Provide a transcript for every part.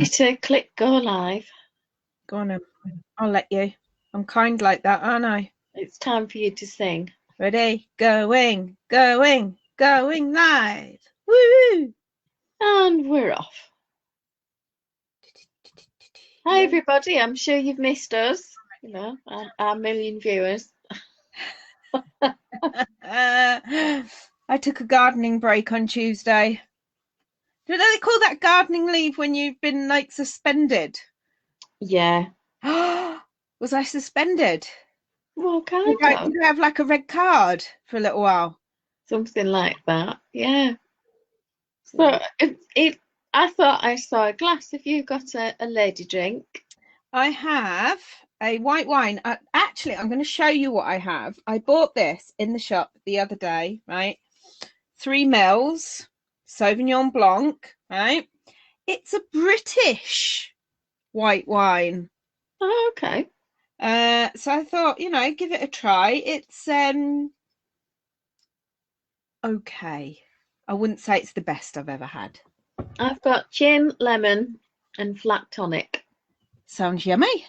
to click go live. Go on then. I'll let you. I'm kind like that, aren't I? It's time for you to sing. Ready? Going, going, going live. Woo! And we're off. Hi, Yeah. everybody. I'm sure you've missed us, our million viewers. I took a gardening break on Tuesday. Do they call that gardening leave when you've been like suspended? Yeah. Was I suspended? Well, Did kind I, of. did I have like a red card for a little while? Something like that. Yeah. Yeah. So I thought I saw a glass. Have you got a lady drink? I have a white wine. Actually, I'm going to show you what I have. I bought this in the shop the other day, right? 3 mils Sauvignon Blanc, right? It's a British white wine. Oh, okay. So I thought, give it a try. It's okay. I wouldn't say it's the best I've ever had. I've got gin, lemon, and flat tonic. Sounds yummy.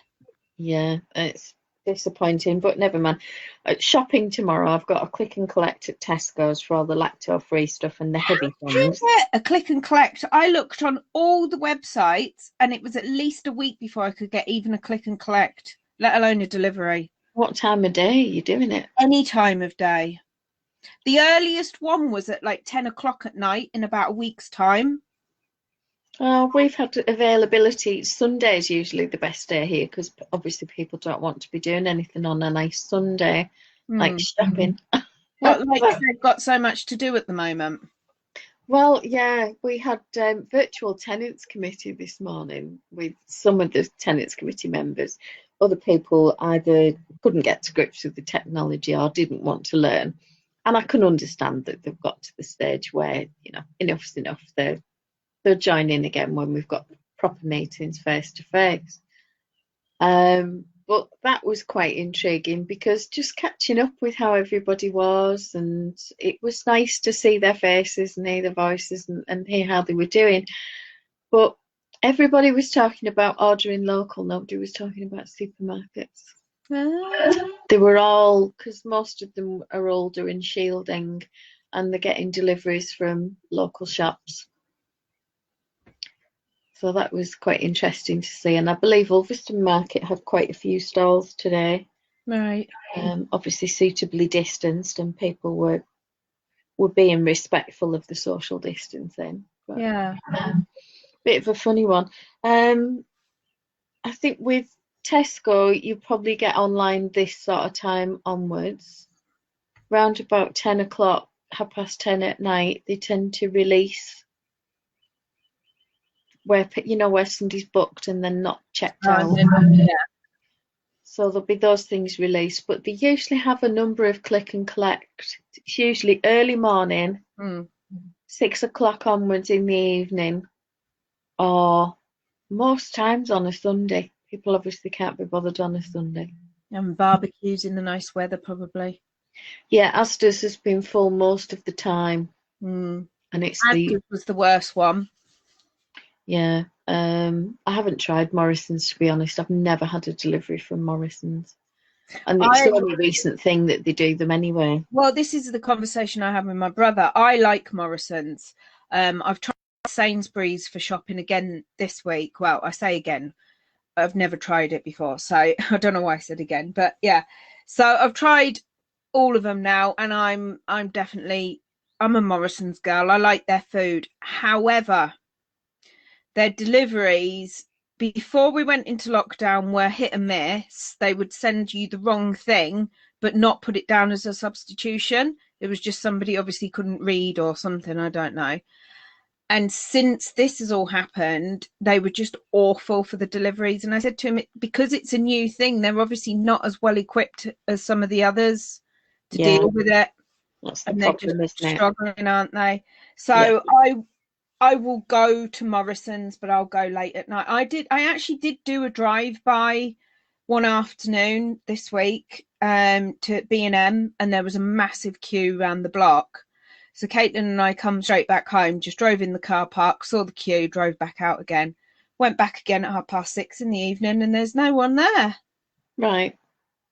Yeah, it's disappointing, but never mind. Shopping tomorrow, I've got a click and collect at Tesco's for all the lacto-free stuff and the heavy Do you things. get a click and collect? I looked on all the websites and it was at least a week before I could get even a click and collect, let alone a delivery. What time of day are you doing it? Any time of day. The earliest one was at like 10 o'clock at night in about a week's time. We've had availability. Sunday's usually the best day here because obviously people don't want to be doing anything on a nice Sunday, like Hmm. shopping. What, like they've got so much to do at the moment? Well, yeah, we had virtual tenants committee this morning with some of the tenants committee members. Other people either couldn't get to grips with the technology or didn't want to learn. And I can understand that they've got to the stage where, enough's enough. They'll join in again when we've got proper meetings face to face. But that was quite intriguing because just catching up with how everybody was, and it was nice to see their faces and hear their voices and hear how they were doing. But everybody was talking about ordering local, nobody was talking about supermarkets. Ah. They were all, because most of them are older and shielding, and they're getting deliveries from local shops. So that was quite interesting to see. And I believe Ulverston Market had quite a few stalls today. Right. Obviously suitably distanced, and people were being respectful of the social distancing. But Yeah. bit of a funny one. I think with Tesco, you probably get online this sort of time onwards. Round about 10 o'clock, 10:30 at night, they tend to release where somebody's booked and then not checked out. Yeah. So there'll be those things released, but they usually have a number of click and collect. It's usually early morning, Hmm. 6 o'clock onwards in the evening, or most times on a Sunday. People obviously can't be bothered on a Sunday. And barbecues in the nice weather, probably. Yeah, Asda's has been full most of the time, Hmm. and it's Asda's was the worst one. yeah. I haven't tried Morrison's, to be honest. I've never had a delivery from Morrison's, and it's I the only recent thing that they do them anyway. Well, this is the conversation I had with my brother. I like Morrison's. I've tried Sainsbury's for shopping again this week. Well, I say again, I've never tried it before, so I don't know why I said again, but yeah. So I've tried all of them now, and I'm a Morrison's girl. I like their food. However, their deliveries before we went into lockdown were hit and miss. They would send you the wrong thing, but not put it down as a substitution. It was just somebody obviously couldn't read or something, I don't know. And since this has all happened, they were just awful for the deliveries. And I said to him, because it's a new thing, they're obviously not as well equipped as some of the others to Yeah, deal with it. that's the And they're just problem, isn't it? struggling, aren't they? Yeah. So I will go to Morrison's, but I'll go late at night. I actually did do a drive by one afternoon this week to B&M, and there was a massive queue around the block. So Caitlin and I come straight back home, just drove in the car park, saw the queue, drove back out again. Went back again at 6:30 in the evening, and there's no one there. Right.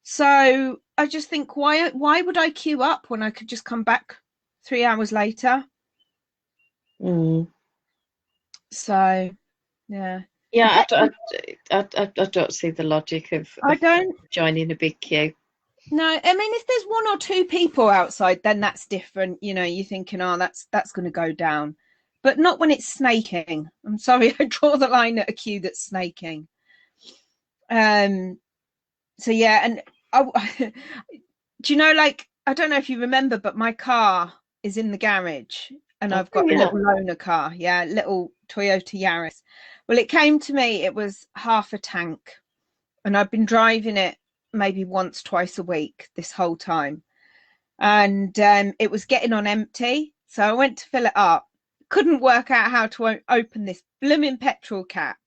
So I just think, why would I queue up when I could just come back 3 hours later? So yeah. Yeah, I don't see the logic of joining a big queue. No, I mean, if there's 1 or 2 people outside, then that's different. You know, you're thinking, oh, that's going to go down. But not when it's snaking. I'm sorry, I draw the line at a queue that's snaking. So yeah, and do you know, like, I don't know if you remember, but my car is in the garage, and I've got a little loaner car, little Toyota Yaris. Well, it came to me, it was half a tank, and I've been driving it maybe once, twice a week this whole time, and it was getting on empty. So I went to fill it up, couldn't work out how to open this blooming petrol cap,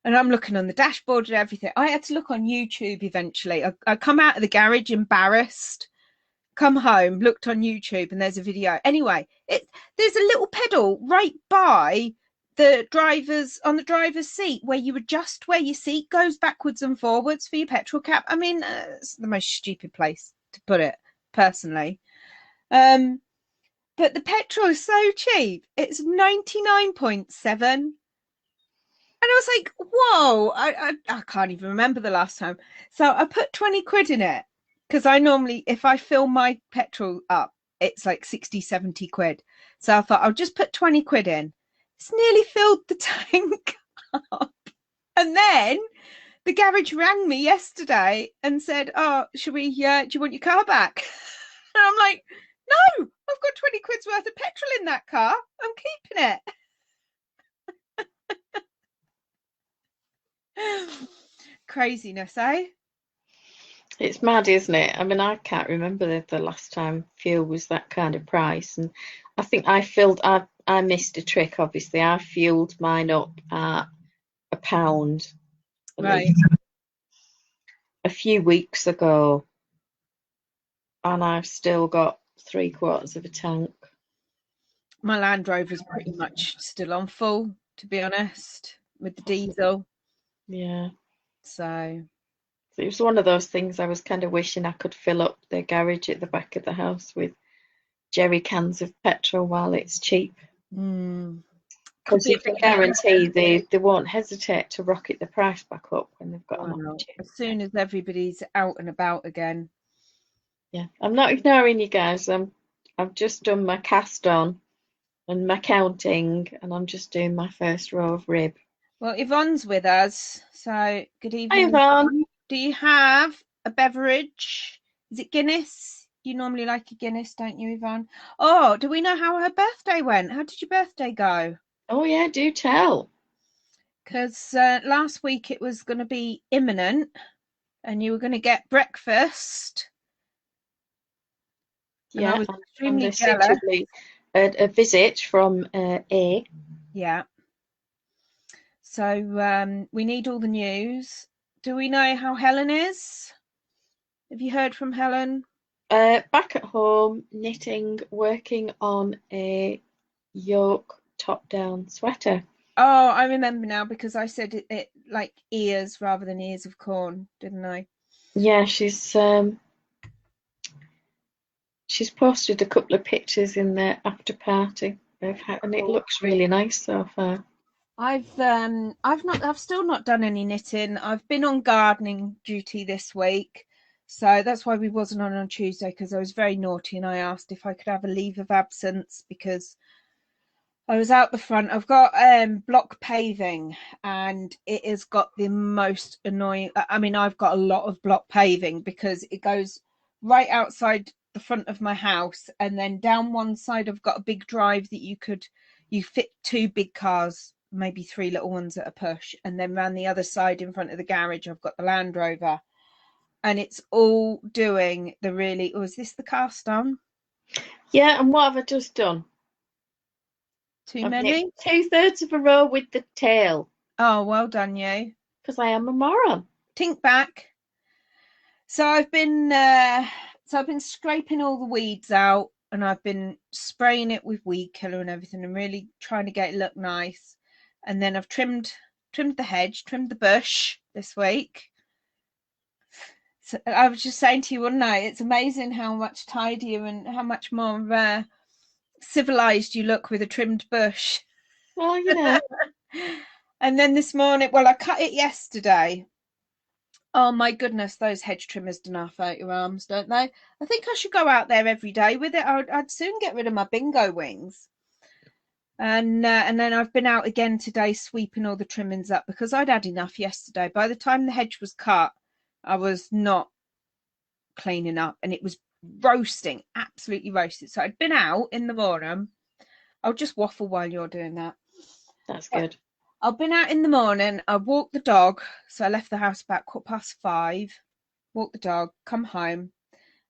and I'm looking on the dashboard and everything. I had to look on YouTube eventually. I come out of the garage embarrassed, come home, looked on YouTube, and there's a video. Anyway, there's a little pedal right by the driver's seat where you adjust where your seat goes backwards and forwards for your petrol cap. I mean, it's the most stupid place to put it, personally. But the petrol is so cheap. It's 99.7. And I was like, whoa, I can't even remember the last time. So I put 20 quid in it, because I normally, if I fill my petrol up, it's like 60, 70 quid. So I thought I'll just put 20 quid in. It's nearly filled the tank up. And then the garage rang me yesterday and said, oh, do you want your car back? And I'm like, no, I've got 20 quid's worth of petrol in that car. I'm keeping it. Craziness, eh? It's mad, isn't it? I mean, I can't remember the last time fuel was that kind of price, and I think I missed a trick. Obviously, I fueled mine up at £1 right a few weeks ago, and I've still got 3/4 of a tank. My Land Rover's pretty much still on full, to be honest, with the diesel. Yeah. So it was one of those things I was kind of wishing I could fill up the garage at the back of the house with jerry cans of petrol while it's cheap. Because you can guarantee they won't hesitate to rocket the price back up when they've got an opportunity. As soon as everybody's out and about again. Yeah, I'm not ignoring you guys. I've just done my cast on and my counting, and I'm just doing my first row of rib. Well, Yvonne's with us, so good evening. Hi, Yvonne. Do you have a beverage? Is it Guinness? You normally like a Guinness, don't you, Yvonne? Oh, do we know how her birthday went? How did your birthday go? Oh yeah, do tell. Because last week it was going to be imminent, and you were going to get breakfast. Yeah, I was extremely jealous. A visit from A. Yeah. So we need all the news. Do we know how Helen is? Have you heard from Helen? Back at home, knitting, working on a yoke top-down sweater. Oh, I remember now, because I said it like ears rather than ears of corn, didn't I? Yeah, she's posted a couple of pictures in the after party of how, and it looks really nice so far. I've still not done any knitting. I've been on gardening duty this week, so that's why we wasn't on Tuesday, because I was very naughty and I asked if I could have a leave of absence because I was out the front. I've got block paving, and it has got the most annoying. I mean, I've got a lot of block paving because it goes right outside the front of my house, and then down one side I've got a big drive that you fit 2 big cars, maybe 3 little ones at a push, and then round the other side in front of the garage I've got the Land Rover, and it's all doing the really. Oh, is this the cast on? Yeah, and what have I just done? Too many? 2/3 of a row with the tail. Oh, well done, you. Because I am a moron. Tink back. So I've been scraping all the weeds out, and I've been spraying it with weed killer and everything, and really trying to get it look nice. And then I've trimmed trimmed the hedge, trimmed the bush this week. So I was just saying to you one night, it's amazing how much tidier and how much more civilized you look with a trimmed bush. Well, you know. And then this morning, well, I cut it yesterday. Oh my goodness, those hedge trimmers do half out your arms, don't they? I think I should go out there every day with it. I'd soon get rid of my bingo wings. And then I've been out again today sweeping all the trimmings up because I'd had enough yesterday. By the time the hedge was cut, I was not cleaning up and it was roasting, absolutely roasted. So I'd been out in the morning. I'll just waffle while you're doing that. That's good. I've been out in the morning. I walked the dog. So I left the house about 5:15. Walked the dog, come home,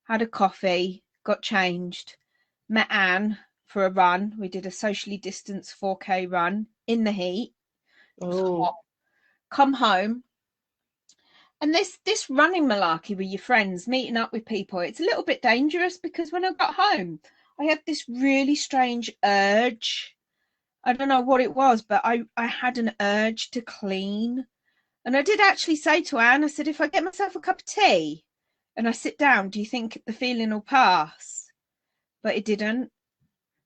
had a coffee, got changed, met Anne for a run. We did a socially distanced 4K run in the heat. Oh. Come home. And this running malarkey with your friends, meeting up with people, it's a little bit dangerous because when I got home, I had this really strange urge. I don't know what it was, but I had an urge to clean. And I did actually say to Anne, I said, if I get myself a cup of tea and I sit down, do you think the feeling will pass? But it didn't.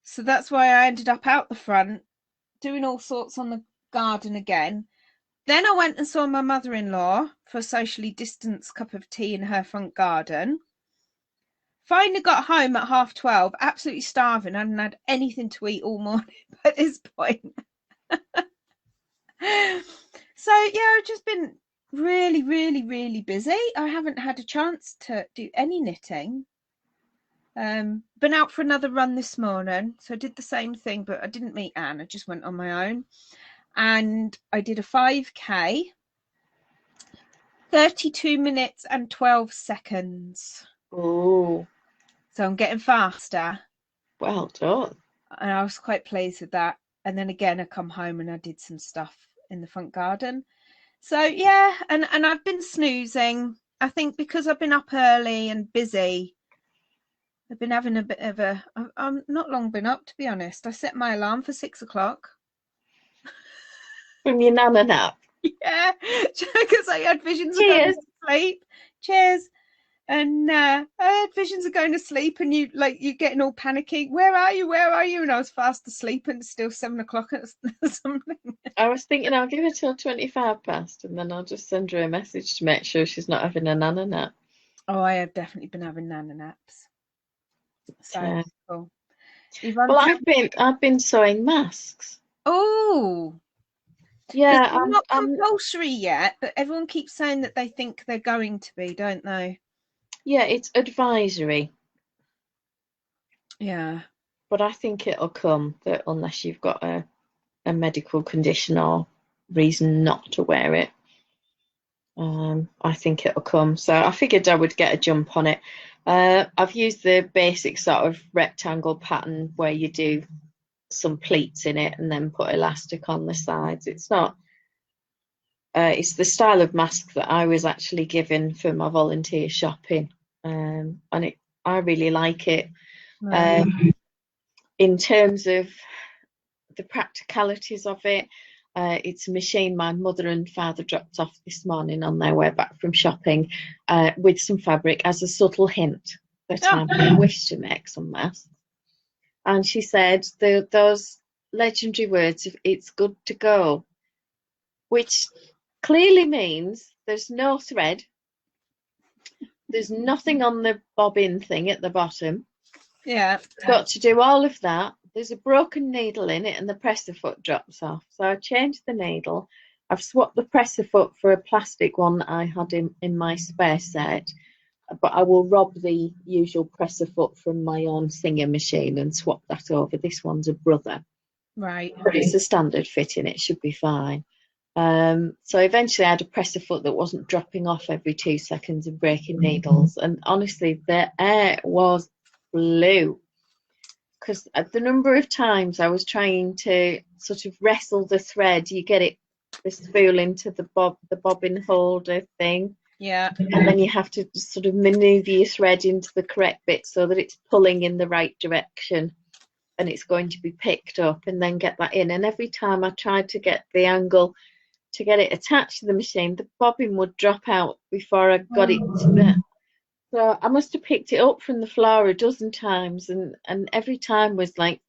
So that's why I ended up out the front doing all sorts on the garden again. Then I went and saw my mother-in-law for a socially distanced cup of tea in her front garden. Finally got home at 12:30, absolutely starving. I hadn't had anything to eat all morning by this point. So, yeah, I've just been really, really, really busy. I haven't had a chance to do any knitting. Been out for another run this morning. So I did the same thing, but I didn't meet Anne. I just went on my own. And I did a 5K, 32 minutes and 12 seconds. Oh. So I'm getting faster. Well done. And I was quite pleased with that. And then again, I come home and I did some stuff in the front garden. So, yeah, and I've been snoozing. I think because I've been up early and busy, I've been having a bit of I'm not long been up, to be honest. I set my alarm for 6 o'clock. From your nana nap. Yeah, because I had visions of going to sleep. Cheers. And I had visions of going to sleep, and you're getting all panicky. Where are you? Where are you? And I was fast asleep, and it's still 7 o'clock or something. I was thinking I'll give her till 25 past, and then I'll just send her a message to make sure she's not having a nana nap. Oh, I have definitely been having nana naps. So cool. Well, I've been sewing masks. Oh. Yeah, it's not compulsory yet, but everyone keeps saying that they think they're going to be, don't they? Yeah, it's advisory. Yeah. But I think it'll come, that unless you've got a medical condition or reason not to wear it. I think it'll come. So I figured I would get a jump on it. I've used the basic sort of rectangle pattern where you do some pleats in it and then put elastic on the sides. It's not it's the style of mask that I was actually given for my volunteer shopping, and I really like it. In terms of the practicalities of it, it's a machine my mother and father dropped off this morning on their way back from shopping, with some fabric as a subtle hint that I wish to make some masks. And she said those legendary words of "it's good to go," which clearly means there's no thread, there's nothing on the bobbin thing at the bottom. Yeah. It's got to do all of that. There's a broken needle in it and the presser foot drops off. So I changed the needle. I've swapped the presser foot for a plastic one that I had in my spare set. But I will rob the usual presser foot from my own Singer machine and swap that over. This one's a brother. Right. But it's a standard fitting. It should be fine. So eventually I had a presser foot that wasn't dropping off every 2 seconds and breaking needles. And honestly, the air was blue. Because the number of times I was trying to sort of wrestle the thread, you get the spool into the bobbin holder thing. Yeah. And then you have to sort of maneuver your thread into the correct bit so that it's pulling in the right direction and it's going to be picked up, and then get that in. And every time I tried to get the angle to get it attached to the machine, the bobbin would drop out before I got it to the. So I must have picked it up from the floor a dozen times, and every time was like.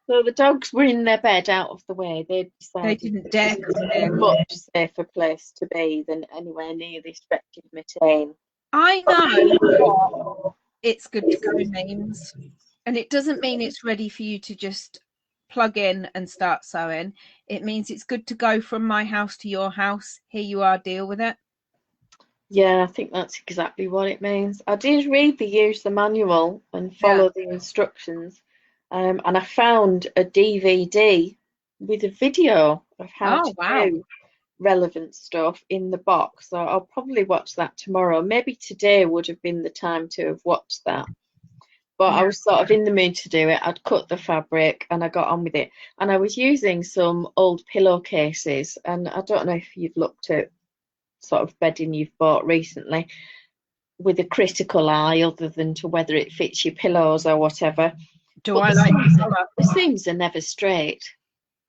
So the dogs were in their bed out of the way. They They decided didn't that dare this was come a in. much safer place to be than anywhere near this wretched machine. I know it's good to go names, and it doesn't mean it's ready for you to just plug in and start sewing. It means it's good to go from my house to your house. Here you are, deal with it. Yeah, I think that's exactly what it means. I did read use the manual and follow the instructions, and I found a DVD with a video of how Oh, to wow. do relevant stuff in the box. So I'll probably watch that tomorrow. Maybe today would have been the time to have watched that. But I was sort of in the mood to do it. I'd cut the fabric and I got on with it. And I was using some old pillowcases, and I don't know if you've looked at sort of bedding you've bought recently with a critical eye other than to whether it fits your pillows or whatever. Do But I like the seams are never straight.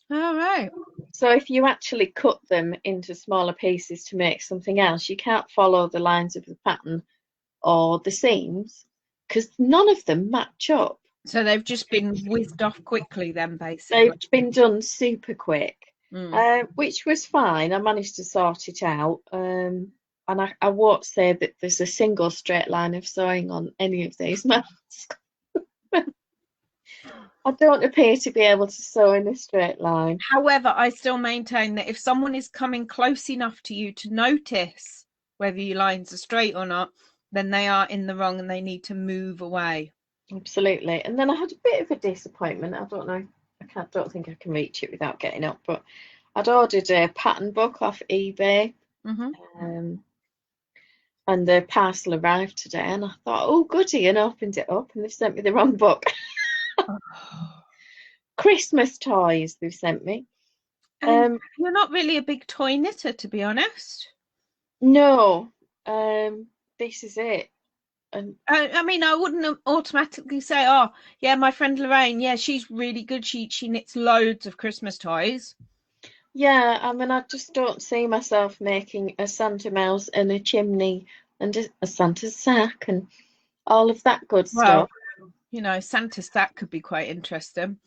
All right. So if you actually cut them into smaller pieces to make something else, you can't follow the lines of the pattern or the seams because none of them match up. So they've just been whizzed off quickly then, basically. They've been done super quick, which was fine. I managed to sort it out. And I won't say that there's a single straight line of sewing on any of these masks. I don't appear to be able to sew in a straight line. However, I still maintain that if someone is coming close enough to you to notice whether your lines are straight or not, then they are in the wrong and they need to move away. Absolutely. And then I had a bit of a disappointment. I don't know. Don't think I can reach it without getting up. But I'd ordered a pattern book off eBay. And the parcel arrived today, and I thought, oh, goody, and opened it up, and they've sent me the wrong book. Christmas toys they've sent me. You're not really a big toy knitter, to be honest. No, this is it. And I mean, I wouldn't automatically say, oh, yeah, my friend Lorraine, yeah, she's really good. She knits loads of Christmas toys. Yeah, I mean, I just don't see myself making a Santa mouse and a chimney and a Santa sack and all of that good stuff. You know, Santa sack could be quite interesting.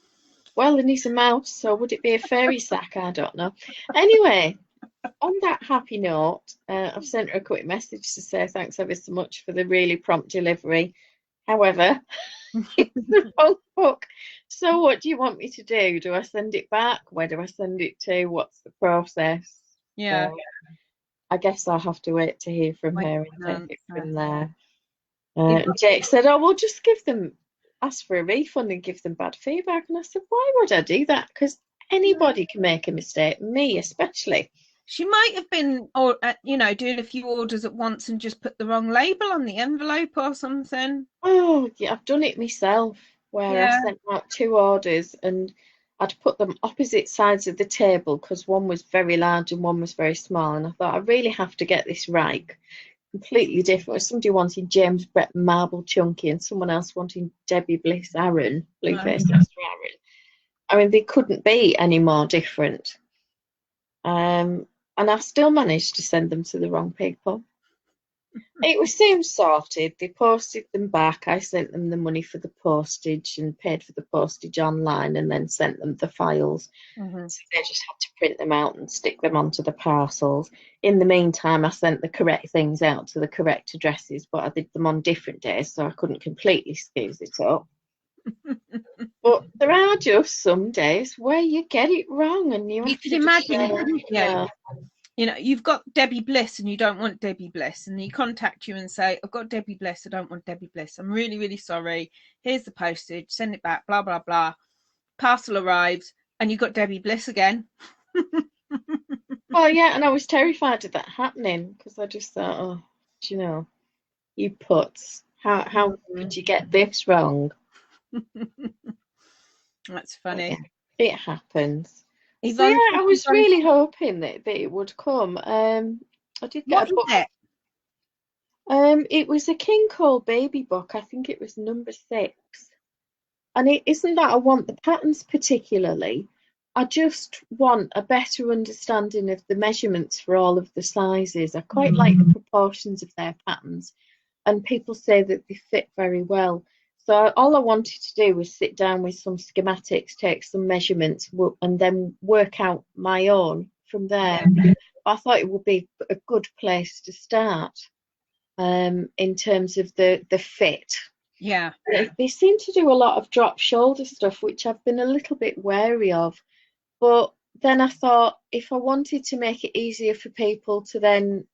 Well, and he's a mouse, so would it be a fairy sack? I don't know. Anyway, on that happy note, I've sent her a quick message to say thanks ever so much for the really prompt delivery. However, it's the wrong book. So what do you want me to do? Do I send it back? Where do I send it to? What's the process? Yeah. I guess I'll have to wait to hear from her and take it from there. Jake said, oh, we'll just ask for a refund and give them bad feedback. And I said, why would I do that? Because anybody can make a mistake, me especially. She might have been, doing a few orders at once and just put the wrong label on the envelope or something. Oh, yeah, I've done it myself where I sent out 2 orders and I'd put them opposite sides of the table because one was very large and one was very small. And I thought, I really have to get this right. Completely different. Somebody wanted James Brett Marble Chunky and someone else wanting Debbie Bliss Aaron, Blueface Aaron. I mean, they couldn't be any more different. And I still managed to send them to the wrong people. It was soon sorted. They posted them back. I sent them the money for the postage and paid for the postage online and then sent them the files. So they just had to print them out and stick them onto the parcels. In the meantime, I sent the correct things out to the correct addresses, but I did them on different days, so I couldn't completely excuse it up. But there are just some days where you get it wrong and you can imagine, you've got Debbie Bliss and you don't want Debbie Bliss, and they contact you and say, I've got Debbie Bliss, I don't want Debbie Bliss, I'm really, really sorry, here's the postage, send it back, blah, blah, blah. Parcel arrives and you've got Debbie Bliss again. Well, yeah, and I was terrified of that happening because I just thought, oh, you puts, how could you get this wrong? That's funny. It happens. So yeah, I was really hoping that it would come. I did get a book. It was a King Cole baby book. I think it was number 6. And it isn't that I want the patterns particularly. I just want a better understanding of the measurements for all of the sizes. I quite like the proportions of their patterns, and people say that they fit very well. So all I wanted to do was sit down with some schematics, take some measurements, and then work out my own from there. I thought it would be a good place to start in terms of the fit. Yeah. They seem to do a lot of drop shoulder stuff, which I've been a little bit wary of. But then I thought, if I wanted to make it easier for people to then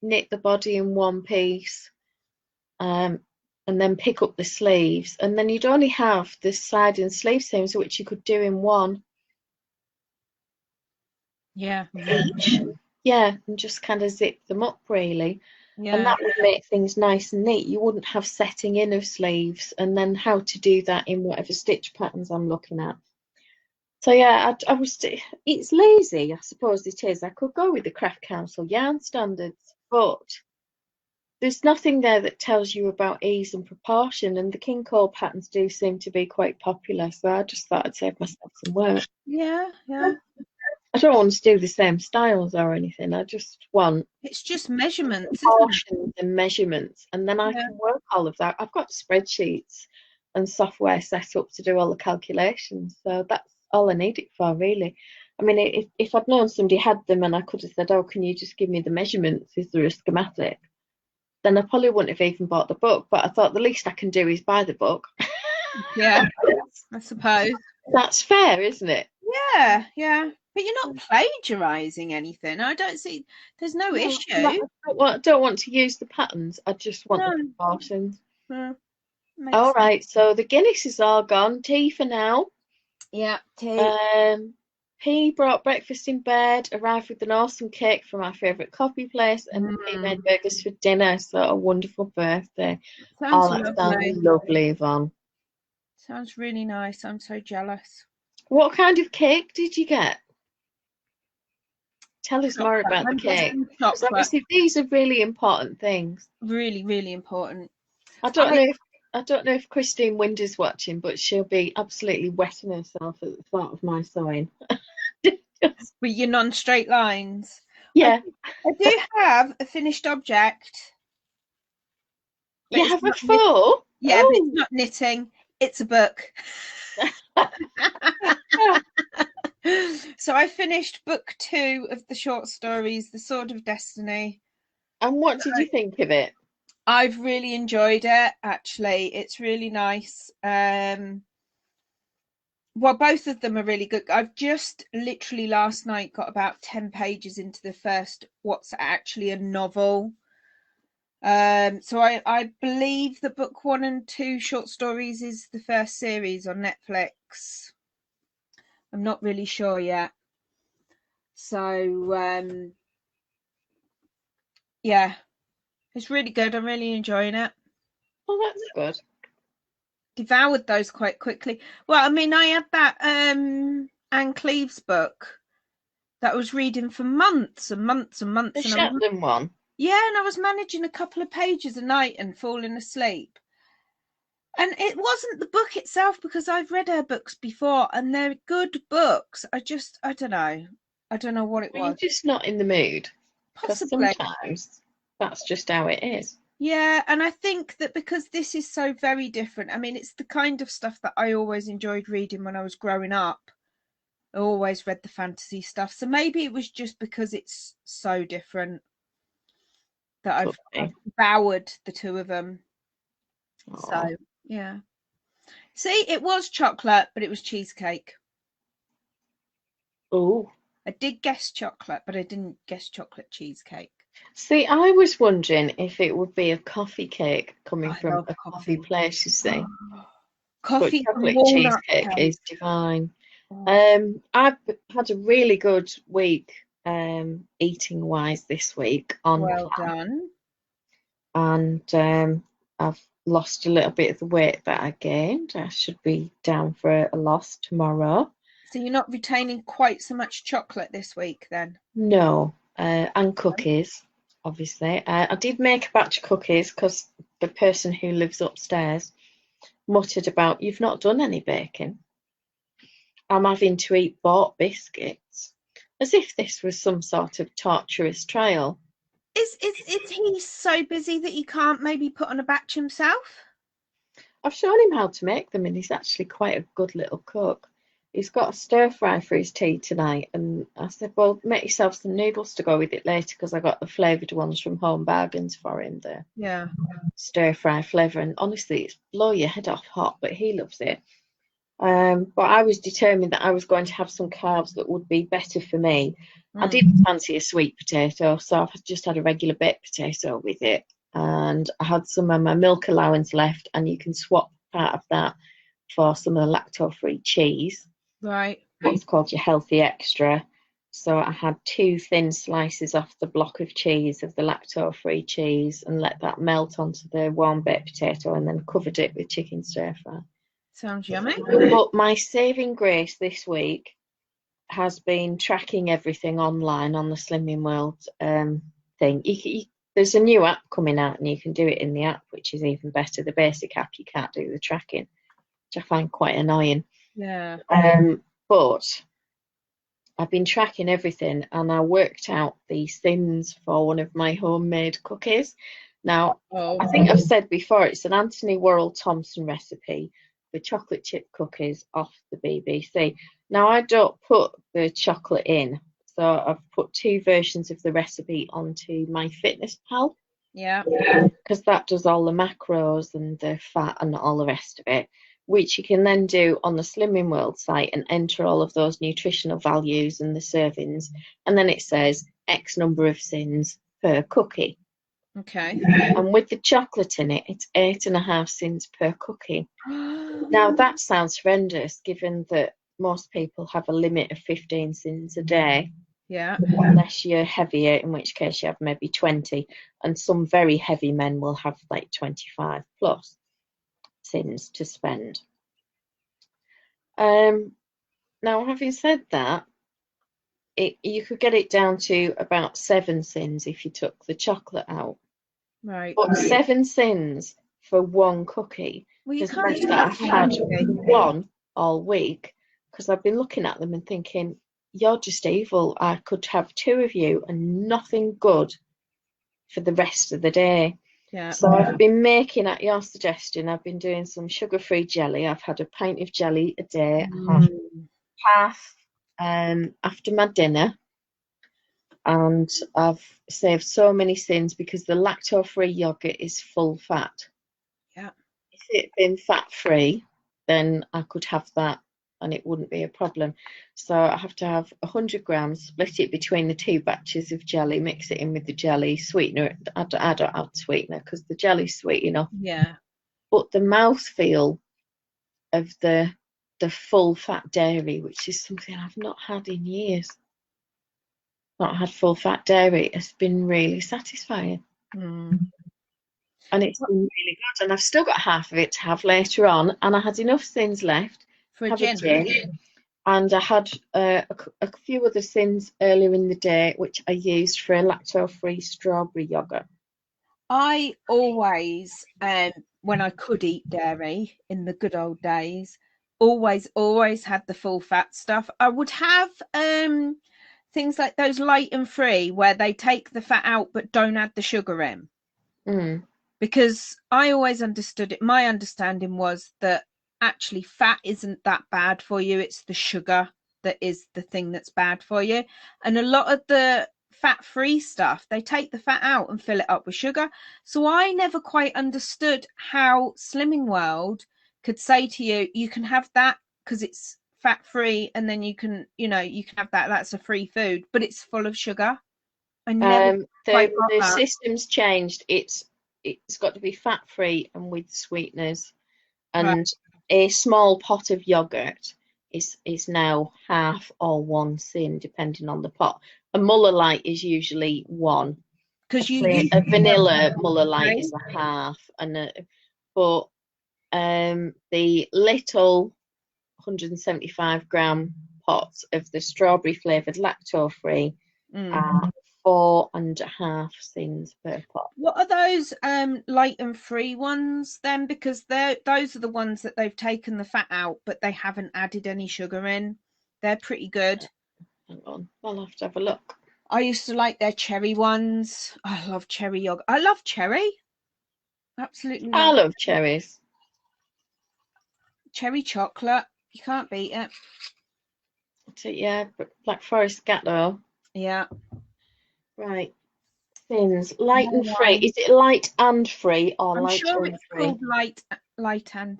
knit the body in one piece, and then pick up the sleeves, and then you'd only have the side and sleeve seams, which you could do in one. Yeah. Each. Yeah, and just kind of zip them up really. Yeah. And that would make things nice and neat. You wouldn't have setting in of sleeves and then how to do that in whatever stitch patterns I'm looking at. So yeah, it's lazy, I suppose it is. I could go with the Craft Council yarn standards, but there's nothing there that tells you about ease and proportion, and the King Cole patterns do seem to be quite popular, so I just thought I'd save myself some work. Yeah, yeah. I don't want to do the same styles or anything. I just want it's just measurements, proportions and measurements, and then I can work all of that. I've got spreadsheets and software set up to do all the calculations, so that's all I need it for, really. I mean, if I'd known somebody had them and I could have said, oh, can you just give me the measurements? Is there a schematic? Then I probably wouldn't have even bought the book, but I thought the least I can do is buy the book. Yeah, I suppose. That's fair, isn't it? Yeah, yeah. But you're not plagiarising anything. I don't see, there's no issue. I don't want to use the patterns. I just want the proportions. All right, so the Guinness is all gone. Tea for now. Yeah, tea. P brought breakfast in bed, arrived with an awesome cake from our favourite coffee place, and P made burgers for dinner. So a wonderful birthday. That sounds lovely, Yvonne. Sounds really nice. I'm so jealous. What kind of cake did you get? Tell us more about the cake. Because obviously these are really important things. Really, really important. I don't know if Christine Winder's watching, but she'll be absolutely wetting herself at the thought of my sewing. With your non-straight lines. Yeah. I do have a finished object. You have a full? Yeah, but it's not knitting. It's a book. So I finished book 2 of the short stories, The Sword of Destiny. And what did you think of it? I've really enjoyed it, actually. It's really nice. Well, both of them are really good. I've just literally last night got about 10 pages into the first, what's actually a novel. So I believe that book 1 and 2 short stories is the first series on Netflix. I'm not really sure yet. So yeah, it's really good. I'm really enjoying it. Oh, that's good. Devoured those quite quickly. Well, I mean, I had that Anne Cleeve's book that I was reading for months and months and months. The Shetland one? Yeah, and I was managing a couple of pages a night and falling asleep. And it wasn't the book itself, because I've read her books before and they're good books. I don't know. I don't know what it was. You're just not in the mood. Possibly. Sometimes that's just how it is. Yeah, and I think that because this is so very different. I mean, it's the kind of stuff that I always enjoyed reading when I was growing up. I always read the fantasy stuff. So maybe it was just because it's so different that I've devoured the two of them. Aww. So, yeah. See, it was chocolate, but it was cheesecake. Oh. I did guess chocolate, but I didn't guess chocolate cheesecake. See, I was wondering if it would be a coffee cake coming from a coffee place, you see. Coffee but chocolate cheesecake is divine. I've had a really good week eating wise this week. Well done. And I've lost a little bit of the weight that I gained. I should be down for a loss tomorrow. So you're not retaining quite so much chocolate this week then? No, and cookies, obviously. I did make a batch of cookies because the person who lives upstairs muttered about, you've not done any baking. I'm having to eat bought biscuits, as if this was some sort of torturous trial. Is he so busy that he can't maybe put on a batch himself? I've shown him how to make them, and he's actually quite a good little cook. He's got a stir fry for his tea tonight, and I said, well, make yourself some noodles to go with it later, because I got the flavoured ones from Home Bargains for him, the Yeah. stir fry flavour, and honestly, it's blow your head off hot, but he loves it. But I was determined that I was going to have some carbs that would be better for me. I didn't fancy a sweet potato, so I've just had a regular baked potato with it. And I had some of my milk allowance left, and you can swap part of that for some of the lactose-free cheese. Right. It's called your healthy extra. So I had 2 thin slices off the block of cheese of the lactose-free cheese and let that melt onto the warm baked potato, and then covered it with chicken stir fry. Sounds yummy. But my saving grace this week has been tracking everything online on the Slimming World thing. There's a new app coming out, and you can do it in the app, which is even better. The basic app, you can't do the tracking, which I find quite annoying. Yeah. But I've been tracking everything, and I worked out the thins for one of my homemade cookies. Now, I think I've said before, it's an Anthony Worrell Thompson recipe for chocolate chip cookies off the BBC. Now, I don't put the chocolate in, so I've put 2 versions of the recipe onto MyFitnessPal. Yeah. Because that does all the macros and the fat and all the rest of it, which you can then do on the Slimming World site and enter all of those nutritional values and the servings, and then it says X number of sins per cookie. Okay. And with the chocolate in it, it's 8.5 sins per cookie. Now that sounds horrendous, given that most people have a limit of 15 sins a day. Yeah. Unless you're heavier, in which case you have maybe 20, and some very heavy men will have like 25 plus sins to spend. Now, having said that, you could get it down to about 7 sins if you took the chocolate out. Right. But 7 sins for one cookie has meant that I've had one all week, because I've been looking at them and thinking, you're just evil. I could have 2 of you and nothing good for the rest of the day. Yeah. So I've been making, at your suggestion, I've been doing some sugar-free jelly. I've had a pint of jelly a day. I have half after my dinner. And I've saved so many sins because the lactose-free yogurt is full fat. Yeah. If it had been fat-free, then I could have that and it wouldn't be a problem. So I have to have 100 grams, split it between the 2 batches of jelly, mix it in with the jelly, sweetener. I don't add sweetener because the jelly's sweet enough. Yeah. But the mouthfeel of the full fat dairy, which is something I've not had in years, not had full fat dairy, has been really satisfying. And it's been really good. And I've still got half of it to have later on. And I had enough sins left For have gin. a gin. And I had a few other sins earlier in the day, which I used for a lactose-free strawberry yogurt. I always, when I could eat dairy in the good old days, always had the full fat stuff. I would have things like those light and free where they take the fat out but don't add the sugar in. Because I always understood it. My understanding was that actually fat isn't that bad for you. It's the sugar that is the thing that's bad for you. And a lot of the fat-free stuff, they take the fat out and fill it up with sugar. So I never quite understood how Slimming World could say to you, you can have that because it's fat-free, and then you can have that. That's a free food, but it's full of sugar. I never quite got the that. system's changed. It's got to be fat-free and with sweeteners. And Right. a small pot of yogurt is now half or 1 sin, depending on the pot. A Muller Light is usually 1. Because A vanilla Muller Light is a half, but the little 175 gram pots of the strawberry flavoured lactose-free are 4.5 cents per pot. What are those light and free ones then? Because those are the ones that they've taken the fat out, but they haven't added any sugar in. They're pretty good. Hang on, I'll have to have a look. I used to like their cherry ones. I love cherry yogurt. I love cherry. Absolutely love. I love cherries. Cherry chocolate. You can't beat it. So, yeah, Black Forest Gatto. Yeah. Right. Thins, light and free. Is it light and free or I'm light sure and it's free? called light and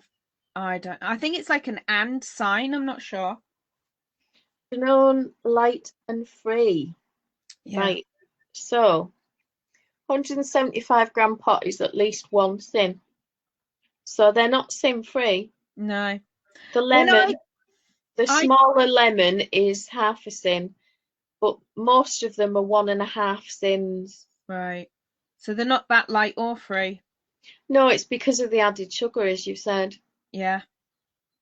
I think it's like an and sign. I'm not sure. Known light and free. Yeah. Right. So 175 gram pot is at least 1 cent. So they're not cent free. No. The lemon, the smaller lemon is half a cent, but most of them are 1.5 cents. Right. So they're not that light or free. No, it's because of the added sugar, as you said. Yeah.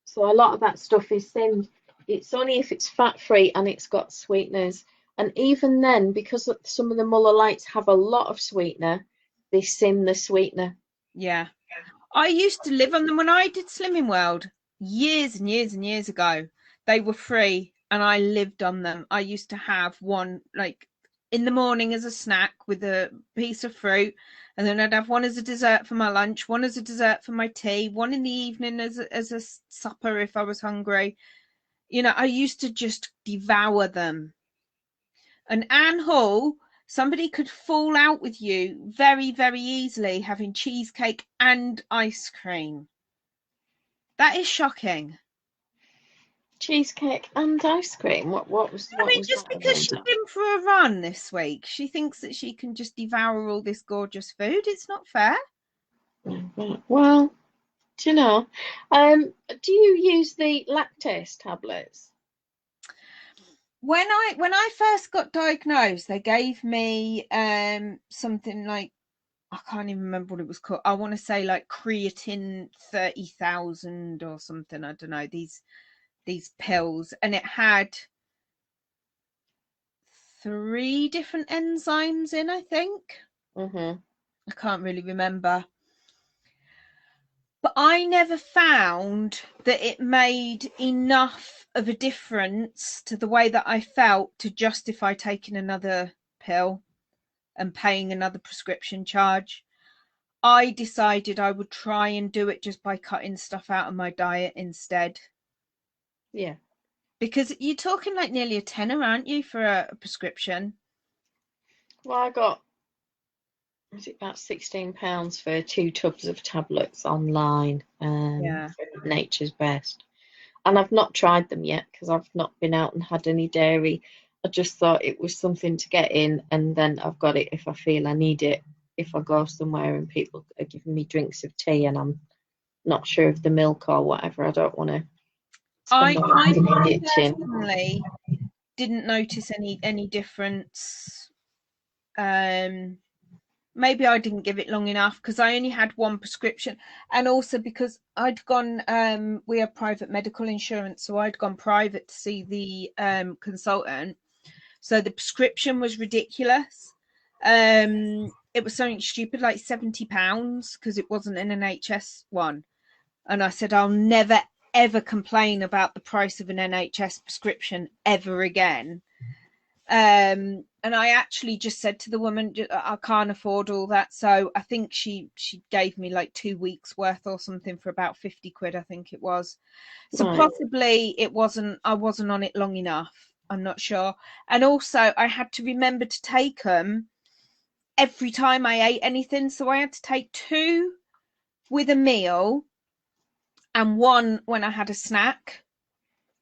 So a lot of that stuff is thinned. It's only if it's fat free and it's got sweeteners. And even then, because some of the Muller Lights have a lot of sweetener, they thin the sweetener. Yeah. I used to live on them when I did Slimming World years and years and years ago. They were free and I lived on them. I used to have one like in the morning as a snack with a piece of fruit, and then I'd have one as a dessert for my lunch, one as a dessert for my tea, one in the evening as a supper if I was hungry. You know, I used to just devour them. And Anne Hall, somebody could fall out with you very, very easily having cheesecake and ice cream. That is shocking. Cheesecake and ice cream. What was? I mean, just because she's been for a run this week, she thinks that she can just devour all this gorgeous food. It's not fair. Well, do you know? Do you use the lactase tablets? When I first got diagnosed, they gave me something like, I can't even remember what it was called. I want to say like creatine 30,000 or something. I don't know, these pills, and it had 3 different enzymes in, I think. I can't really remember. But I never found that it made enough of a difference to the way that I felt to justify taking another pill and paying another prescription charge. I decided I would try and do it just by cutting stuff out of my diet instead. Yeah. Because you're talking like nearly a tenner, aren't you, for a prescription? Well, I got, was it about £16 for 2 tubs of tablets online from Nature's Best. And I've not tried them yet because I've not been out and had any dairy. I just thought it was something to get in, and then I've got it if I feel I need it. If I go somewhere and people are giving me drinks of tea and I'm not sure of the milk or whatever, I don't want to. I personally didn't notice any difference. Maybe I didn't give it long enough because I only had one prescription, and also because I'd gone, we have private medical insurance, so I'd gone private to see the consultant. So the prescription was ridiculous. It was something stupid like £70 because it wasn't an NHS one. And I said, I'll never ever complain about the price of an NHS prescription ever again. And I actually just said to the woman, I can't afford all that. So I think she gave me like 2 weeks worth or something for about 50 quid, I think it was. So possibly I wasn't on it long enough. I'm not sure. And also I had to remember to take them every time I ate anything. So I had to take 2 with a meal and 1 when I had a snack.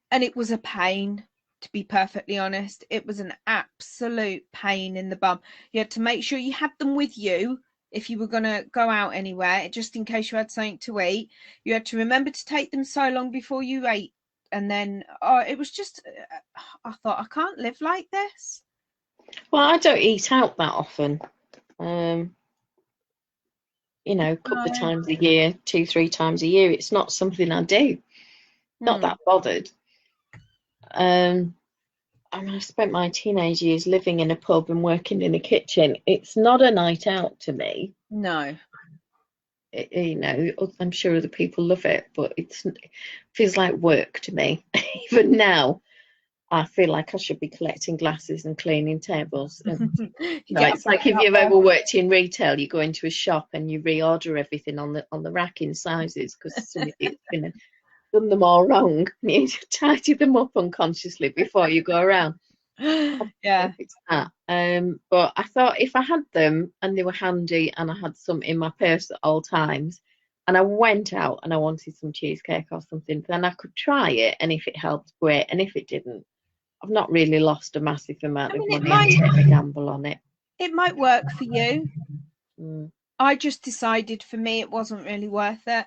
And it was a pain, to be perfectly honest. It was an absolute pain in the bum. You had to make sure you had them with you if you were going to go out anywhere, just in case you had something to eat. You had to remember to take them so long before you ate. And then it was just, I thought, I can't live like this. Well, I don't eat out that often. You know, a couple of times a year, 2-3 times a year. It's not something I do. Not that bothered. I I spent my teenage years living in a pub and working in a kitchen. It's not a night out to me. No. You know, I'm sure other people love it, but it feels like work to me. Even now, I feel like I should be collecting glasses and cleaning tables. You No, get it's like if you've ever worked in retail, you go into a shop and you reorder everything on the rack in sizes because some idiot's done them all wrong. And you tidy them up unconsciously before you go around. Yeah. It's that. But I thought if I had them and they were handy and I had some in my purse at all times, and I went out and I wanted some cheesecake or something, then I could try it, and if it helped, great. And if it didn't, I've not really lost a massive amount I of mean, money. I take a gamble on it. it might work for you. Mm. I just decided for me it wasn't really worth it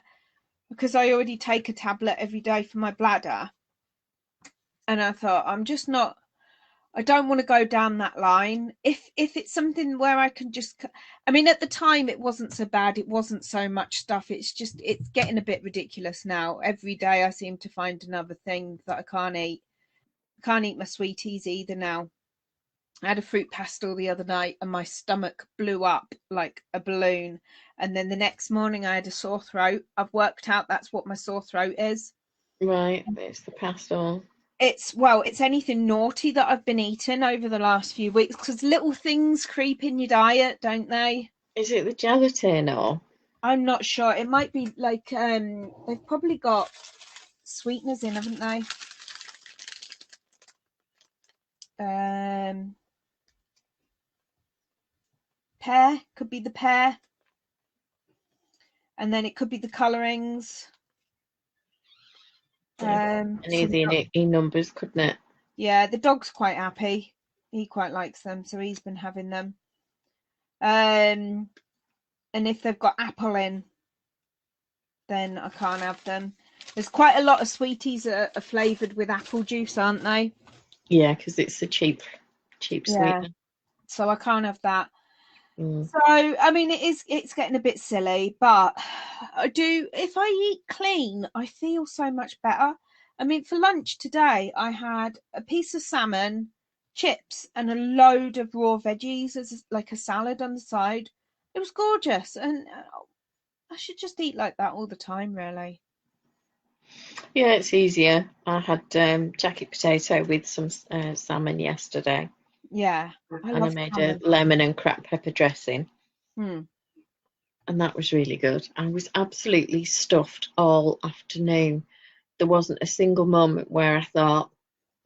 because I already take a tablet every day for my bladder. And I thought, I don't want to go down that line. If it's something where I can just, I mean, at the time it wasn't so bad. It wasn't so much stuff. It's getting a bit ridiculous now. Every day I seem to find another thing that I can't eat. I can't eat my sweeties either now. I had a fruit pastel the other night and my stomach blew up like a balloon. And then the next morning I had a sore throat. I've worked out that's what my sore throat is. Right, it's the pastel. It's anything naughty that I've been eating over the last few weeks because little things creep in your diet, don't they? Is it the gelatin or? I'm not sure. It might be like they've probably got sweeteners in, haven't they? Pear, could be the pear. And then it could be the colourings. Any of the numbers, couldn't it? Yeah, the dog's quite happy. He quite likes them, so he's been having them. And if they've got apple in, then I can't have them. There's quite a lot of sweeties are flavoured with apple juice, aren't they? Yeah, because it's a cheap sweetener. So I can't have that. Mm. So I mean, it's getting a bit silly, but if I eat clean, I feel so much better. I mean, for lunch today, I had a piece of salmon, chips, and a load of raw veggies as like a salad on the side. It was gorgeous, and I should just eat like that all the time, really. Yeah, it's easier. I had jacket potato with some salmon yesterday. Yeah, I made a lemon and cracked pepper dressing. Hmm. And that was really good. I was absolutely stuffed all afternoon. There wasn't a single moment where I thought,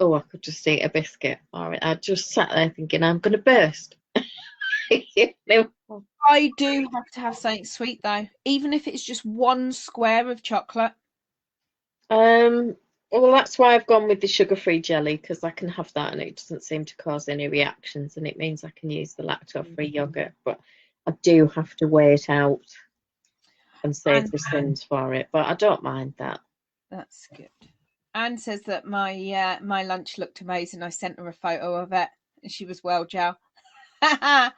oh, I could just eat a biscuit. Or I just sat there thinking, I'm going to burst. I do have to have something sweet though, even if it's just one square of chocolate. Well, that's why I've gone with the sugar-free jelly, because I can have that and it doesn't seem to cause any reactions, and it means I can use the lactose-free yogurt. But I do have to weigh it out and save the sins for it. But I don't mind that. That's good. Anne says that my my lunch looked amazing. I sent her a photo of it, and she was well, Joe. Yeah,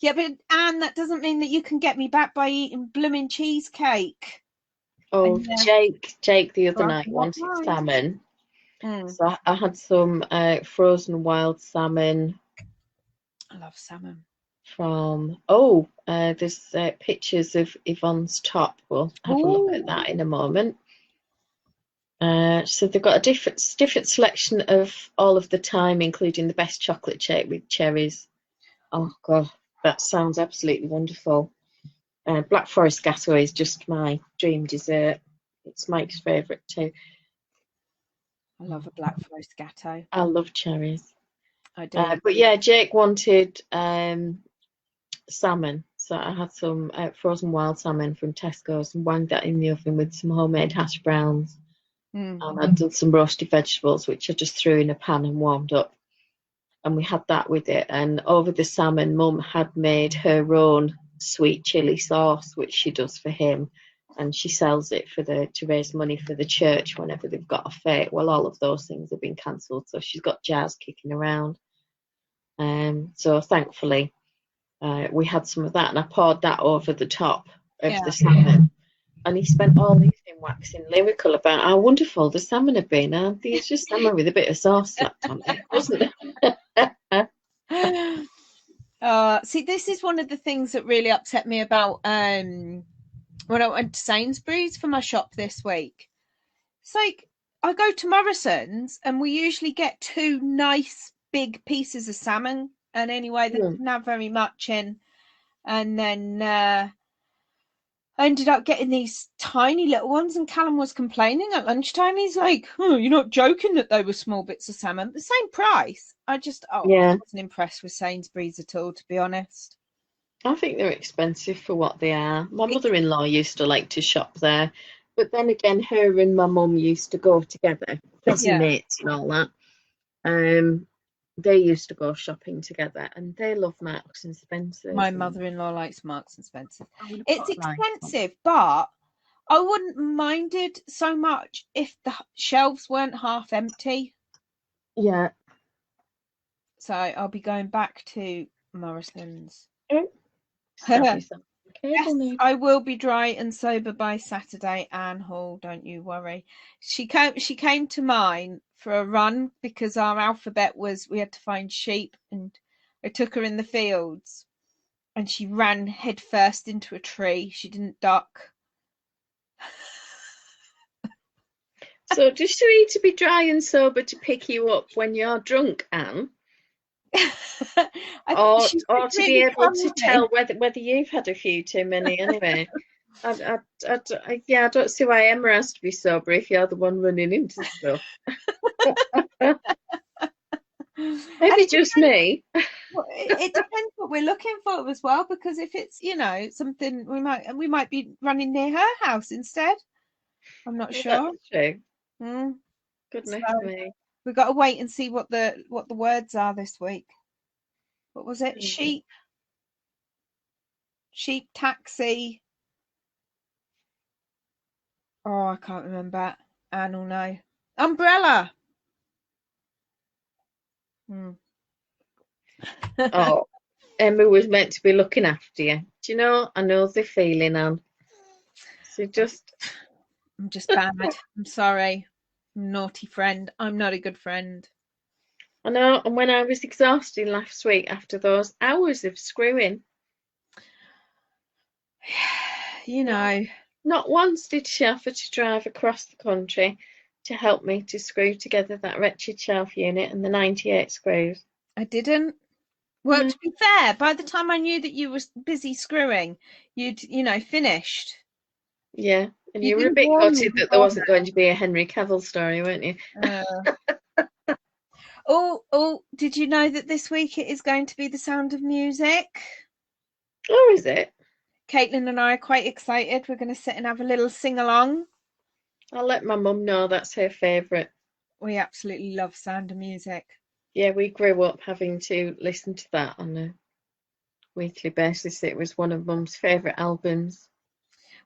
but Anne, that doesn't mean that you can get me back by eating blooming cheesecake. Oh, Jake the other night wanted salmon. So I had some frozen wild salmon. I love salmon. From there's pictures of Yvonne's top. We'll have a look at that in a moment. So they've got a different selection of all of the time, including the best chocolate shake with cherries. Oh god, that sounds absolutely wonderful. Black Forest Gatto is just my dream dessert. It's Mike's favourite too. I love a Black Forest Gatto. I love cherries. I do. But yeah, Jake wanted salmon. So I had some frozen wild salmon from Tesco's and wanged that in the oven with some homemade hash browns. And I'd done some roasted vegetables, which I just threw in a pan and warmed up. And we had that with it. And over the salmon, Mum had made her own sweet chili sauce, which she does for him. And she sells it to raise money for the church whenever they've got a fete. Well, all of those things have been cancelled, so she's got jars kicking around. So thankfully, we had some of that, and I poured that over the top of the salmon. And he spent all evening waxing lyrical about how wonderful the salmon have been. It's just salmon with a bit of sauce slapped on it, wasn't it? See, this is one of the things that really upset me about when I went to Sainsbury's for my shop this week. It's like I go to Morrison's and we usually get 2 nice big pieces of salmon, and anyway, they didn't have very much in. And then I ended up getting these tiny little ones, and Callum was complaining at lunchtime. He's like, "Oh, you're not joking that they were small bits of salmon, the same price." I wasn't impressed with Sainsbury's at all, to be honest. I think they're expensive for what they are. My mother-in-law used to like to shop there, but then again, her and my mum used to go together, busy mates and all that. They used to go shopping together, and they love Marks and Spencer's. My mother-in-law likes Marks and Spencer's. It's expensive, but I wouldn't mind it so much if the shelves weren't half empty. Yeah. So I'll be going back to Morrison's. Yes, I will be dry and sober by Saturday, Anne Hall, don't you worry. She came to mine for a run because our alphabet was, we had to find sheep, and I took her in the fields and she ran head first into a tree. She didn't duck. So does she need to be dry and sober to pick you up when you're drunk, Anne? or to be able to tell whether you've had a few too many anyway. I don't see why Emma has to be sober if you're the one running into stuff. Maybe just me. Well, it depends what we're looking for as well, because if it's, you know, something we might be running near her house instead. I'm not sure. That's true. Goodness me. We've got to wait and see what the words are this week. What was it? Sheep taxi. Oh, I can't remember. Anne will know. Umbrella. Oh, Emma was meant to be looking after you. Do you know? I know the feeling, Anne. So I'm just bad. I'm sorry. I'm a naughty friend. I'm not a good friend. I know. And when I was exhausted last week after those hours of screwing, you know, not once did she offer to drive across the country to help me to screw together that wretched shelf unit and the 98 screws. I didn't. Well, to be fair, by the time I knew that you were busy screwing, you'd, finished. Yeah, and you were a bit gutted that there wasn't going to be a Henry Cavill story, weren't you? Oh, did you know that this week it is going to be The Sound of Music? Oh, is it? Caitlin and I are quite excited. We're going to sit and have a little sing-along. I'll let my mum know that's her favourite. We absolutely love Sound of Music. Yeah, we grew up having to listen to that on a weekly basis. It was one of Mum's favourite albums.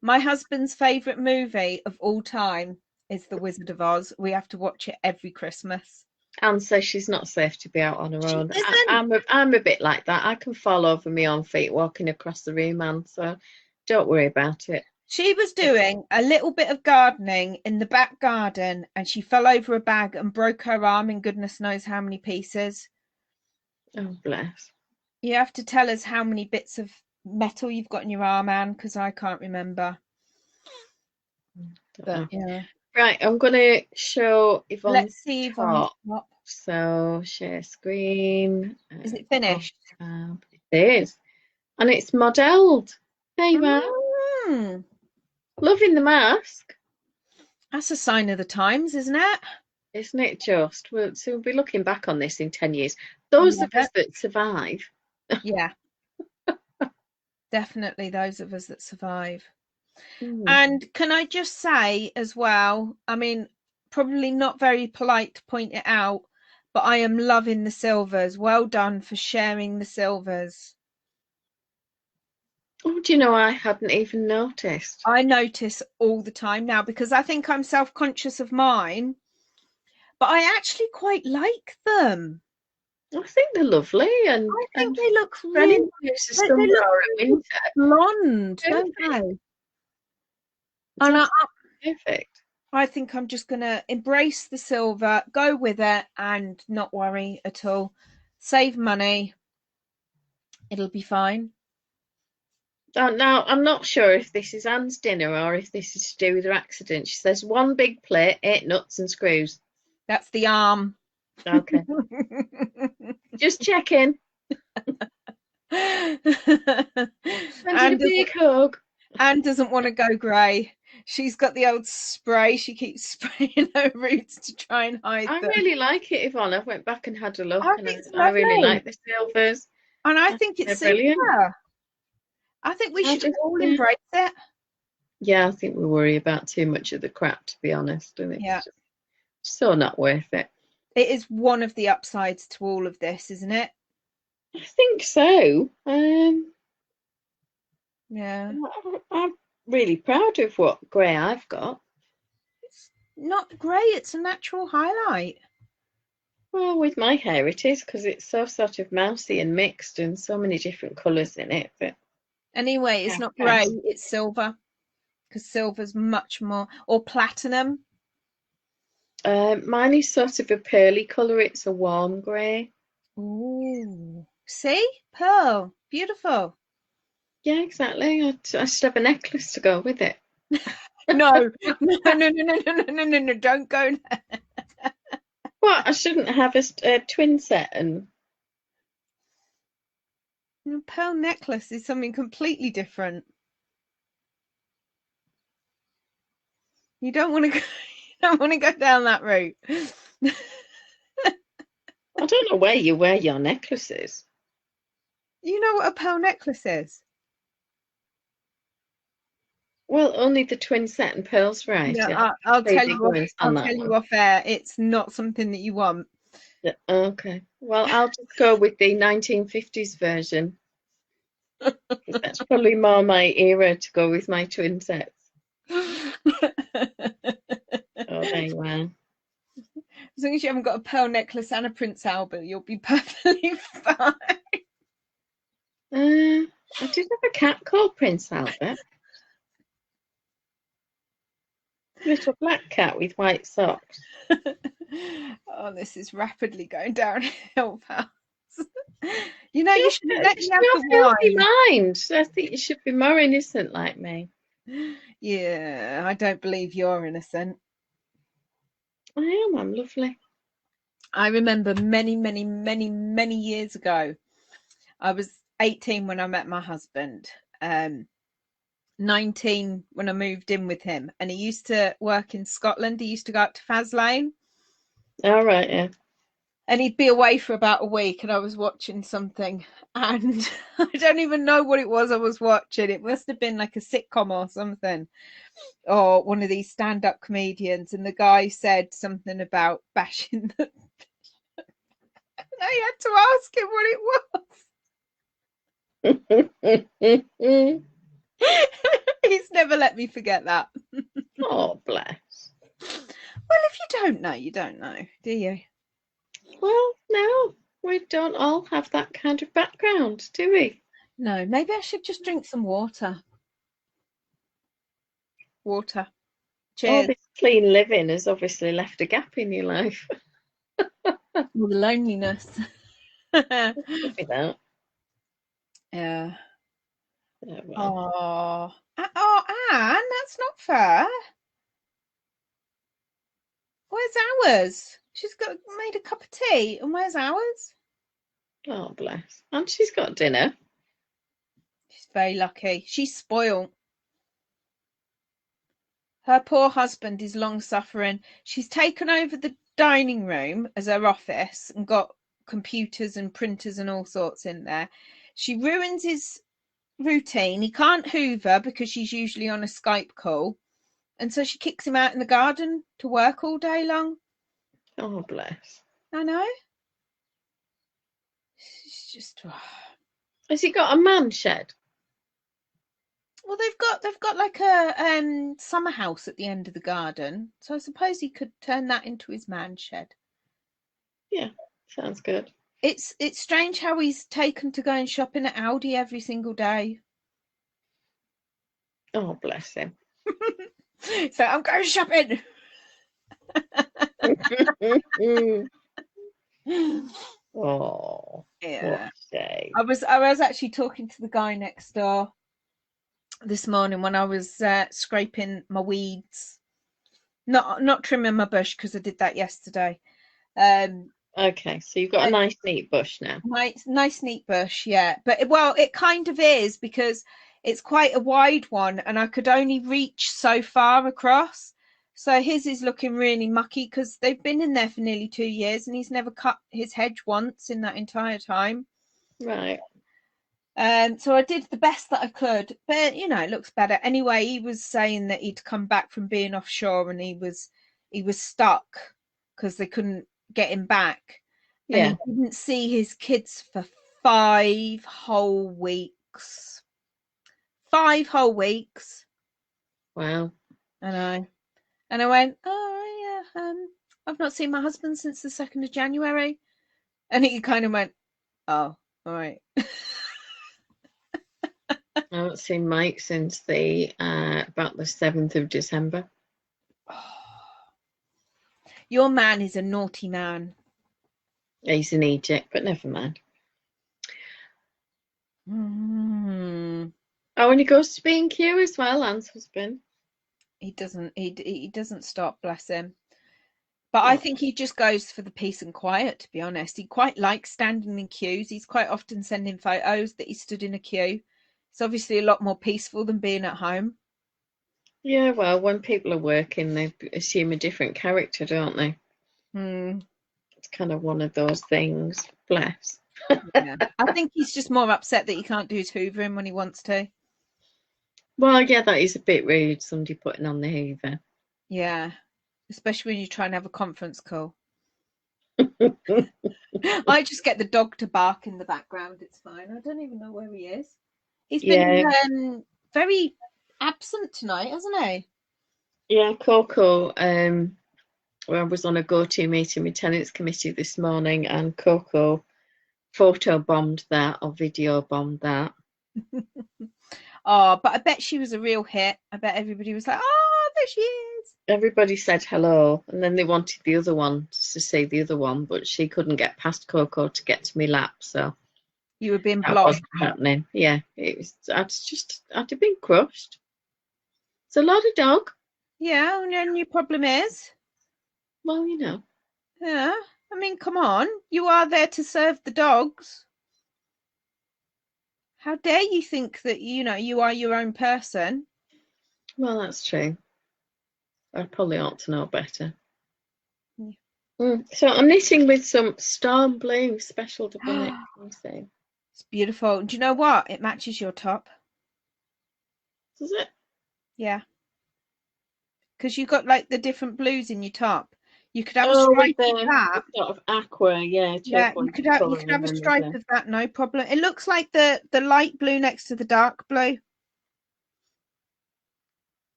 My husband's favourite movie of all time is The Wizard of Oz. We have to watch it every Christmas. Anne says she's not safe to be out on her own. I'm a bit like that. I can fall over my own feet walking across the room, Anne, so don't worry about it. She was doing a little bit of gardening in the back garden and she fell over a bag and broke her arm in goodness knows how many pieces. Oh, bless. You have to tell us how many bits of metal you've got in your arm, Anne, because I can't remember. But, yeah. Right, I'm going to show Yvonne's Let's see Yvonne's top. So, share screen. Is it finished? It is. And it's modelled. There you are. Loving the mask. That's a sign of the times, isn't it? Isn't it just? So we'll be looking back on this in 10 years. Those of us that survive. Yeah. Definitely those of us that survive. And can I just say as well, I mean, probably not very polite to point it out, but I am loving the silvers. Well done for sharing the silvers. Oh, do you know, I hadn't even noticed. I notice all the time now because I think I'm self-conscious of mine, but I actually quite like them. I think they're lovely, and I think they look really blonde, don't they? And perfect. I think I'm just going to embrace the silver, go with it, and not worry at all. Save money. It'll be fine. Oh, now, I'm not sure if this is Anne's dinner or if this is to do with her accident. She says 1 big plate, 8 nuts and screws. That's the arm. Okay. Just checking. Anne Sending a big hug. doesn't want to go grey. She's got the old spray. She keeps spraying her roots to try and hide I them. really like it, Yvonne. I went back and had a look, I and think it's I really lovely. like the silvers. And I think it's brilliant. super. I think we should all embrace it. Yeah, I think we worry about too much of the crap, to be honest, and it's just so not worth it. It is one of the upsides to all of this, isn't it? I think so. Yeah. I'm really proud of what grey I've got. It's not grey, it's a natural highlight. Well, with my hair it is, because it's so sort of mousy and mixed and so many different colours in it. But anyway, it's not grey, it's silver, because silver's much more, or platinum. Mine is sort of a pearly colour. It's a warm grey. Ooh, see? Pearl, beautiful. Yeah, exactly. I should have a necklace to go with it. No, don't go there. What? I shouldn't have a twin set and A pearl necklace is something completely different. You don't want to go, you don't want to go down that route. I don't know where you wear your necklaces. You know what a pearl necklace is? Well, only the twin set and pearls, right? Yeah, I'll tell you off air. It's not something that you want. Yeah, okay. Well, I'll just go with the 1950s version. That's probably more my era to go with my twin sets. Oh, there you are. As long as you haven't got a pearl necklace and a Prince Albert, you'll be perfectly fine. I did have a cat called Prince Albert. Little black cat with white socks. Oh, this is rapidly going downhill, pals. You know, you shouldn't let me have the wine. Mind. I think you should be more innocent like me. Yeah, I don't believe you're innocent. I am. I'm lovely. I remember many years ago. I was 18 when I met my husband. 19 when I moved in with him, and he used to work in Scotland. He used to go up to Faslane. All right, yeah. And he'd be away for about a week, and I was watching something, and I don't even know what it was I was watching. It must have been like a sitcom or something, or one of these stand-up comedians, and the guy said something about bashing the I had to ask him what it was. He's never let me forget that. Oh, bless. Well, if you don't know, you don't know, do you? Well, no, we don't all have that kind of background, do we? No, maybe I should just drink some water. Water. Cheers. All this clean living has obviously left a gap in your life. Well, the loneliness. Could be that. Yeah. Yeah, well. Oh, Anne, that's not fair. Where's ours? She's got made a cup of tea, and where's ours? Oh, bless. And she's got dinner. She's very lucky. She's spoiled. Her poor husband is long suffering. She's taken over the dining room as her office and got computers and printers and all sorts in there. She ruins his routine. He can't hoover because she's usually on a Skype call. And so she kicks him out in the garden to work all day long. Oh, bless. I know. She's just. Oh. Has he got a man shed? Well, they've got like a summer house at the end of the garden, so I suppose he could turn that into his man shed. Yeah, sounds good. It's strange how he's taken to going shopping at Aldi every single day. Oh, bless him. So I'm going shopping. Oh, Yeah. what a shame. I was actually talking to the guy next door this morning when I was scraping my weeds. Not trimming my bush because I did that yesterday. Okay, so you've got a nice neat bush now. Nice neat bush, yeah. But well, it kind of is because it's quite a wide one and I could only reach so far across. So his is looking really mucky because they've been in there for nearly 2 years and he's never cut his hedge once in that entire time. Right. So I did the best that I could, but you know, it looks better. Anyway, he was saying that he'd come back from being offshore and he was stuck because they couldn't get him back. Yeah. And he didn't see his kids for 5 whole weeks. 5 whole weeks. Wow. I know. And I went, oh yeah, I've not seen my husband since the 2nd of January. And he kind of went, oh, all right. I haven't seen Mike since about the 7th of December. Your man is a naughty man. He's in Egypt, but never mind. Oh, and he goes to B&Q as well, Anne's husband. He doesn't stop, bless him. But I think he just goes for the peace and quiet, to be honest. He quite likes standing in queues. He's quite often sending photos that he stood in a queue. It's obviously a lot more peaceful than being at home. Yeah, well, when people are working, they assume a different character, don't they? It's kind of one of those things. Bless. Yeah. I think he's just more upset that he can't do his hoovering when he wants to. Well, yeah, that is a bit rude, somebody putting on the hoover. Yeah, especially when you try and have a conference call. I just get the dog to bark in the background. It's fine. I don't even know where he is. He's been very absent tonight, hasn't he? Yeah, Coco. I was on a go-to meeting with Tenants Committee this morning, and Coco photo bombed that or video bombed that. Oh, but I bet she was a real hit. I bet everybody was like, oh, there she is. Everybody said hello, and then they wanted the other one to see the other one, but she couldn't get past Coco to get to me lap, so you were being blocked. That wasn't happening. Yeah, it was. I'd have been crushed. It's a lot of dog. Yeah, and your problem is? Well, you know. Yeah, I mean, come on. You are there to serve the dogs. How dare you think that, you know, you are your own person? Well, that's true. I probably ought to know better. Yeah. So I'm knitting with some Storm Blue special double knit. It's beautiful. Do you know what? It matches your top. Does it? Yeah. Because you got like the different blues in your top. You could have a stripe of that. Sort of aqua, yeah. Yeah, you could have a stripe of that, no problem. It looks like the light blue next to the dark blue.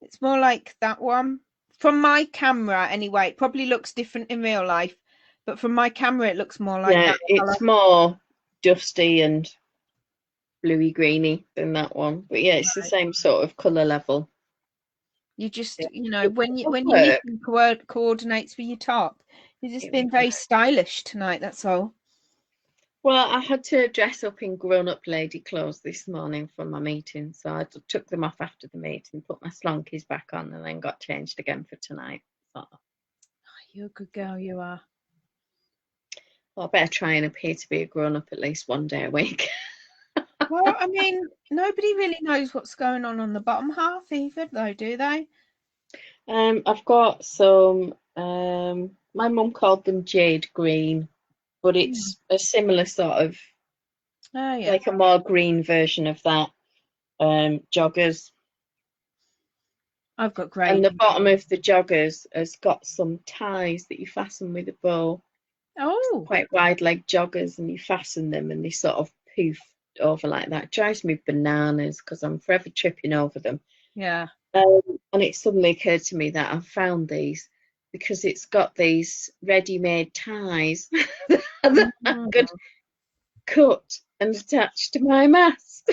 It's more like that one. From my camera, anyway, it probably looks different in real life, but from my camera, it looks more like that. Yeah, it's more dusty and bluey greeny than that one. But yeah, it's the same sort of colour level. You just, you know, when you knitting coordinates with your top, you're just being very stylish tonight. That's all. Well, I had to dress up in grown-up lady clothes this morning for my meeting, so I took them off after the meeting, put my slonkies back on, and then got changed again for tonight. So, you're a good girl, you are. Well, I better try and appear to be a grown-up at least one day a week. Well, I mean, nobody really knows what's going on the bottom half either, though, do they? I've got some, my mum called them jade green, but it's a similar sort of, like a more green version of that, joggers. I've got grey. And the bottom of the joggers has got some ties that you fasten with a bow. Oh. Quite wide leg joggers, and you fasten them and they sort of poof over like that. It drives me bananas because I'm forever tripping over them. Yeah. And it suddenly occurred to me that I found these because it's got these ready-made ties that I could cut and attach to my mast.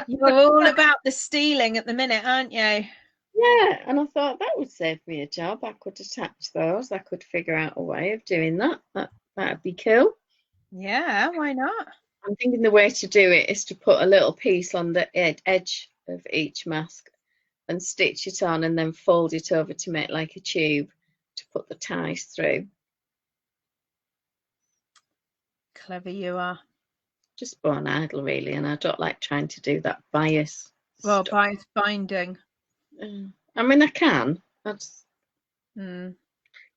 You're all about the stealing at the minute, aren't you? Yeah, and I thought that would save me a job. I could attach those. I could figure out a way of doing that. That'd be cool. Yeah, why not? I'm thinking the way to do it is to put a little piece on the edge of each mask and stitch it on and then fold it over to make like a tube to put the ties through. Clever you are. Just born idle, really, and I don't like trying to do that bias. Well, stuff. bias binding. I mean, I can.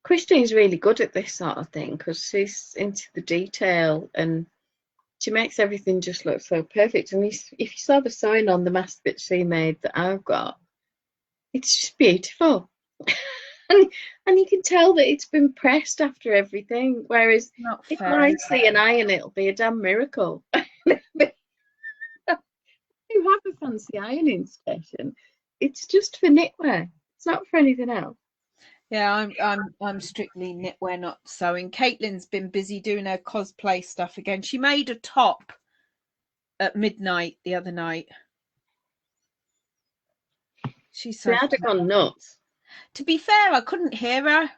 Christine's really good at this sort of thing because she's into the detail and she makes everything just look so perfect. And if you saw the sewing on the mask that she made that I've got, it's just beautiful. and you can tell that it's been pressed after everything. Whereas if I see an iron, it'll be a damn miracle. You have a fancy ironing station. It's just for knitwear. It's not for anything else. Yeah, I'm strictly knitwear, not sewing. Caitlin's been busy doing her cosplay stuff again. She made a top at midnight the other night. She's so I'd have gone nuts. To be fair, I couldn't hear her.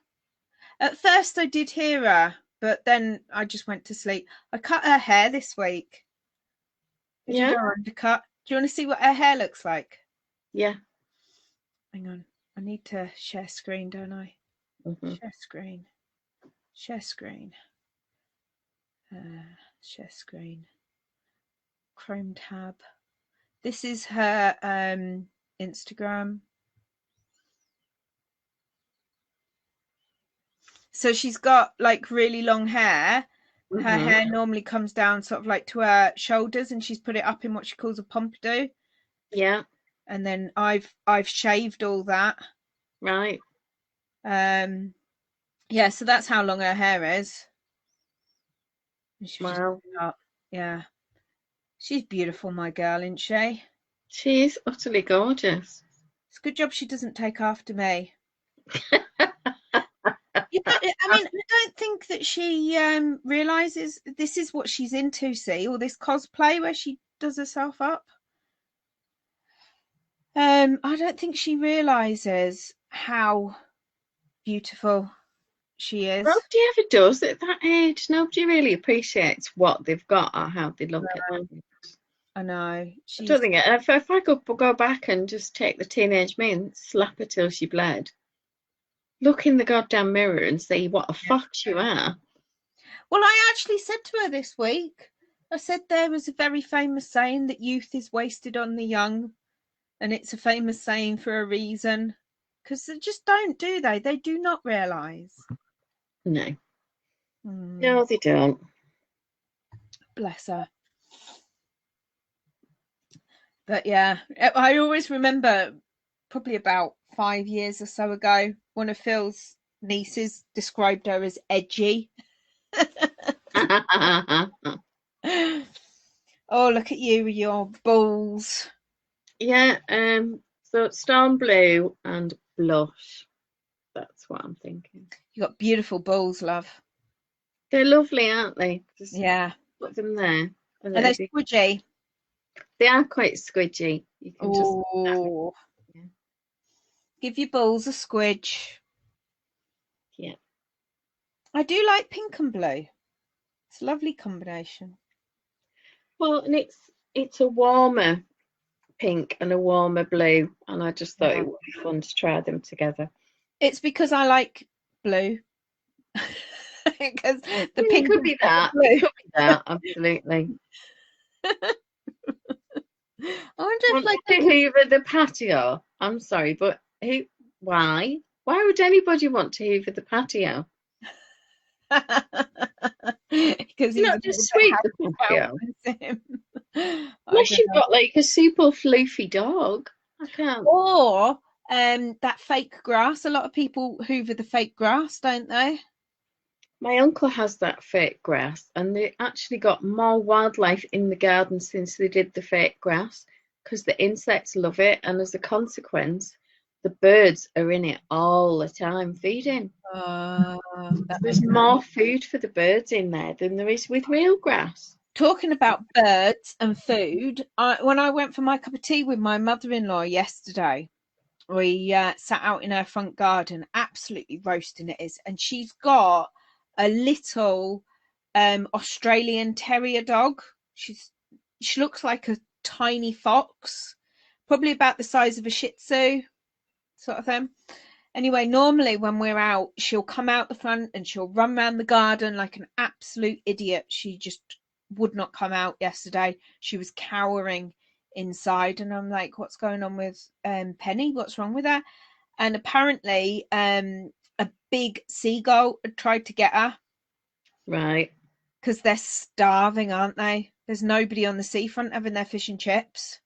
At first I did hear her, but then I just went to sleep. I cut her hair this week. Yeah. Undercut. Do you want to see what her hair looks like? Yeah. Hang on. I need to share screen, don't I? Share screen. Share screen. Share screen. Chrome tab. This is her Instagram. So she's got like really long hair. Her hair normally comes down sort of like to her shoulders, and she's put it up in what she calls a pompadour. Yeah. And then I've shaved all that. Right. Yeah, so that's how long her hair is. Wow. Yeah. She's beautiful, my girl, isn't she? She is utterly gorgeous. It's a good job she doesn't take after me. I mean, I don't think that she realizes this is what she's into, see, all this cosplay where she does herself up. I don't think she realizes how beautiful she is. Nobody ever does at that age. Nobody really appreciates what they've got or how they look at that age. I know. I don't think if I could go back and just take the teenage me and slap her till she bled, look in the goddamn mirror and see what a fox you are. Well, I actually said to her this week, I said there was a very famous saying that youth is wasted on the young, and it's a famous saying for a reason, because they just don't, do they? They do not realise. No. No, they don't. Bless her. But yeah, I always remember probably about 5 years or so ago, one of Phil's nieces described her as edgy. Oh, look at you with your balls. Yeah, so storm blue and blush. That's what I'm thinking. You got beautiful balls, love. They're lovely, aren't they? Just yeah. Put them there. Are they squidgy? They are quite squidgy. You can just give your balls a squidge. Yeah. I do like pink and blue. It's a lovely combination. Well, and it's a warmer pink and a warmer blue, and I just thought it would be fun to try them together. It's because I like blue. Because the pink could be that. It could be that, absolutely. I wonder if like to hoover the patio. I'm sorry, but why? Why would anybody want to hoover the patio? Because he's not just sweep the patio. Unless you've got like a super floofy dog. I can't. Or that fake grass. A lot of people hoover the fake grass, don't they? My uncle has that fake grass, and they actually got more wildlife in the garden since they did the fake grass, because the insects love it, and as a consequence, the birds are in it all the time feeding. There's more food for the birds in there than there is with real grass. Talking about birds and food, when I went for my cup of tea with my mother-in-law yesterday, we sat out in her front garden, absolutely roasting it is, and she's got a little Australian Terrier dog. She looks like a tiny fox, probably about the size of a Shih Tzu sort of thing. Anyway, normally when we're out, she'll come out the front and she'll run around the garden like an absolute idiot. She just would not come out yesterday. She was cowering inside, and I'm like, what's going on with Penny? What's wrong with her? And apparently a big seagull had tried to get her. Right. Because they're starving, aren't they? There's nobody on the seafront having their fish and chips.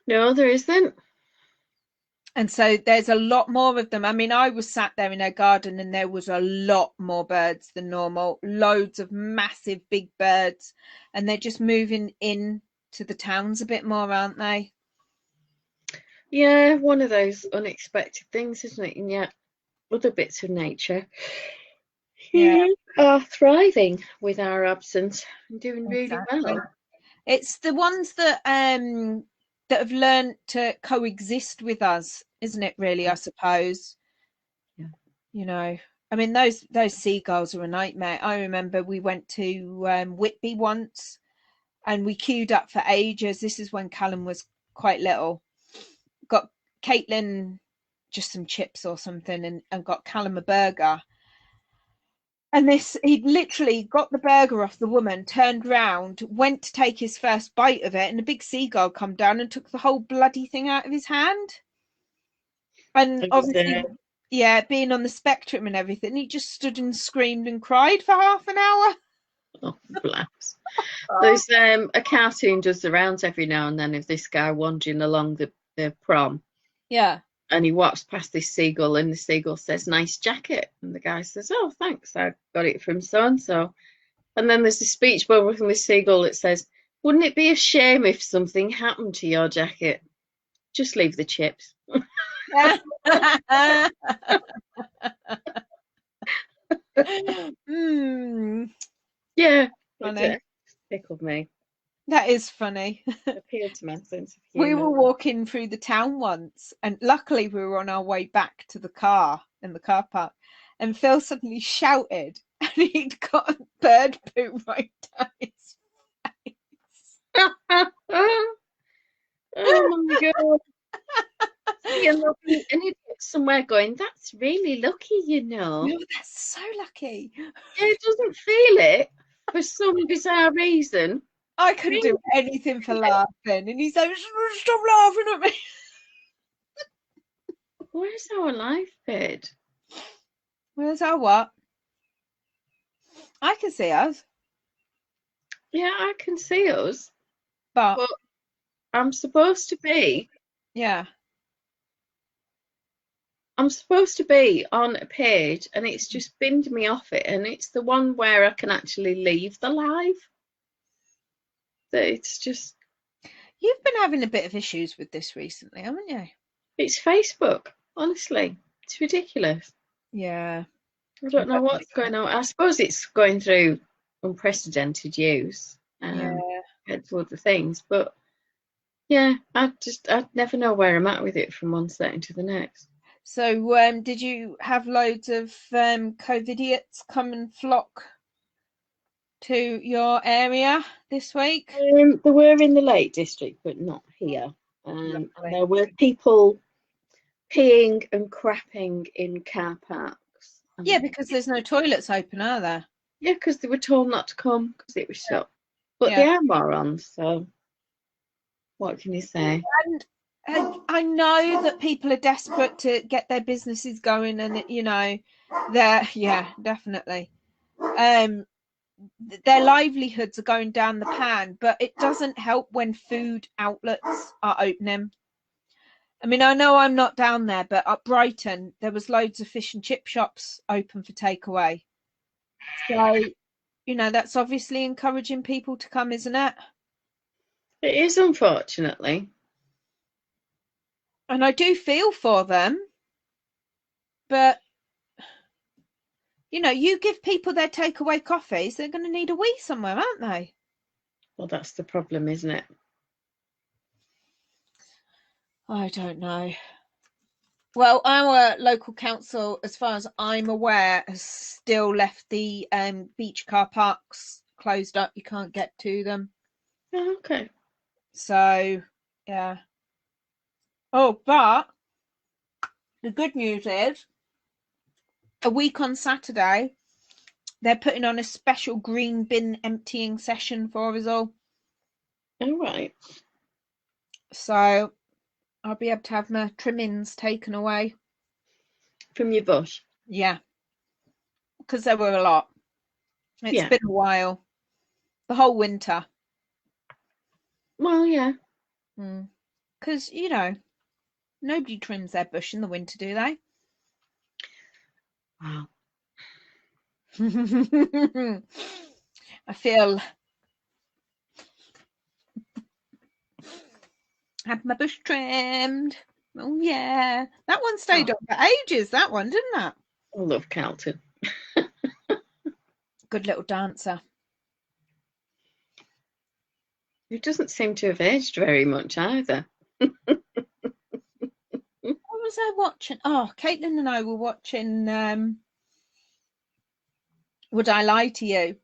No, there isn't. And so there's a lot more of them. I mean, I was sat there in her garden and there was a lot more birds than normal. Loads of massive big birds. And they're just moving in to the towns a bit more, aren't they? Yeah, one of those unexpected things, isn't it? And yet other bits of nature are thriving with our absence and doing really well. It's the ones that have learned to coexist with us, isn't it, really, I suppose? Yeah. You know, I mean, those seagulls are a nightmare. I remember we went to Whitby once and we queued up for ages. This is when Callum was quite little. Got Caitlin just some chips or something and got Callum a burger. And he'd literally got the burger off the woman, turned round, went to take his first bite of it, and a big seagull come down and took the whole bloody thing out of his hand. And obviously, being on the spectrum and everything, he just stood and screamed and cried for half an hour. Oh, bless. There's a cartoon does the rounds every now and then of this guy wandering along the prom. Yeah. And he walks past this seagull and the seagull says, "Nice jacket." And the guy says, "Oh, thanks. I got it from so-and-so." And then there's a speech bubble from the seagull that says, "Wouldn't it be a shame if something happened to your jacket? Just leave the chips." Yeah. Funny. Tickled me. That is funny. Appealed to my sense of humour. We were walking through the town once, and luckily we were on our way back to the car in the car park, and Phil suddenly shouted, and he'd got bird poo right down his face. Oh my god! And there'll be an idiot somewhere going, "That's really lucky, you know." No, that's so lucky. It doesn't feel it for some bizarre reason. I couldn't do anything for laughing, and he said, "Stop laughing at me." Where's our life bid? Where's our what? I can see us. Yeah, I can see us. But I'm supposed to be. Yeah. I'm supposed to be on a page and it's just binned me off it, and it's the one where I can actually leave the live. So it's just... You've been having a bit of issues with this recently, haven't you? It's Facebook, honestly. It's ridiculous. Yeah. I don't know what's going on. I suppose it's going through unprecedented use compared to other things, but yeah, I'd never know where I'm at with it from one setting to the next. So did you have loads of COVIDiots come and flock to your area this week? There were in the Lake District, but not here. There were people peeing and crapping in car parks. Yeah, because there's no toilets open, are there? Yeah, because they were told not to come because it was shut. But they are morons, so what can you say? And I know that people are desperate to get their businesses going, and you know, definitely. Their livelihoods are going down the pan, but it doesn't help when food outlets are opening. I mean, I know I'm not down there, but at Brighton there was loads of fish and chip shops open for takeaway. So, you know, that's obviously encouraging people to come, isn't it? It is, unfortunately. And I do feel for them, but you know, you give people their takeaway coffees, they're going to need a wee somewhere, aren't they? Well, that's the problem, isn't it? I don't know. Well, our local council, as far as I'm aware, has still left the beach car parks closed up. You can't get to them. Oh, okay. So, yeah. Oh, but the good news is a week on Saturday, they're putting on a special green bin emptying session for us all. All right. So I'll be able to have my trimmings taken away. From your bush? Yeah. Because there were a lot. It's been a while. The whole winter. Well, yeah. Because, you know, nobody trims their bush in the winter, do they? Wow. I feel had my bush trimmed. Oh yeah, that one stayed up for ages. That one, didn't it? I love Carlton. Good little dancer. It doesn't seem to have aged very much either. What was I watching? Oh, Caitlin and I were watching Would I Lie to You?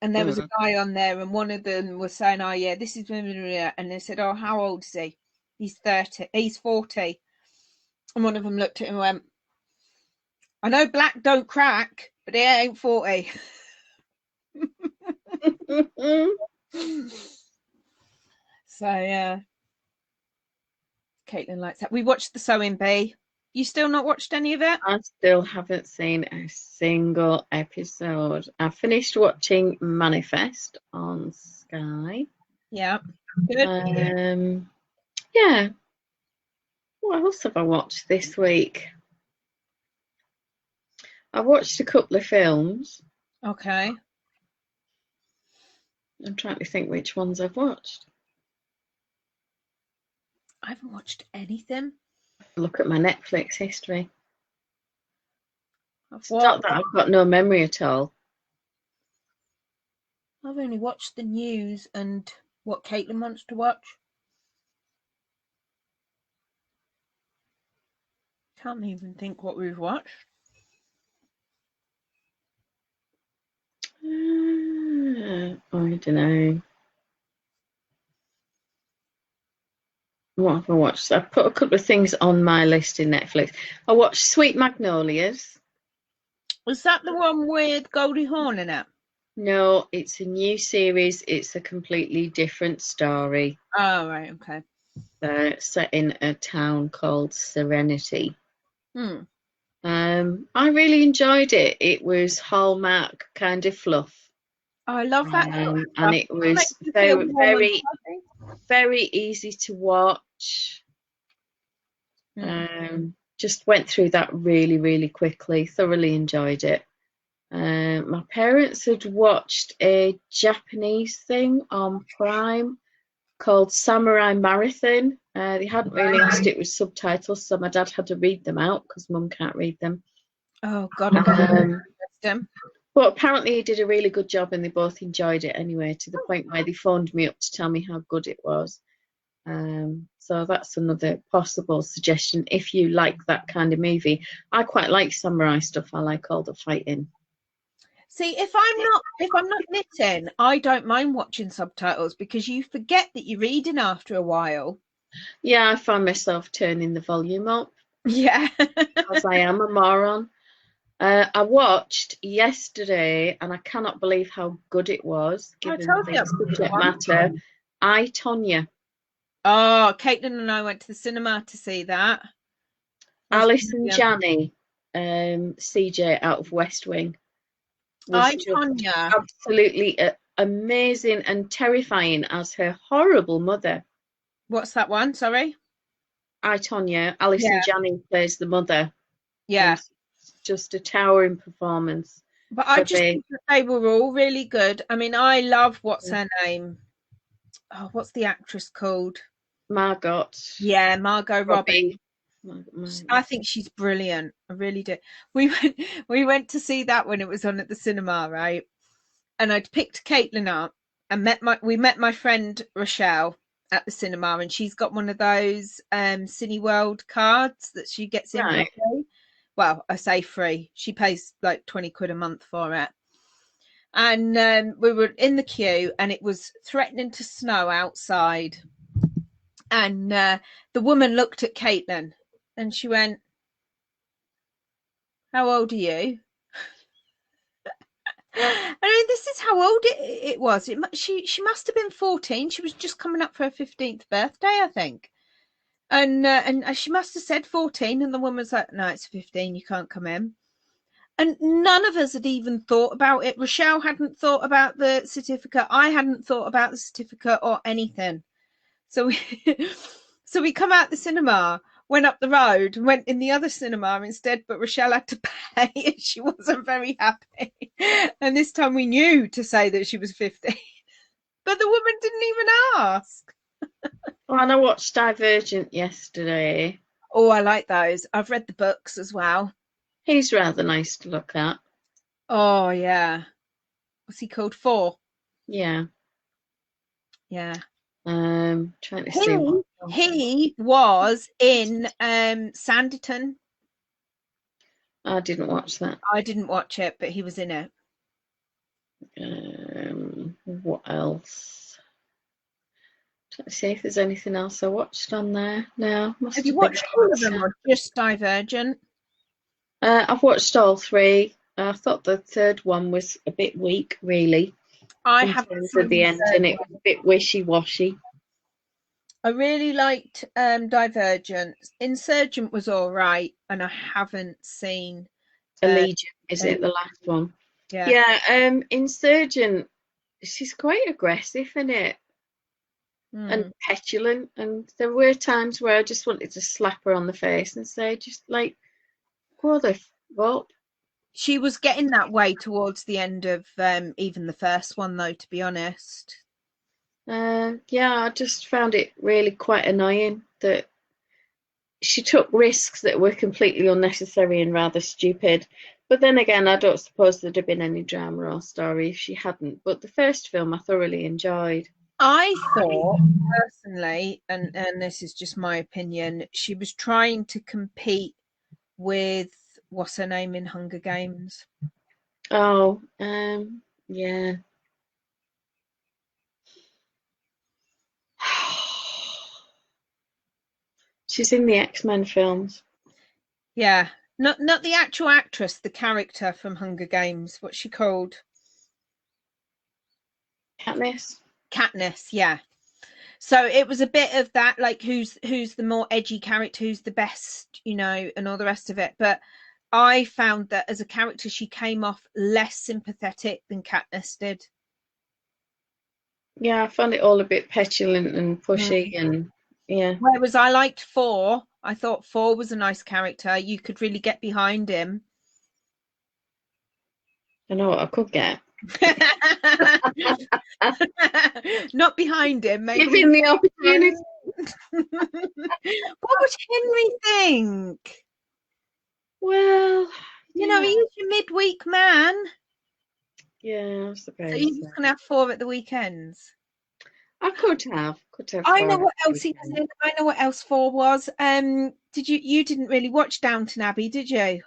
And there was a guy on there, and one of them was saying, "Oh yeah, this is," and they said, "Oh, how old is he?" He's 30. He's 40. And one of them looked at him and went, "I know black don't crack, but he ain't 40." So yeah, Caitlin likes that. We watched The Sewing Bee. You still not watched any of it? I still haven't seen a single episode. I finished watching Manifest on Sky. Yeah, good. Yeah. What else have I watched this week? I watched a couple of films. Okay. I'm trying to think which ones I've watched. I haven't watched anything. Look at my Netflix history. It's not that I've got no memory at all. I've only watched the news and what Caitlin wants to watch. Can't even think what we've watched. I don't know. What have I watched? I've put a couple of things on my list in Netflix. I watched Sweet Magnolias. Was that the one with Goldie Hawn in it? No, it's a new series. It's a completely different story. Oh, right, okay. Set in a town called Serenity. I really enjoyed it. It was Hallmark kind of fluff. Oh, I love that. And it was very, very easy to watch. Just went through that really, really quickly. Thoroughly enjoyed it. My parents had watched a Japanese thing on Prime called Samurai Marathon. They hadn't released it with subtitles, so my dad had to read them out because Mum can't read them. Oh, God. But apparently he did a really good job and they both enjoyed it anyway, to the point where they phoned me up to tell me how good it was. So that's another possible suggestion if you like that kind of movie. I quite like samurai stuff. I like all the fighting. See, if I'm not knitting, I don't mind watching subtitles because you forget that you're reading after a while. Yeah, I find myself turning the volume up. Yeah. Because I am a moron. I watched yesterday, and I cannot believe how good it was, given the subject matter, I, Tonya. Oh, Caitlin and I went to the cinema to see that. Alice and Janny, CJ out of West Wing. I, Tonya. Absolutely amazing and terrifying as her horrible mother. What's that one? Sorry? I, Tonya. Alice and Janny plays the mother. Yeah. Just a towering performance. But I just think that they were all really good. I mean, I love, what's her name? Oh, what's the actress called? Margot. Yeah, Margot Robbie. I think she's brilliant. I really do. We went to see that when it was on at the cinema, right? And I'd picked Caitlin up we met my friend Rochelle at the cinema, and she's got one of those Cineworld cards that she gets in for free. Well, I say free. She pays like 20 quid a month for it. And we were in the queue, and it was threatening to snow outside. And the woman looked at Caitlin, and she went, "How old are you?" I mean, this is how old it was. She must have been 14. She was just coming up for her 15th birthday, I think. And she must have said 14, and the woman was like, "No, it's 15. You can't come in." And none of us had even thought about it. Rochelle hadn't thought about the certificate. I hadn't thought about the certificate or anything. So we come out the cinema, went up the road, went in the other cinema instead, but Rochelle had to pay, and she wasn't very happy. And this time we knew to say that she was 15, but the woman didn't even ask. Oh, and I watched Divergent yesterday. Oh, I like those. I've read the books as well. He's rather nice to look at. Oh, yeah. What's he called? 4? Yeah. Yeah. Trying to see what he was in Sanditon. I didn't watch that. I didn't watch it, but he was in it. What else? Trying to see if there's anything else I watched on there. No. Have you watched all of them or just Divergent? I've watched all 3. I thought the third one was a bit weak, really. I haven't seen the end, and it was a bit wishy-washy. I really liked Divergent. Insurgent was all right, and I haven't seen Allegiant. Is it the last one? Yeah. Yeah. Insurgent. She's quite aggressive in it, and petulant. And there were times where I just wanted to slap her on the face and say, "Just like, grow the f up." She was getting that way towards the end of even the first one, though, to be honest. Yeah, I just found it really quite annoying that she took risks that were completely unnecessary and rather stupid. But then again, I don't suppose there'd have been any drama or story if she hadn't. But the first film I thoroughly enjoyed. I thought, personally, and this is just my opinion, she was trying to compete with, what's her name in Hunger Games? Oh, yeah. She's in the X-Men films. Yeah, not the actual actress, the character from Hunger Games. What's she called? Katniss. Katniss, yeah. So it was a bit of that, like who's the more edgy character, who's the best, you know, and all the rest of it. But I found that as a character, she came off less sympathetic than Katniss did. Yeah, I found it all a bit petulant and pushy, and yeah. Whereas I liked 4. I thought 4 was a nice character. You could really get behind him. I know what I could get. Not behind him, maybe. Give him the opportunity. What would Henry think? Well, you know, he's your midweek man. Yeah, I suppose. So you're just gonna have 4 at the weekends. I could have. I know what else he was in. I know what else 4 was. You didn't really watch Downton Abbey, did you?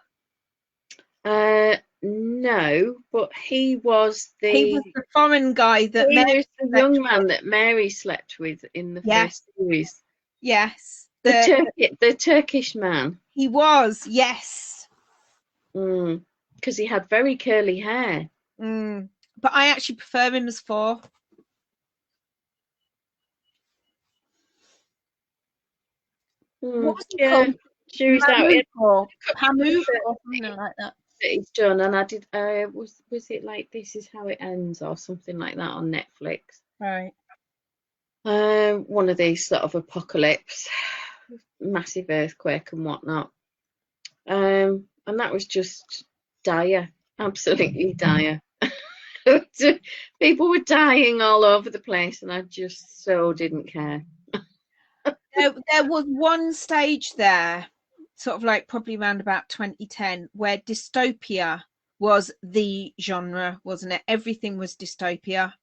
No, but he was the foreign guy that was the young man that Mary slept with in the first series. Yes. The Turkish man. He was, yes. Because he had very curly hair. But I actually prefer him as 4. What was he called? She was out in Pamuk or something like that. He's done, and I did. Was it like This Is How It Ends or something like that on Netflix? Right. One of these sort of apocalypse, massive earthquake and whatnot. And that was just dire, absolutely dire. People were dying all over the place, and I just so didn't care. There was one stage there, sort of like probably around about 2010, where dystopia was the genre, wasn't it? Everything was dystopia.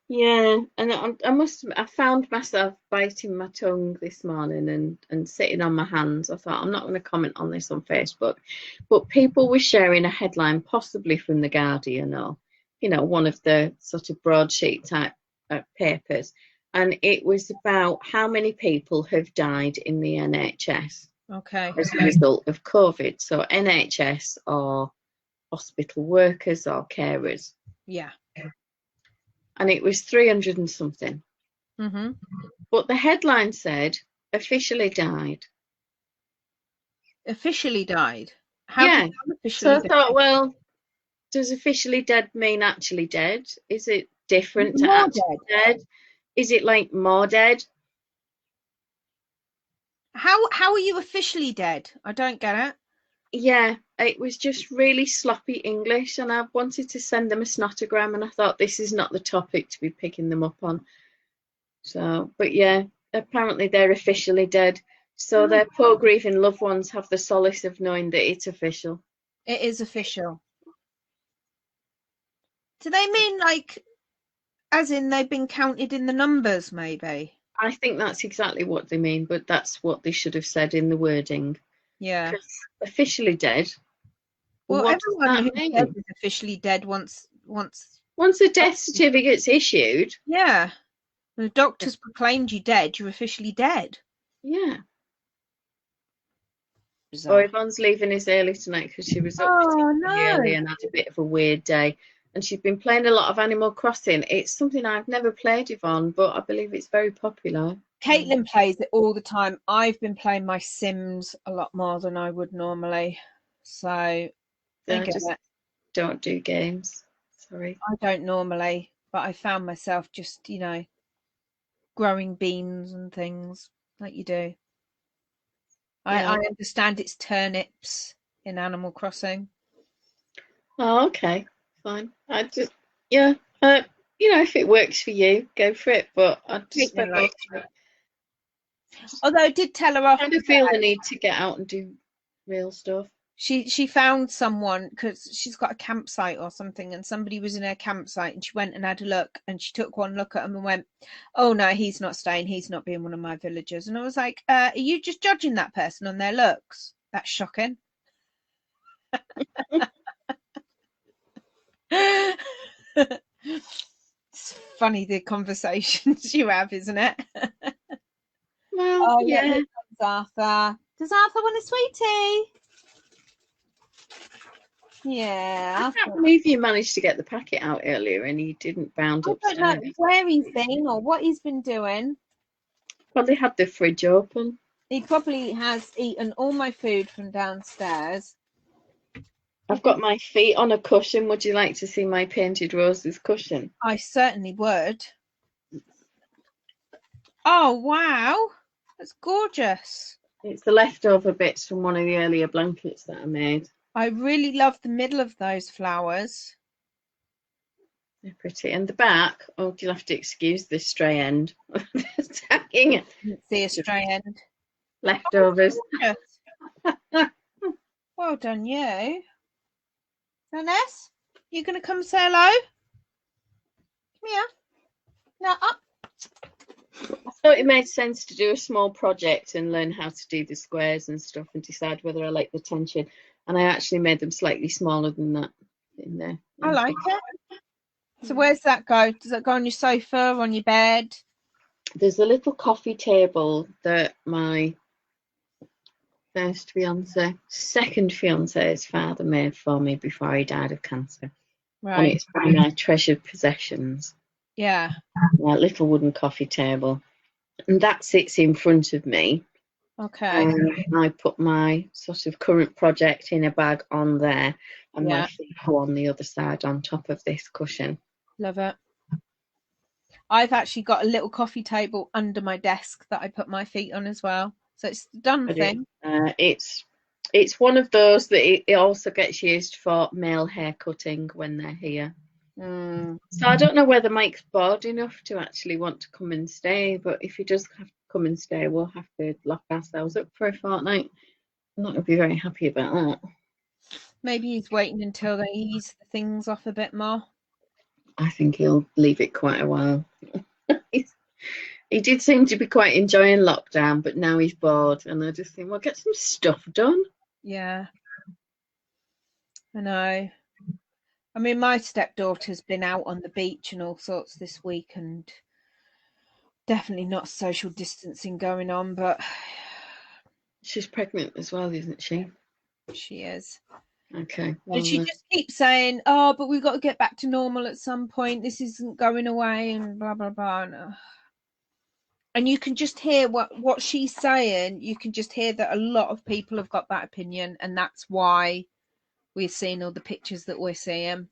Yeah, and I found myself biting my tongue this morning and sitting on my hands. I thought I'm not going to comment on this on Facebook, but people were sharing a headline, possibly from the Guardian or, one of the sort of broadsheet type papers, and it was about how many people have died in the NHS Okay. as a result of COVID. So NHS or hospital workers or carers. Yeah. And it was 300 and something. Mm-hmm. But the headline said, officially died. Officially died. How Yeah. can you So officially I thought, well, does officially dead mean actually dead? Is it different to more actually dead? dead? Is it like more dead? How are you officially dead? I don't get it. Yeah, it was just really sloppy English, and I wanted to send them a snotogram, and I thought this is not the topic to be picking them up on. So, but yeah, apparently they're officially dead. So their poor grieving loved ones have the solace of knowing that it's official. It is official. Do they mean like, as in they've been counted in the numbers, maybe? I think that's exactly what they mean, but that's what they should have said in the wording. Yeah. Because officially dead, Well, what does everyone who that says mean? is officially dead once. Once a death certificate's issued, Yeah. The doctor's proclaimed you dead, you're officially dead. yeah. Or Bizarre. Yvonne's leaving us early tonight because she was up Oh particularly no. early and had a bit of a weird day. And she'd been playing a lot of Animal Crossing. It's something I've never played, Yvonne, but I believe it's very popular. Caitlin plays it all the time. I've been playing my Sims a lot more than I would normally. So I I get just it. don't do games. Sorry. I don't normally, but I found myself just, growing beans and things like you do. Yeah. I understand it's turnips in Animal Crossing. Oh, okay. Fine. I just, yeah. If it works for you, go for it. But I just Caitlin spend likes most of it. Although I did tell her off kind of feel the need to get out and do real stuff. she found someone because she's got a campsite or something, and somebody was in her campsite, and she went and had a look, and she took one look at him and went, "Oh no, he's not staying. He's not being one of my villagers." And I was like, "Are you just judging that person on their looks? That's shocking." It's funny the conversations you have, isn't it? Well, Oh, look, yeah. here comes Arthur. Does Arthur want a sweetie? Yeah. I can't believe you managed to get the packet out earlier and he didn't bound I don't know upstairs. where he's been or what he's been doing. Probably had the fridge open. He probably has eaten all my food from downstairs. I've got my feet on a cushion. Would you like to see my painted roses cushion? I certainly would. Oh, wow. That's gorgeous. It's the leftover bits from one of the earlier blankets that I made. I really love the middle of those flowers. They're pretty. And the back, you'll have to excuse this stray end. Tagging it. Didn't see a stray end. Leftovers. Oh, well done, you. Ernest, you going to come say hello? Come here. Now up. I thought it made sense to do a small project and learn how to do the squares and stuff and decide whether I like the tension. And I actually made them slightly smaller than that in there. I like it. So where's that go? Does that go on your sofa, on your bed? There's a little coffee table that my second fiance's father made for me before he died of cancer. Right. And it's one of my treasured possessions. Yeah. A little wooden coffee table. And that sits in front of me. Okay. I put my sort of current project in a bag on there and Yeah. my feet go on the other side on top of this cushion. Love it. I've actually got a little coffee table under my desk that I put my feet on as well. So it's the done thing. It's one of those that it also gets used for male hair cutting when they're here. So I don't know whether Mike's bored enough to actually want to come and stay, but if he does have to come and stay, we'll have to lock ourselves up for a fortnight. I'm not going to be very happy about that. Maybe he's waiting until they ease the things off a bit more. I think he'll leave it quite a while. He did seem to be quite enjoying lockdown, but now he's bored, and I just think, well, get some stuff done. Yeah, I know. I mean, my stepdaughter's been out on the beach and all sorts this week, and definitely not social distancing going on, but She's pregnant as well, isn't she? she is. Okay. Well, And she just keeps saying, "Oh, but we've got to get back to normal at some point. This isn't going away," and blah blah blah. And you can just hear what she's saying. You can just hear that a lot of people have got that opinion, and that's why we're seeing all the pictures that we're seeing.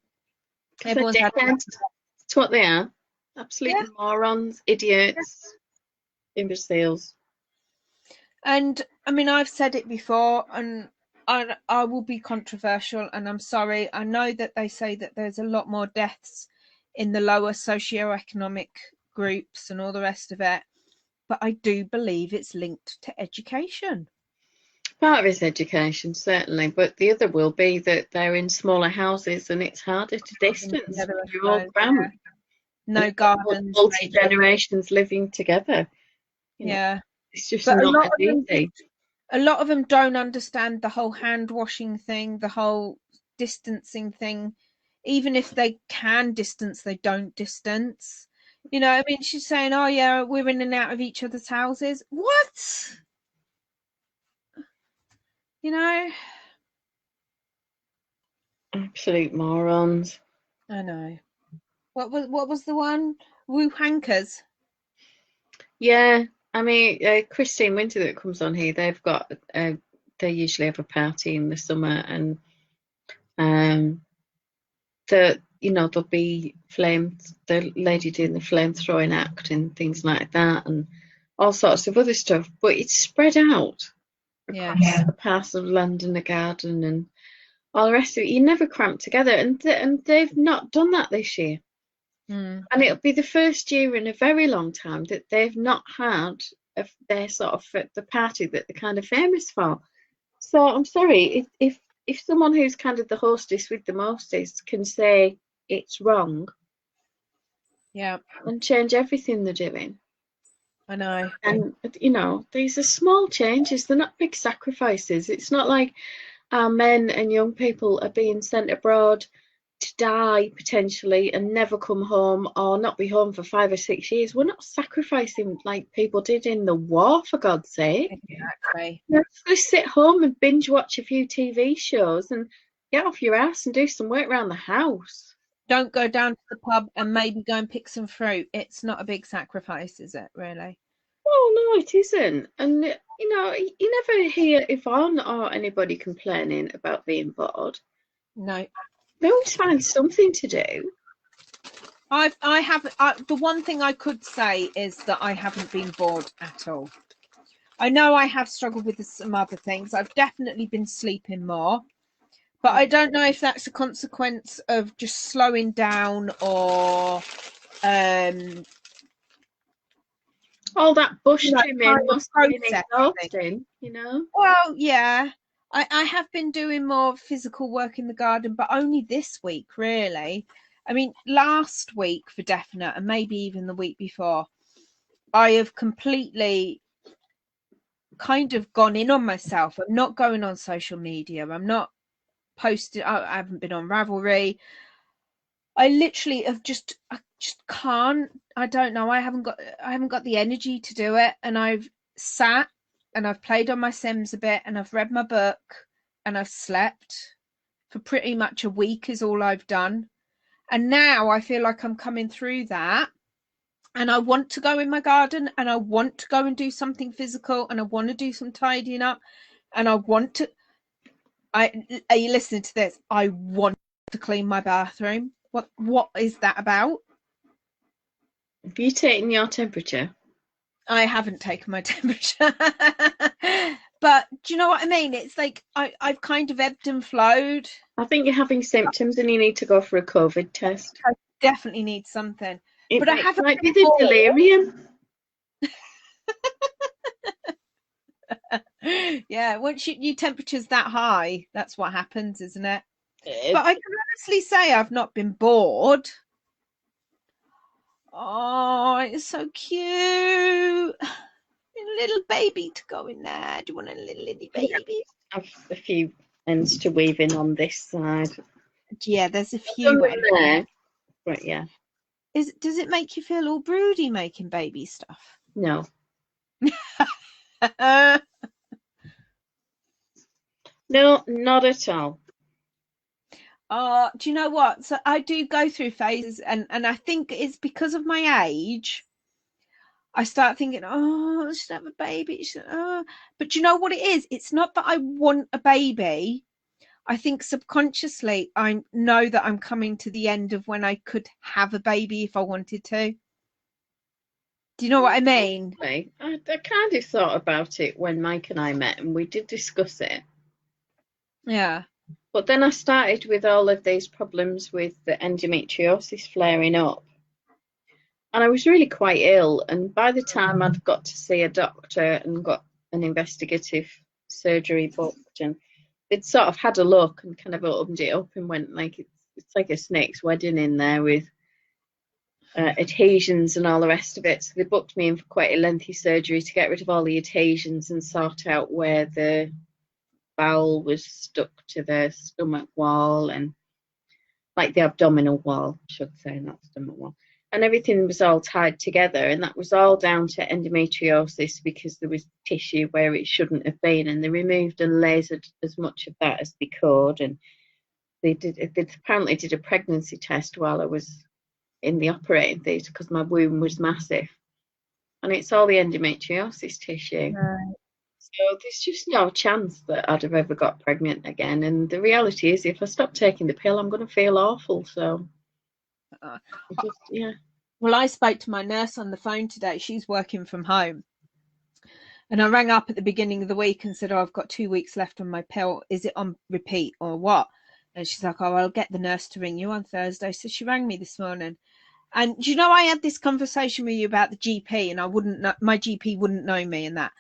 Everyone's had it's what they are. Absolute morons, idiots, imbeciles. And I mean, I've said it before, and I will be controversial, and I'm sorry. I know that they say that there's a lot more deaths in the lower socioeconomic groups and all the rest of it, but I do believe it's linked to education. Part of it's education, certainly, but the other will be that they're in smaller houses and it's harder to distance. You're all cramped. No gardens. Multi-generations living together. Yeah. It's just not easy. A lot of them don't understand the whole hand washing thing, the whole distancing thing. Even if they can distance, they don't distance. You know, I mean, she's saying, "Oh yeah, we're in and out of each other's houses." What? You know? Absolute morons. I know. What was the one? Woo hankers. Yeah, I mean, Christine Winter that comes on here, they've got they usually have a party in the summer, and there'll be the lady doing the flame throwing act and things like that, and all sorts of other stuff, but it's spread out across a part of London, a garden, and all the rest of it. You never cramp together, and they've not done that this year. And it'll be the first year in a very long time that they've not had their sort of the party that they're kind of famous for. So I'm sorry, if someone who's kind of the hostess with the mostest can say it's wrong, and change everything they're doing. I know. And these are small changes, they're not big sacrifices. It's not like our men and young people are being sent abroad to die potentially and never come home, or not be home for 5 or 6 years. We're not sacrificing like people did in the war, for God's sake. Exactly. Just sit home and binge watch a few TV shows and get off your ass and do some work around the house. Don't go down to the pub and maybe go and pick some fruit. It's not a big sacrifice, is it, really? Well, no, it isn't. And you never hear Yvonne or anybody complaining about being bored. No. They always find something to do. The one thing I could say is that I haven't been bored at all. I know I have struggled with some other things. I've definitely been sleeping more, but I don't know if that's a consequence of just slowing down or all that bush trimming must be exhausting, Well, yeah. I have been doing more physical work in the garden, but only this week, really. I mean, last week for definite, and maybe even the week before, I have completely kind of gone in on myself. I'm not going on social media. I'm not posting. I haven't been on Ravelry. I literally I just can't. I don't know. I haven't got the energy to do it, and I've sat and I've played on my Sims a bit, and I've read my book, and I've slept for pretty much a week is all I've done. And now I feel like I'm coming through that, and I want to go in my garden, and I want to go and do something physical, and I want to do some tidying up, and I want to. Are you listening to this? I want to clean my bathroom. What is that about? Have you taken your temperature? I haven't taken my temperature. But do you know what I mean? It's like I've kind of ebbed and flowed. I think you're having symptoms and you need to go for a COVID test. I definitely need something. But I haven't. Might be the delirium. Yeah, once your temperature's that high, that's what happens, isn't it? But I can honestly say I've not been bored. Oh, it's so cute. A little baby to go in there. Do you want a little baby? I've a few ends to weave in on this side. Yeah, there's a I've done few. them there, but yeah. Does it make you feel all broody making baby stuff? No. No, not at all. Do you know what? So I do go through phases, and I think it's because of my age. I start thinking, oh, I should have a baby. But do you know what it is? It's not that I want a baby. I think subconsciously I know that I'm coming to the end of when I could have a baby if I wanted to. Do you know what I mean? I kind of thought about it when Mike and I met, and we did discuss it. Yeah. But then I started with all of these problems with the endometriosis flaring up. And I was really quite ill. And by the time I'd got to see a doctor and got an investigative surgery booked, and they'd sort of had a look and kind of opened it up and went like, it's like a snake's wedding in there with adhesions and all the rest of it. So they booked me in for quite a lengthy surgery to get rid of all the adhesions and sort out where the bowel was stuck to the stomach wall, and like the abdominal wall, I should say, not stomach wall. And everything was all tied together, and that was all down to endometriosis because there was tissue where it shouldn't have been, and they removed and lasered as much of that as they could. And they apparently did a pregnancy test while I was in the operating theatre because my womb was massive, and it's all the endometriosis tissue. Right. So there's just no chance that I'd have ever got pregnant again. And the reality is, if I stop taking the pill, I'm going to feel awful. So, yeah. Well, I spoke to my nurse on the phone today. She's working from home. And I rang up at the beginning of the week and said, oh, I've got 2 weeks left on my pill. Is it on repeat or what? And she's like, oh, I'll get the nurse to ring you on Thursday. So she rang me this morning. And you know, I had this conversation with you about the GP, and I wouldn't know, my GP wouldn't know me and that.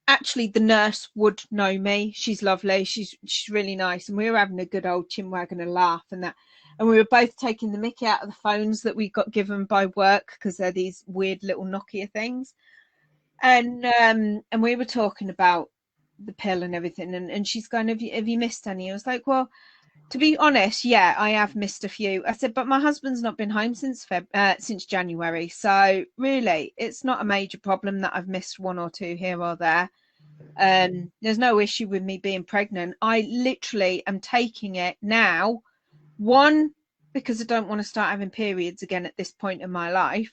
Actually, the nurse would know me. She's lovely. She's really nice. And we were having a good old chinwag and a laugh and that. And we were both taking the mickey out of the phones that we got given by work because they're these weird little Nokia things. And we were talking about the pill and everything. And she's going, have you missed any? I was like, well, to be honest, yeah, I have missed a few. I said, but my husband's not been home since January. So really, it's not a major problem that I've missed one or two here or there. There's no issue with me being pregnant. I literally am taking it now. One, because I don't want to start having periods again at this point in my life.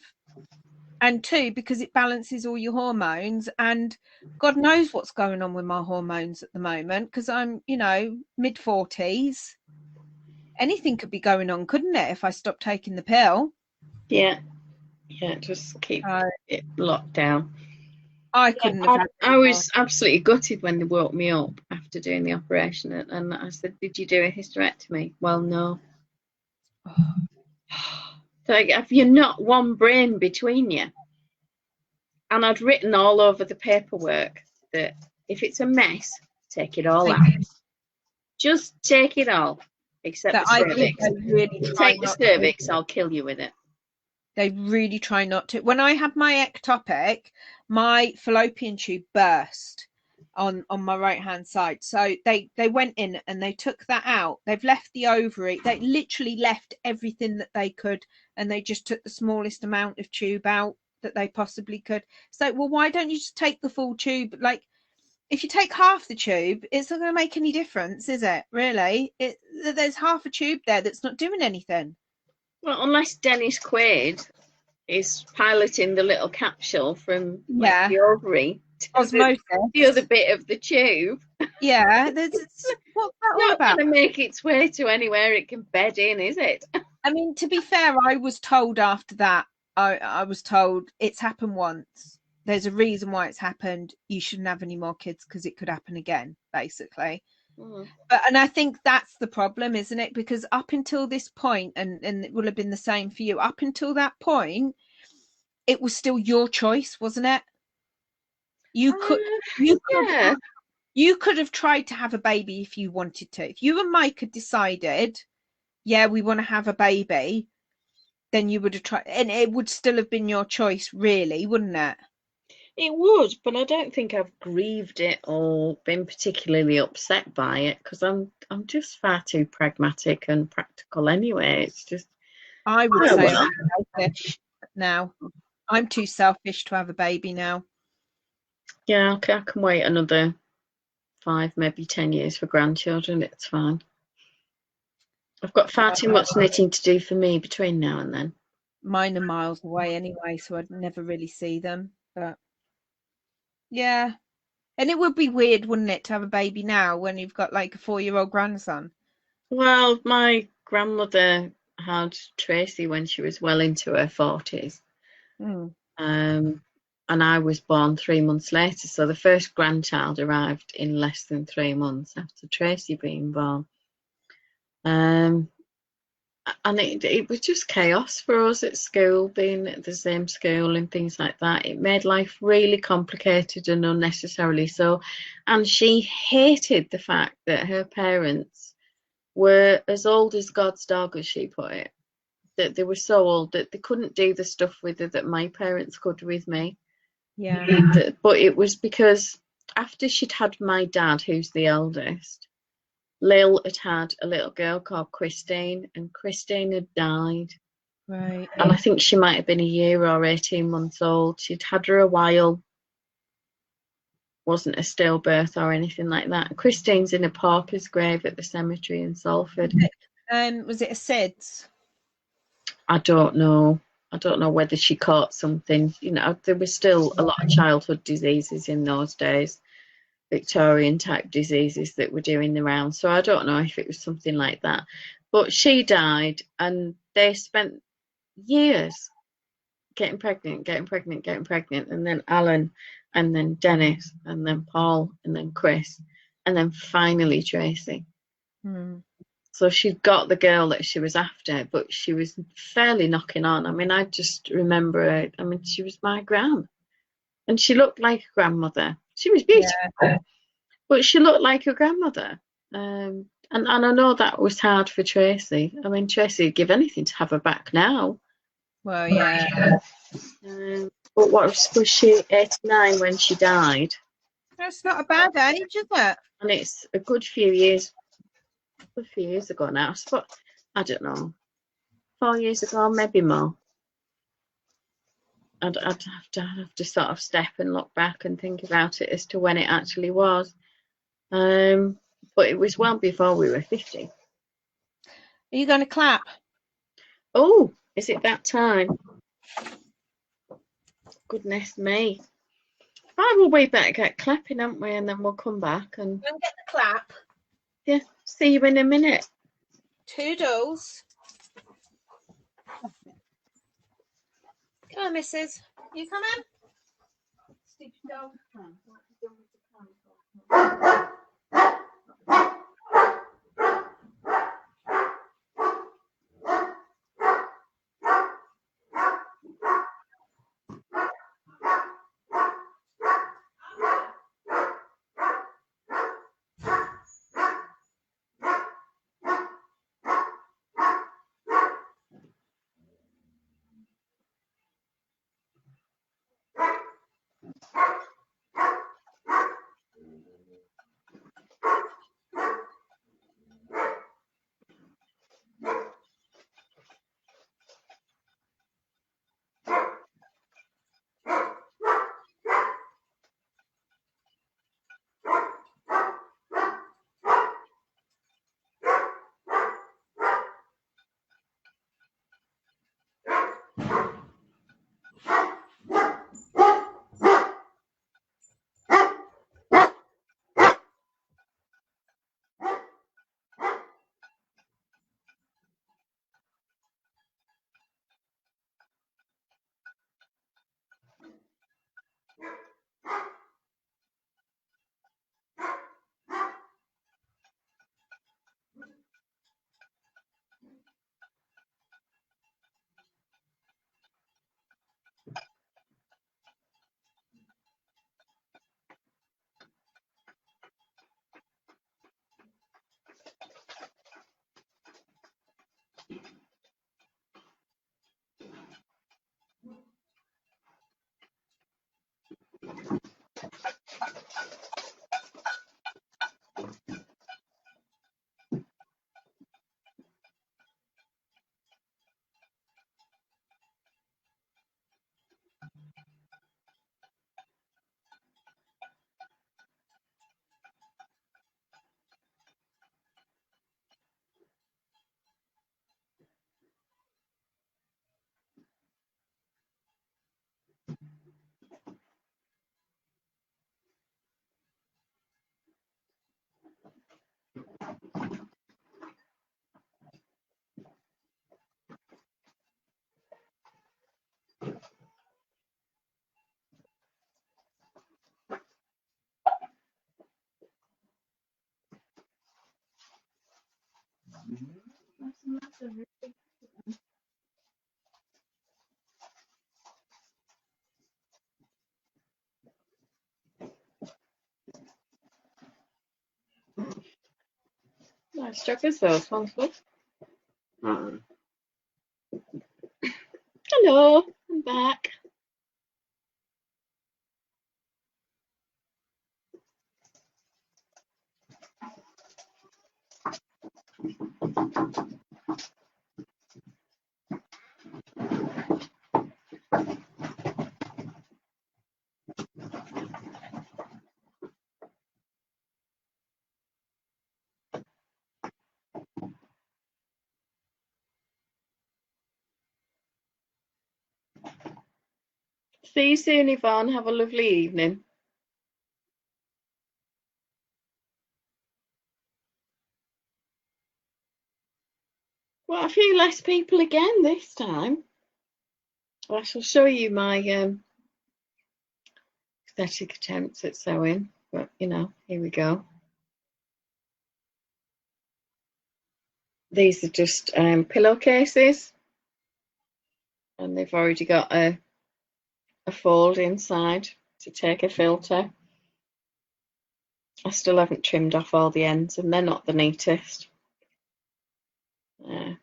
And two, because it balances all your hormones. And God knows what's going on with my hormones at the moment because I'm, mid-40s. Anything could be going on, couldn't it, if I stopped taking the pill? Yeah, just keep it locked down. I couldn't have. I was absolutely gutted when they woke me up after doing the operation, and I said, "Did you do a hysterectomy?" Well, no. So have you not one brain between you? And I'd written all over the paperwork that if it's a mess, take it all out. Just take it all, except the cervix. Take the cervix, I'll kill you with it. They really try not to. When I had my ectopic, my fallopian tube burst on my right hand side. So they went in and they took that out. They've left the ovary. They literally left everything that they could, and they just took the smallest amount of tube out that they possibly could. So, well, why don't you just take the full tube? Like, if you take half the tube, it's not going to make any difference, is it? Really? There's half a tube there that's not doing anything. Well, unless Dennis Quaid is piloting the little capsule from the ovary to the other bit of the tube. Yeah, what's that all about? Not going to make its way to anywhere it can bed in, is it? I mean, to be fair, I was told after that, I was told it's happened once. There's a reason why it's happened. You shouldn't have any more kids because it could happen again, basically. And I think that's the problem, isn't it? Because up until this point, and it will have been the same for you, up until that point, it was still your choice, wasn't it? You could have tried to have a baby if you wanted to. If you and Mike had decided, yeah, we want to have a baby, then you would have tried, and it would still have been your choice, really, wouldn't it? It would, but I don't think I've grieved it or been particularly upset by it because I'm just far too pragmatic and practical anyway. It's just, I would oh say well. I'm selfish now. I'm too selfish to have a baby now. Yeah, okay, I can wait another 5, maybe 10 years for grandchildren. It's fine. I've got far too much knitting to do for me between now and then. Mine are miles away anyway, so I'd never really see them. But yeah. And it would be weird, wouldn't it, to have a baby now when you've got like a 4-year-old grandson? Well, my grandmother had Tracy when she was well into her 40s. Mm. And I was born 3 months later. So the first grandchild arrived in less than 3 months after Tracy being born. And it was just chaos for us at school, being at the same school and things like that. It made life really complicated and unnecessarily so. And she hated the fact that her parents were as old as God's dog, as she put it. That they were so old that they couldn't do the stuff with her that my parents could with me. Yeah. But it was because after she'd had my dad, who's the eldest, Lil had a little girl called Christine, and Christine had died. Right. And I think she might have been a year or 18 months old. She'd had her a while. Wasn't a stillbirth or anything like that. Christine's in a pauper's grave at the cemetery in Salford. Was it a SIDS? I don't know. I don't know whether she caught something. You know, there was still a lot of childhood diseases in those days, Victorian type diseases that were doing the rounds. So I don't know if it was something like that. But she died, and they spent years getting pregnant, and then Alan, and then Dennis, and then Paul, and then Chris, and then finally Tracy. Hmm. So she'd got the girl that she was after, but she was fairly knocking on. I mean, I just remember her. I mean, she was my gran, and she looked like a grandmother. She was beautiful, but she looked like a grandmother. And I know that was hard for Tracy. I mean, Tracy would give anything to have her back now. Well, yeah. But what was she, 89 when she died? That's not a bad age, is it? And it's a good few years ago now. But I don't know, 4 years ago, maybe more. I'd have to sort of step and look back and think about it as to when it actually was. But it was well before we were 50. Are you going to clap? Oh, is it that time? Goodness me. Right, well, we better get clapping, haven't we? And then we'll come back and Go and get the clap. yeah, see you in a minute. Toodles. Come on, missus. You coming? Stupid dog. Nice joggers, those ones, love. Hello, I'm back. See you soon, Yvonne. Have a lovely evening. Well, a few less people again this time. I shall show you my pathetic attempts at sewing, but you know, here we go. These are just pillowcases, and they've already got a fold inside to take a filter. I still haven't trimmed off all the ends, and they're not the neatest. I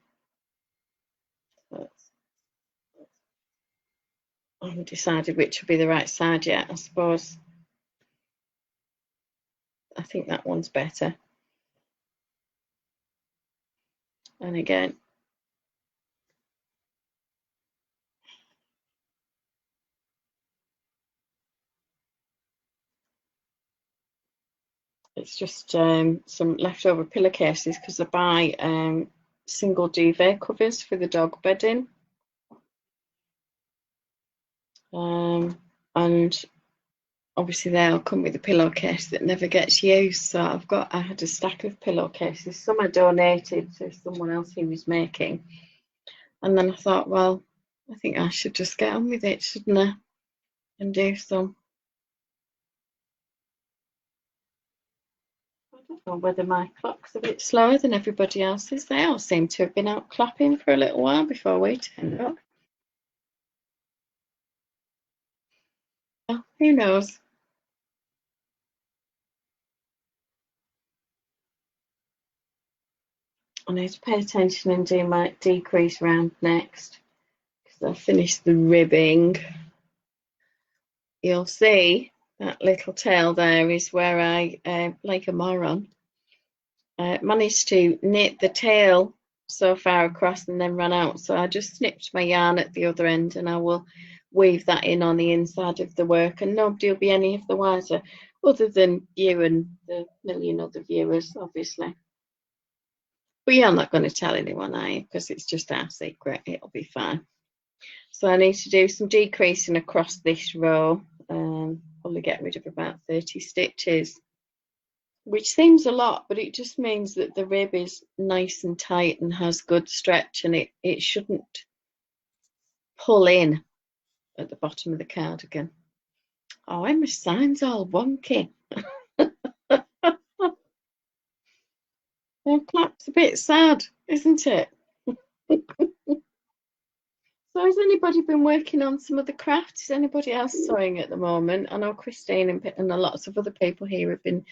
haven't decided which will be the right side yet. I suppose I think that one's better. And again, it's just some leftover pillowcases because I buy single duvet covers for the dog bedding. And obviously they'll come with a pillowcase that never gets used. So I had a stack of pillowcases. Some I donated to someone else who was making. And then I thought, well, I think I should just get on with it, shouldn't I? And do some. I don't know whether my clock's a bit slower than everybody else's. They all seem to have been out clapping for a little while before we turned up. Oh, who knows? I need to pay attention and do my decrease round next because I've finished the ribbing. You'll see that little tail there is where I, like a moron, managed to knit the tail so far across and then run out. So I just snipped my yarn at the other end and I will weave that in on the inside of the work, and nobody will be any of the wiser other than you and the million other viewers, obviously. But you're not going to tell anyone, are you? Because it's just our secret. It'll be fine. So I need to do some decreasing across this row. Probably get rid of about 30 stitches, which seems a lot, but it just means that the rib is nice and tight and has good stretch, and it shouldn't pull in at the bottom of the cardigan. Oh, my sign's all wonky. The clap's a bit sad, isn't it? So has anybody been working on some of the crafts? Is anybody else sewing at the moment? I know Christine and lots of other people here have been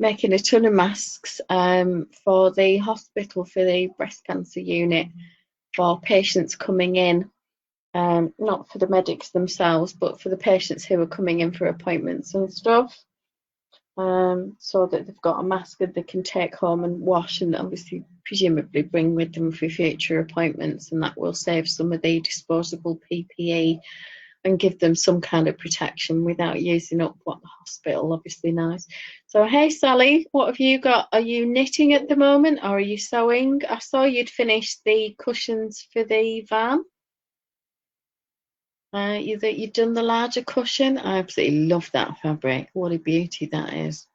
making a ton of masks for the hospital, for the breast cancer unit, for patients coming in, not for the medics themselves, but for the patients who are coming in for appointments and stuff. So that they've got a mask that they can take home and wash and obviously presumably bring with them for future appointments, and that will save some of the disposable PPE and give them some kind of protection without using up what the hospital obviously knows. So hey Sally, what have you got? Are you knitting at the moment or are you sewing? I saw you'd finished the cushions for the van. You've done the larger cushion. I absolutely love that fabric. What a beauty that is.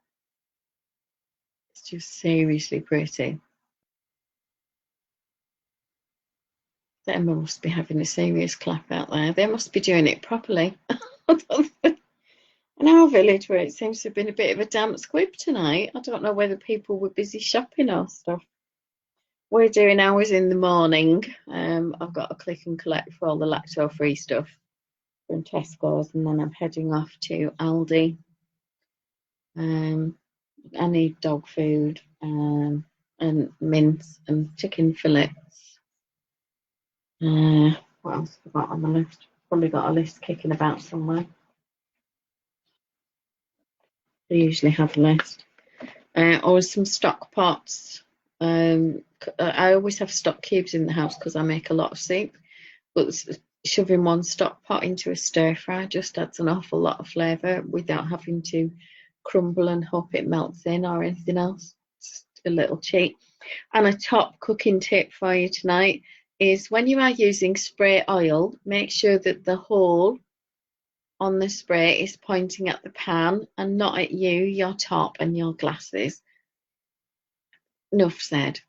It's just seriously pretty. They must be having a serious clap out there. They must be doing it properly. In our village, where it seems to have been a bit of a damp squib tonight, I don't know whether people were busy shopping or stuff. we're doing ours in the morning. I've got a click and collect for all the lacto-free stuff from Tesco's, and then I'm heading off to Aldi. I need dog food and mince and chicken fillets. What else have I got on the list? Probably got a list kicking about somewhere. I usually have a list. Always some stock pots. I always have stock cubes in the house because I make a lot of soup. But shoving one stock pot into a stir fry just adds an awful lot of flavour without having to crumble and hope it melts in or anything else. It's a little cheat. And a top cooking tip for you tonight is when you are using spray oil, make sure that the hole on the spray is pointing at the pan and not at you, your top and your glasses. Enough said.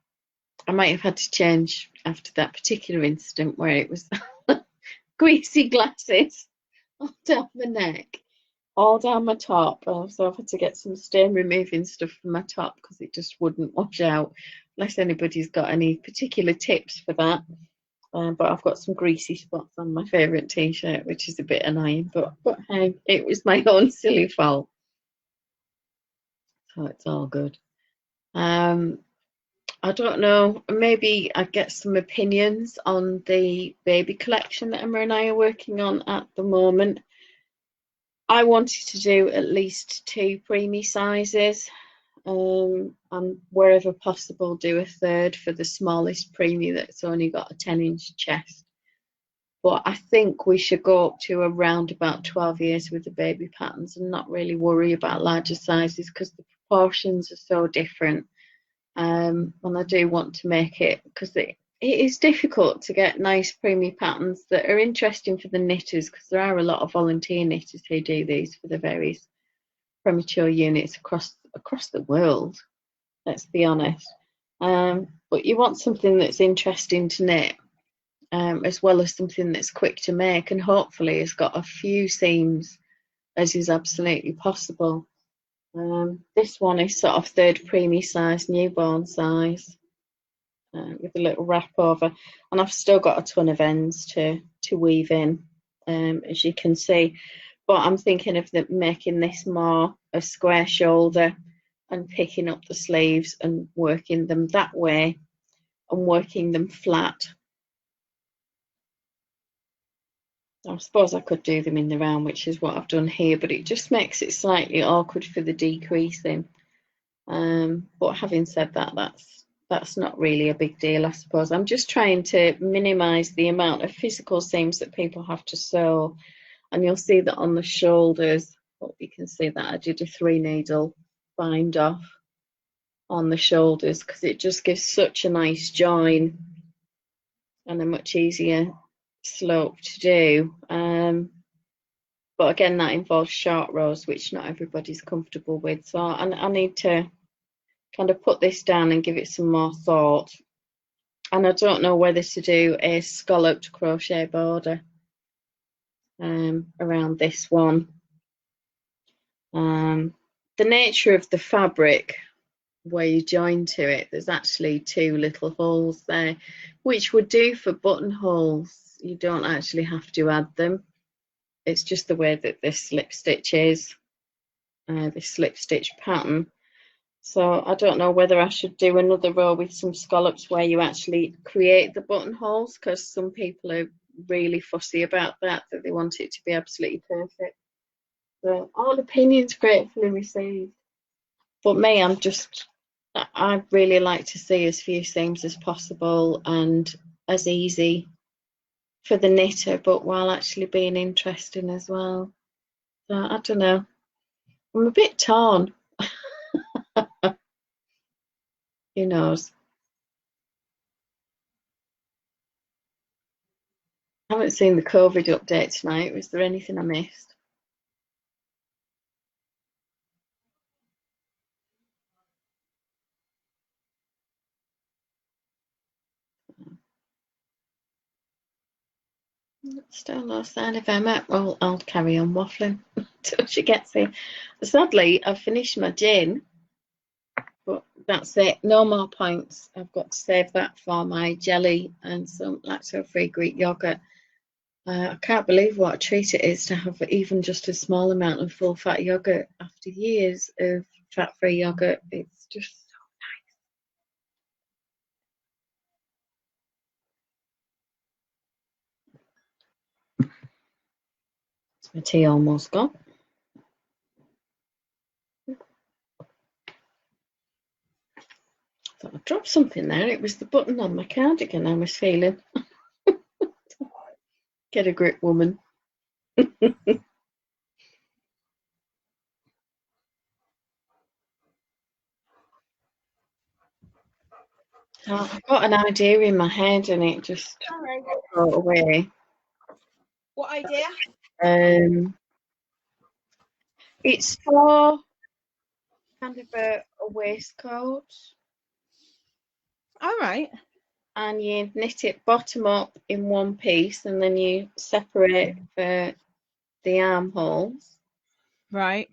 I might have had to change after that particular incident where it was greasy glasses all down my neck, all down my top. So I've had to get some stain removing stuff for my top because it just wouldn't wash out, unless anybody's got any particular tips for that. But I've got some greasy spots on my favourite t-shirt, which is a bit annoying, but hey, it was my own silly fault. So it's all good. I don't know, maybe I get some opinions on the baby collection that Emma and I are working on at the moment. I wanted to do at least 2 preemie sizes, and wherever possible do a third for the smallest preemie that's only got a 10-inch chest. But I think we should go up to around about 12 years with the baby patterns and not really worry about larger sizes because the proportions are so different. And I do want to make it, because it is difficult to get nice preemie patterns that are interesting for the knitters, because there are a lot of volunteer knitters who do these for the various premature units across the world, let's be honest. But you want something that's interesting to knit, as well as something that's quick to make, and hopefully has got a few seams as is absolutely possible. This one is sort of 3rd preemie size, newborn size, with a little wrap over, and I've still got a ton of ends to weave in, as you can see. But I'm thinking of making this more a square shoulder and picking up the sleeves and working them that way and working them flat. I suppose I could do them in the round, which is what I've done here, but it just makes it slightly awkward for the decreasing. But having said that, that's not really a big deal, I suppose. I'm just trying to minimise the amount of physical seams that people have to sew. And you'll see that on the shoulders, you can see that I did a 3-needle bind off on the shoulders because it just gives such a nice join and a much easier slope to do. But again, that involves short rows, which not everybody's comfortable with. So I need to kind of put this down and give it some more thought. And I don't know whether to do a scalloped crochet border around this one. The nature of the fabric, where you join to it, there's actually 2 little holes there, which would do for buttonholes. You don't actually have to add them. It's just the way that this slip stitch is, this slip stitch pattern. So I don't know whether I should do another row with some scallops where you actually create the buttonholes, because some people are really fussy about that they want it to be absolutely perfect. So all opinions gratefully received. But me, I really like to see as few seams as possible and as easy for the knitter, but while actually being interesting as well. So I don't know. I'm a bit torn. Who knows? I haven't seen the COVID update tonight. Was there anything I missed? Still no sign of Emma. Well, I'll carry on waffling until she gets here. Sadly, I've finished my gin. But that's it. No more points. I've got to save that for my jelly and some lactose-free Greek yogurt. I can't believe what a treat it is to have even just a small amount of full-fat yogurt after years of fat-free yogurt. It's just so nice. It's my tea almost gone. I thought I dropped something there. It was the button on my cardigan I was feeling. Get a grip, woman. Oh, I've got an idea in my head and it just got away. What idea? It's for kind of a waistcoat. All right. And you knit it bottom up in one piece and then you separate the armholes. Right.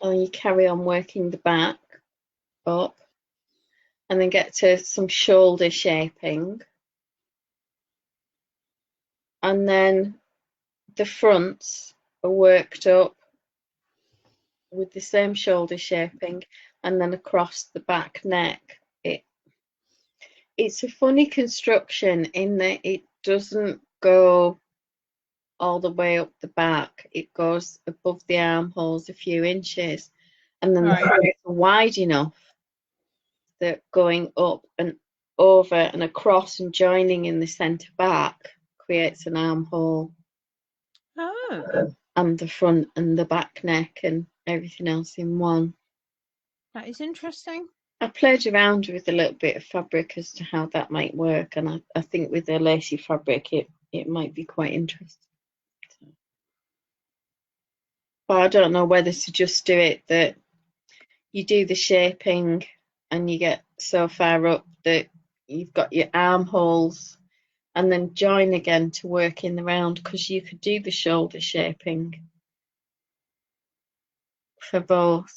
And you carry on working the back up and then get to some shoulder shaping. And then the fronts are worked up with the same shoulder shaping and then across the back neck. It's a funny construction in that it doesn't go all the way up the back. It goes above the armholes a few inches, and then the fronts are wide enough that going up and over and across and joining in the centre back creates an armhole. Oh. And the front and the back neck and everything else in one. That is interesting. I played around with a little bit of fabric as to how that might work, and I think with the lacy fabric it might be quite interesting. But I don't know whether to just do it that you do the shaping and you get so far up that you've got your armholes and then join again to work in the round, because you could do the shoulder shaping for both.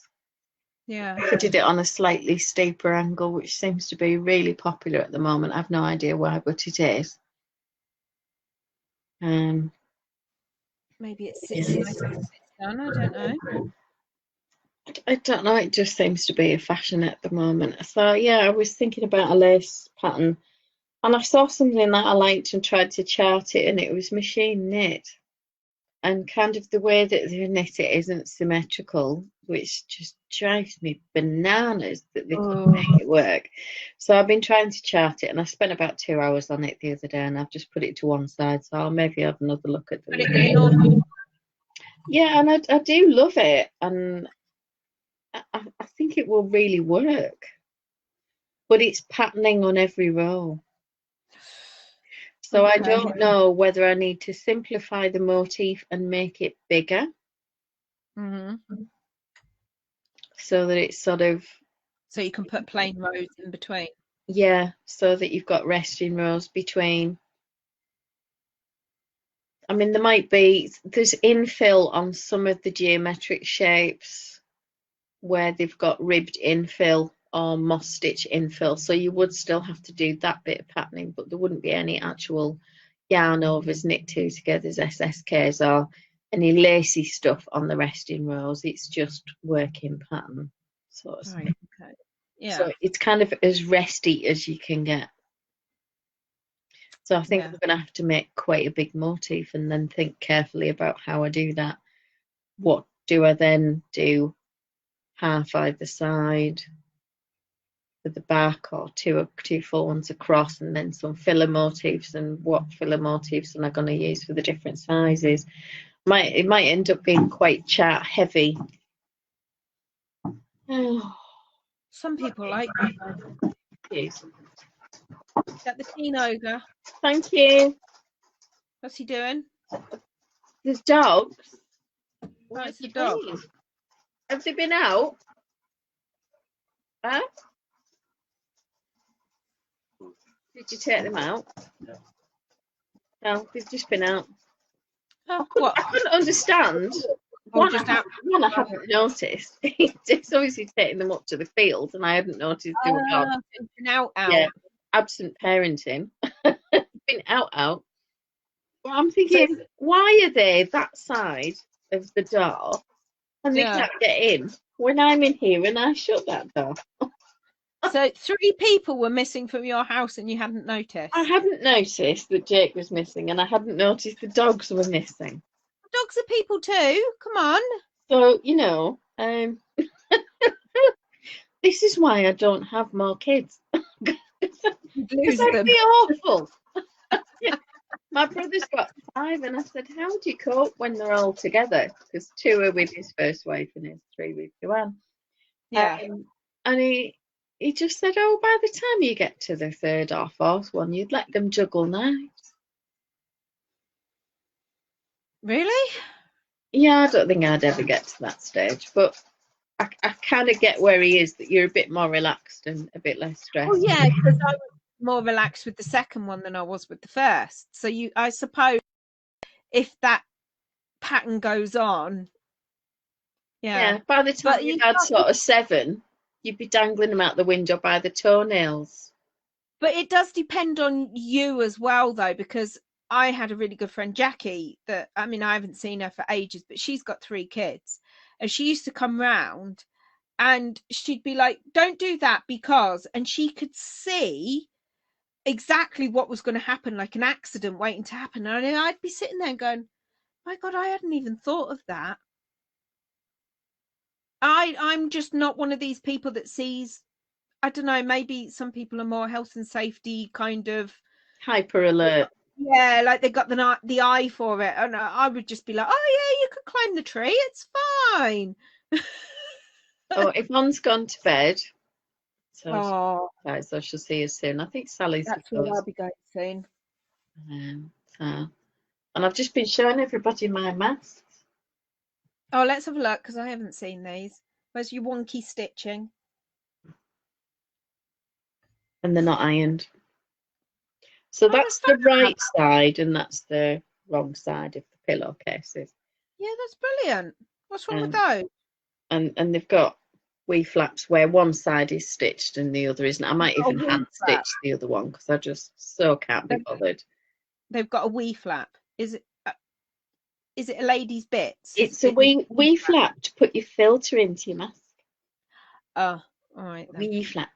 Yeah. I did it on a slightly steeper angle, which seems to be really popular at the moment. I've no idea why, but it is. Maybe it's done. I don't know. I don't know. It just seems to be a fashion at the moment. So yeah, I was thinking about a lace pattern, and I saw something that I liked and tried to chart it, and it was machine knit. And kind of the way that they knit it isn't symmetrical, which just drives me bananas that they can make it work. So I've been trying to chart it, and I spent about 2 hours on it the other day, and I've just put it to one side. So I'll maybe have another look at the. Yeah, and I do love it, and I think it will really work. But it's patterning on every row. So I don't know whether I need to simplify the motif and make it bigger. So that it's sort of... So you can put plain rows in between. Yeah, so that you've got resting rows between. I mean, there's infill on some of the geometric shapes where they've got ribbed infill or moss stitch infill. So you would still have to do that bit of patterning, but there wouldn't be any actual yarn overs, knit two togethers, SSKs or any lacy stuff on the resting rows. It's just working pattern, so to speak. Okay. Yeah. So it's kind of as resty as you can get. So I think I'm going to have to make quite a big motif and then think carefully about how I do that. What do I then do? Half either side for the back, or two full ones across, and then some filler motifs, and what filler motifs am I going to use for the different sizes. It might end up being quite chart heavy. Some people like that. Yes. Get the teen ogre. Thank you. What's he doing? There's dogs. Oh, it's a dog. Have they been out? Huh? Did you take them out? No, they've just been out. Oh, I couldn't understand Or just out? One I haven't noticed. It's obviously taking them up to the field, and I hadn't noticed they were gone. Been out. Yeah, absent parenting. Been out. Well, I'm thinking, why are they that side of the door and they can't get in when I'm in here and I shut that door? So 3 people were missing from your house and you hadn't noticed? I hadn't noticed that Jake was missing, and I hadn't noticed the dogs were missing. Dogs are people too. Come on. So, you know, this is why I don't have more kids. Because I'd be awful. My brother's got 5, and I said, how do you cope when they're all together? Because 2 are with his first wife and his 3 with Joanne. Yeah. And he just said, oh, by the time you get to the 3rd or 4th one, you'd let them juggle knives. Really? Yeah, I don't think I'd ever get to that stage, but I kind of get where he is, that you're a bit more relaxed and a bit less stressed. Oh yeah, because I was more relaxed with the second one than I was with the first. So I suppose if that pattern goes on, yeah, by the time you had sort of 7, you'd be dangling them out the window by the toenails. But it does depend on you as well, though, because I had a really good friend, Jackie, that, I mean, I haven't seen her for ages, but she's got 3 kids, and she used to come round and she'd be like, don't do that because, and she could see exactly what was going to happen, like an accident waiting to happen. And I'd be sitting there going, my God, I hadn't even thought of that. I'm just not one of these people that sees, I don't know, maybe some people are more health and safety kind of hyper alert. Yeah, like they got the eye for it, and I would just be like, oh yeah, you could climb the tree, it's fine. Oh, Yvonne's gone to bed, so she'll see you soon. I think Sally's. That's where I'll be going soon. And I've just been showing everybody my masks. Oh, let's have a look, because I haven't seen these. Where's your wonky stitching? And they're not ironed. So that's the right side, and that's the wrong side of the pillowcases. Yeah, that's brilliant. What's wrong with those? And they've got wee flaps where one side is stitched and the other isn't. I might even hand stitch the other one because I just can't be bothered. They've got a wee flap. Is it a lady's bits? It's a wee flap to put your filter into your mask. Oh, all right. Wee flap.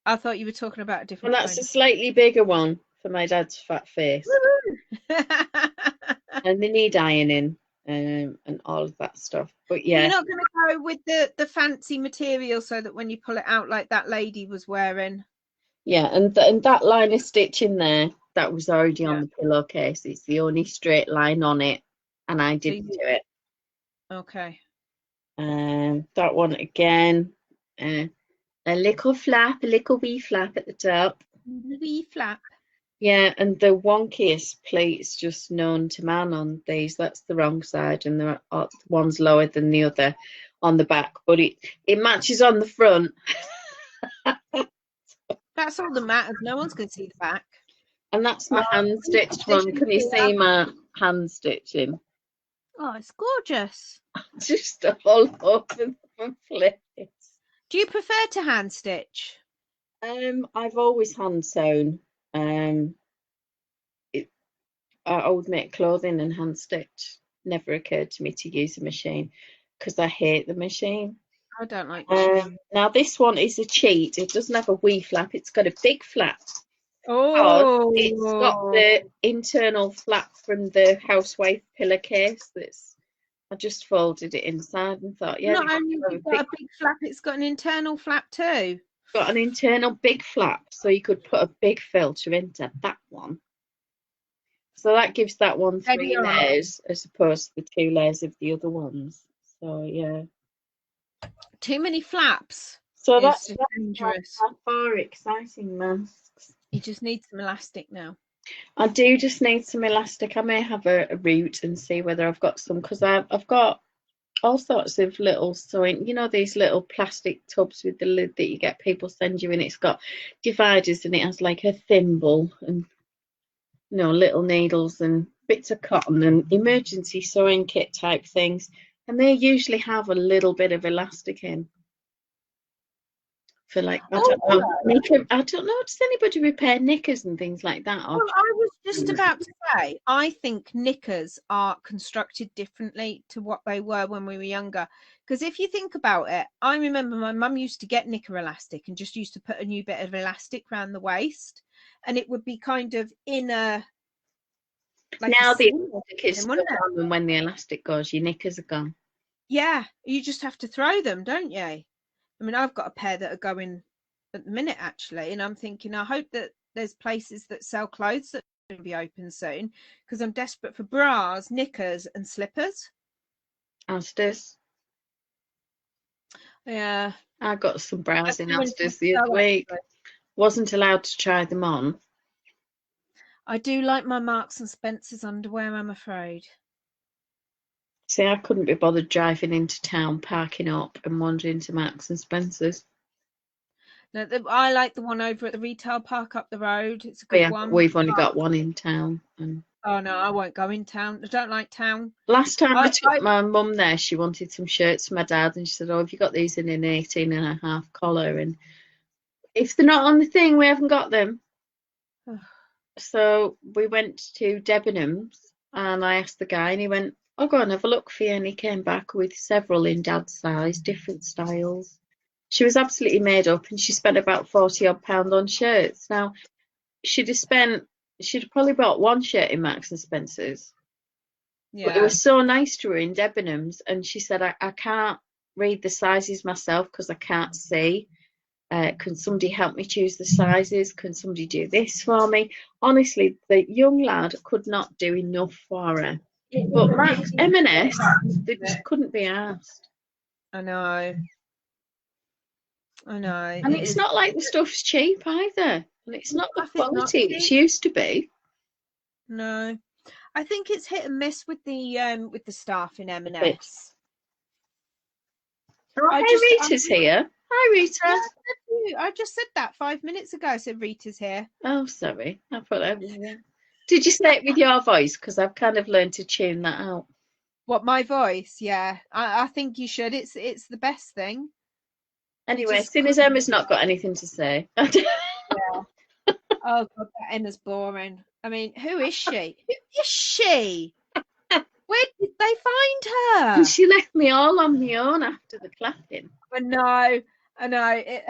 I thought you were talking about a different. Well, that's a slightly bigger one for my dad's fat face. And they need ironing and all of that stuff. But yeah, you're not going to go with the fancy material so that when you pull it out like that lady was wearing. Yeah, and that line of stitching there, that was already on the pillowcase. It's the only straight line on it, and I didn't do it. Okay. That one again. A little wee flap at the top. Wee flap. Yeah, and the wonkiest pleats just known to man on these. That's the wrong side, and the one's lower than the other on the back, but it matches on the front. That's all that matters. No one's going to see the back. And that's my hand-stitched one. Can you see my hand stitching? Oh, it's gorgeous. Just all over the place. Do you prefer to hand stitch? I've always hand sewn. I would make clothing and hand stitch. Never occurred to me to use a machine because I hate the machine. I don't like machine. Now this one is a cheat. It doesn't have a wee flap. It's got a big flap. Oh, it's got the internal flap from the housewife pillowcase. I just folded it inside and thought, yeah. Not only has it got a big flap, it's got an internal flap too. Got an internal big flap, so you could put a big filter into that one. So that gives that one 3 layers as opposed to the 2 layers of the other ones. So yeah. Too many flaps. So that's dangerous. 4 exciting masks. You just need some elastic now. I do just need some elastic. I may have a route and see whether I've got some, because I've got all sorts of little sewing, these little plastic tubs with the lid that you get people send you, and it's got dividers and it has like a thimble and little needles and bits of cotton and emergency sewing kit type things. And they usually have a little bit of elastic in for like, I Oh, don't know, I don't know, does anybody repair knickers and things like that? well, I was just about to say, I think knickers are constructed differently to what they were when we were younger. Because if you think about it, I remember my mum used to get knicker elastic and just used to put a new bit of elastic around the waist, and it would be kind of in a like Now a the sling, elastic is still wouldn't it? on, and when the elastic goes, your knickers are gone. Yeah, you just have to throw them, don't you? I mean, I've got a pair that are going at the minute actually, and I'm thinking I hope that there's places that sell clothes that are going to be open soon because I'm desperate for bras, knickers, and slippers. Asda's. Yeah, I got some bras in Asda's the so other week. actually. Wasn't allowed to try them on. I do like my Marks and Spencer's underwear, I'm afraid. See, I couldn't be bothered driving into town, parking up, and wandering to Marks and Spencer's. No, I like the one over at the retail park up the road. It's a good Yeah, one. we've only got one in town. And Oh no, I won't go in town. I don't like town. last time I I took my mum there, she wanted some shirts for my dad, and she said, "Oh, have you got these in an 18.5 collar?" And if they're not on the thing, we haven't got them. So we went to Debenhams, and I asked the guy, and he went, "I'll go and have a look for you." And he came back with several in dad's size, different styles. She was absolutely made up, and she spent about 40 odd pound on shirts. Now, she'd have probably bought one shirt in Marks and Spencer's, but they were yeah. so nice to her in Debenhams, and she said, I can't read the sizes myself because I can't see. Can somebody help me choose the sizes? Can somebody do this for me? Honestly, the young lad could not do enough for her. But Max M&S, they just couldn't be asked. I know. I know. And it's not like the stuff's cheap either. And it's not the I think not quality it used to be. No, I think it's hit and miss with the staff in M&S. Oh, hey, Rita's here. Hi, Rita. I just said that 5 minutes ago. I said Rita's here. Oh, sorry. I thought I was. Did you say it with your voice? Because I've kind of learned to tune that out. What, my voice? Yeah, I think you should. It's the best thing. Anyway, as soon as Emma's not got anything to say. Yeah. Oh God, that Emma's boring. I mean, who is she? Who is she? Where did they find her? And she left me all on my own after the clapping. I know.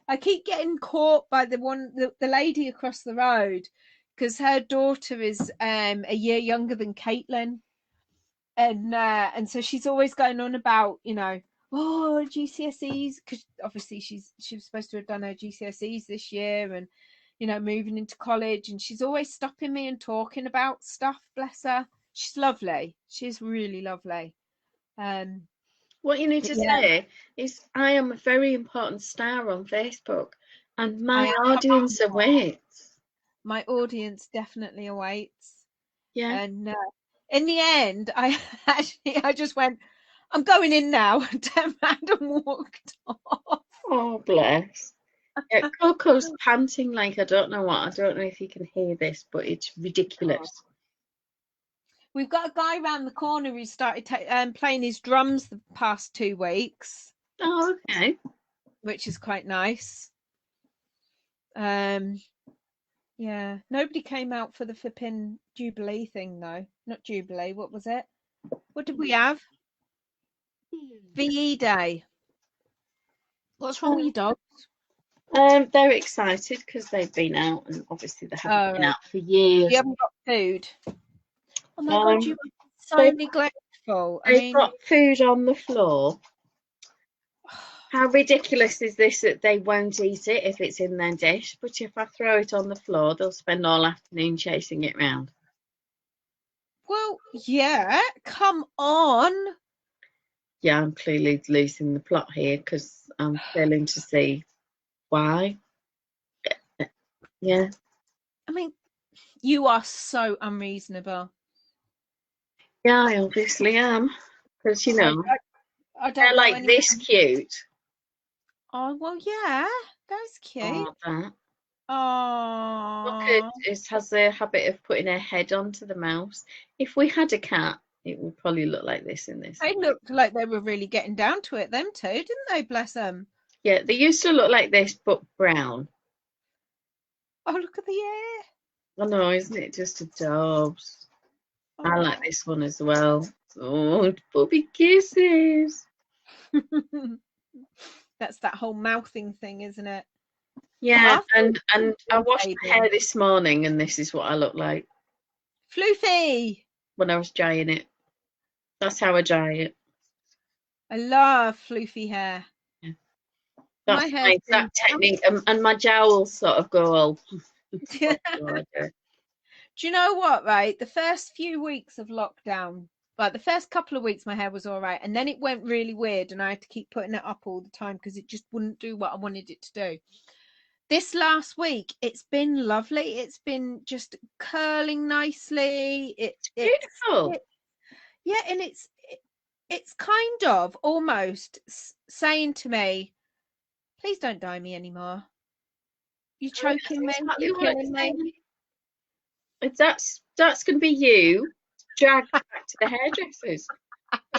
I keep getting caught by the lady across the road because her daughter is a year younger than Caitlin, and so she's always going on about oh GCSEs because obviously she was supposed to have done her GCSEs this year and moving into college, and she's always stopping me and talking about stuff. Bless her. She's lovely. She's really lovely. What you need to say is, I am a very important star on Facebook, and my audience awaits. My audience definitely awaits. Yeah. And in the end, I just went, I'm going in now, turned around and walked off. Oh, bless. Yeah, Coco's panting like I don't know what. I don't know if you can hear this, but it's ridiculous. We've got a guy around the corner who started playing his drums the past 2 weeks. Oh, okay. Which is quite nice. Yeah, nobody came out for the flipping Jubilee thing though. Not Jubilee. What was it? What did we have? VE Day. What's wrong with your dogs? They're excited because they've been out, and obviously they haven't been out for years. You haven't got food. Oh my God, you are so neglectful. They've got food on the floor. How ridiculous is this that they won't eat it if it's in their dish? But if I throw it on the floor, they'll spend all afternoon chasing it round. Well, yeah, come on. Yeah, I'm clearly losing the plot here because I'm failing to see why. Yeah. I mean, you are so unreasonable. Yeah, I obviously am. Because, they're like this cute. Oh, well, yeah, that's cute. Oh, Look, it has a habit of putting her head onto the mouse. If we had a cat, it will probably look like this in this. They looked like they were really getting down to it, them two, didn't they? Bless them. Yeah, they used to look like this, but brown. Oh, look at the hair. I know, isn't it just adorbs? I Oh. like this one as well. Oh, puppy kisses. That's that whole mouthing thing, isn't it? Yeah, and I washed baby. my hair this morning, and this is what I look like Floofy. when I was drying it. That's how I dry it. I love floofy hair. Yeah. My That's hair's my exact technique, and my jowls sort of go all. Do you know what, right? The first few weeks of lockdown, like the first couple of weeks, my hair was all right. And then it went really weird and I had to keep putting it up all the time because it just wouldn't do what I wanted it to do. This last week, it's been lovely. It's been just curling nicely. It's beautiful. Yeah, and it's kind of almost saying to me, please don't dye me anymore. You're choking me. You're killing me. That's going to be you dragged back to the hairdressers.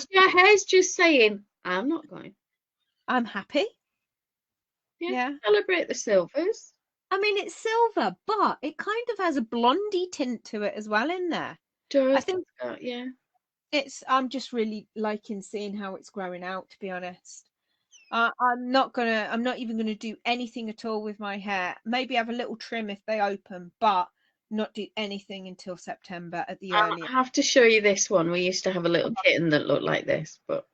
Your hair's just saying, I'm not going. I'm happy. Yeah. Celebrate the silvers. I mean, it's silver, but it kind of has a blondie tint to it as well in there. I think, yeah. I'm just really liking seeing how it's growing out, to be honest. I'm not even gonna do anything at all with my hair. Maybe have a little trim if they open, but not do anything until September at the earliest. I have to show you this one. We used to have a little kitten that looked like this, but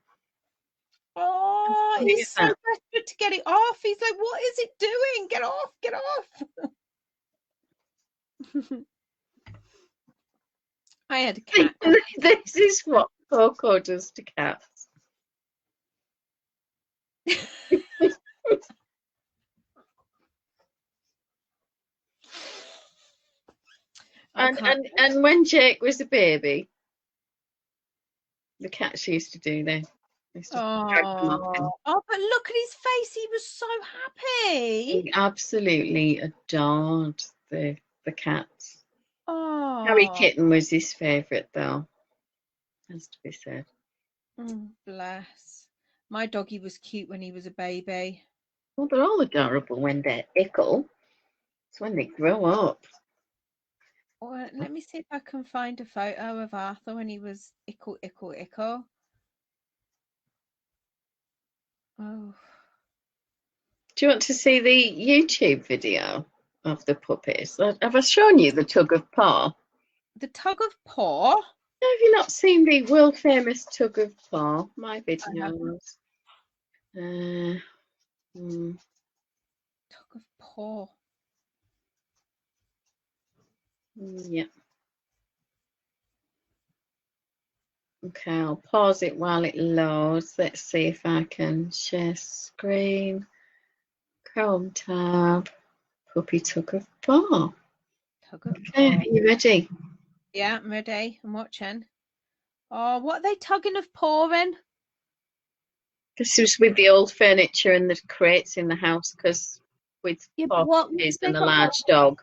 he's so desperate to get it off. He's like, what is it doing? Get off, get off. I had a cat. This is what Coco does to cats. And when Jake was a baby, the cats used to do this. Oh, but look at his face. He was so happy. He absolutely adored the cats. Oh, Harry Kitten was his favourite, though, has to be said. Oh, bless. My doggy was cute when he was a baby. Well, they're all adorable when they're ickle. It's when they grow up. Well, let me see if I can find a photo of Arthur when he was ickle, ickle, ickle. Oh. Do you want to see the YouTube video of the puppies? Have I shown you the tug of paw? The tug of paw? Have you not seen the world famous tug of paw? My videos. Tug of paw. Yeah. Okay, I'll pause it while it loads. Let's see if I can share screen. Chrome tab. Puppy tug of paw. Okay, are you ready? Yeah, I'm ready. I'm watching. Oh, what are they tugging of pawing? This was with the old furniture and the crates in the house, because with four puppies and a large dog,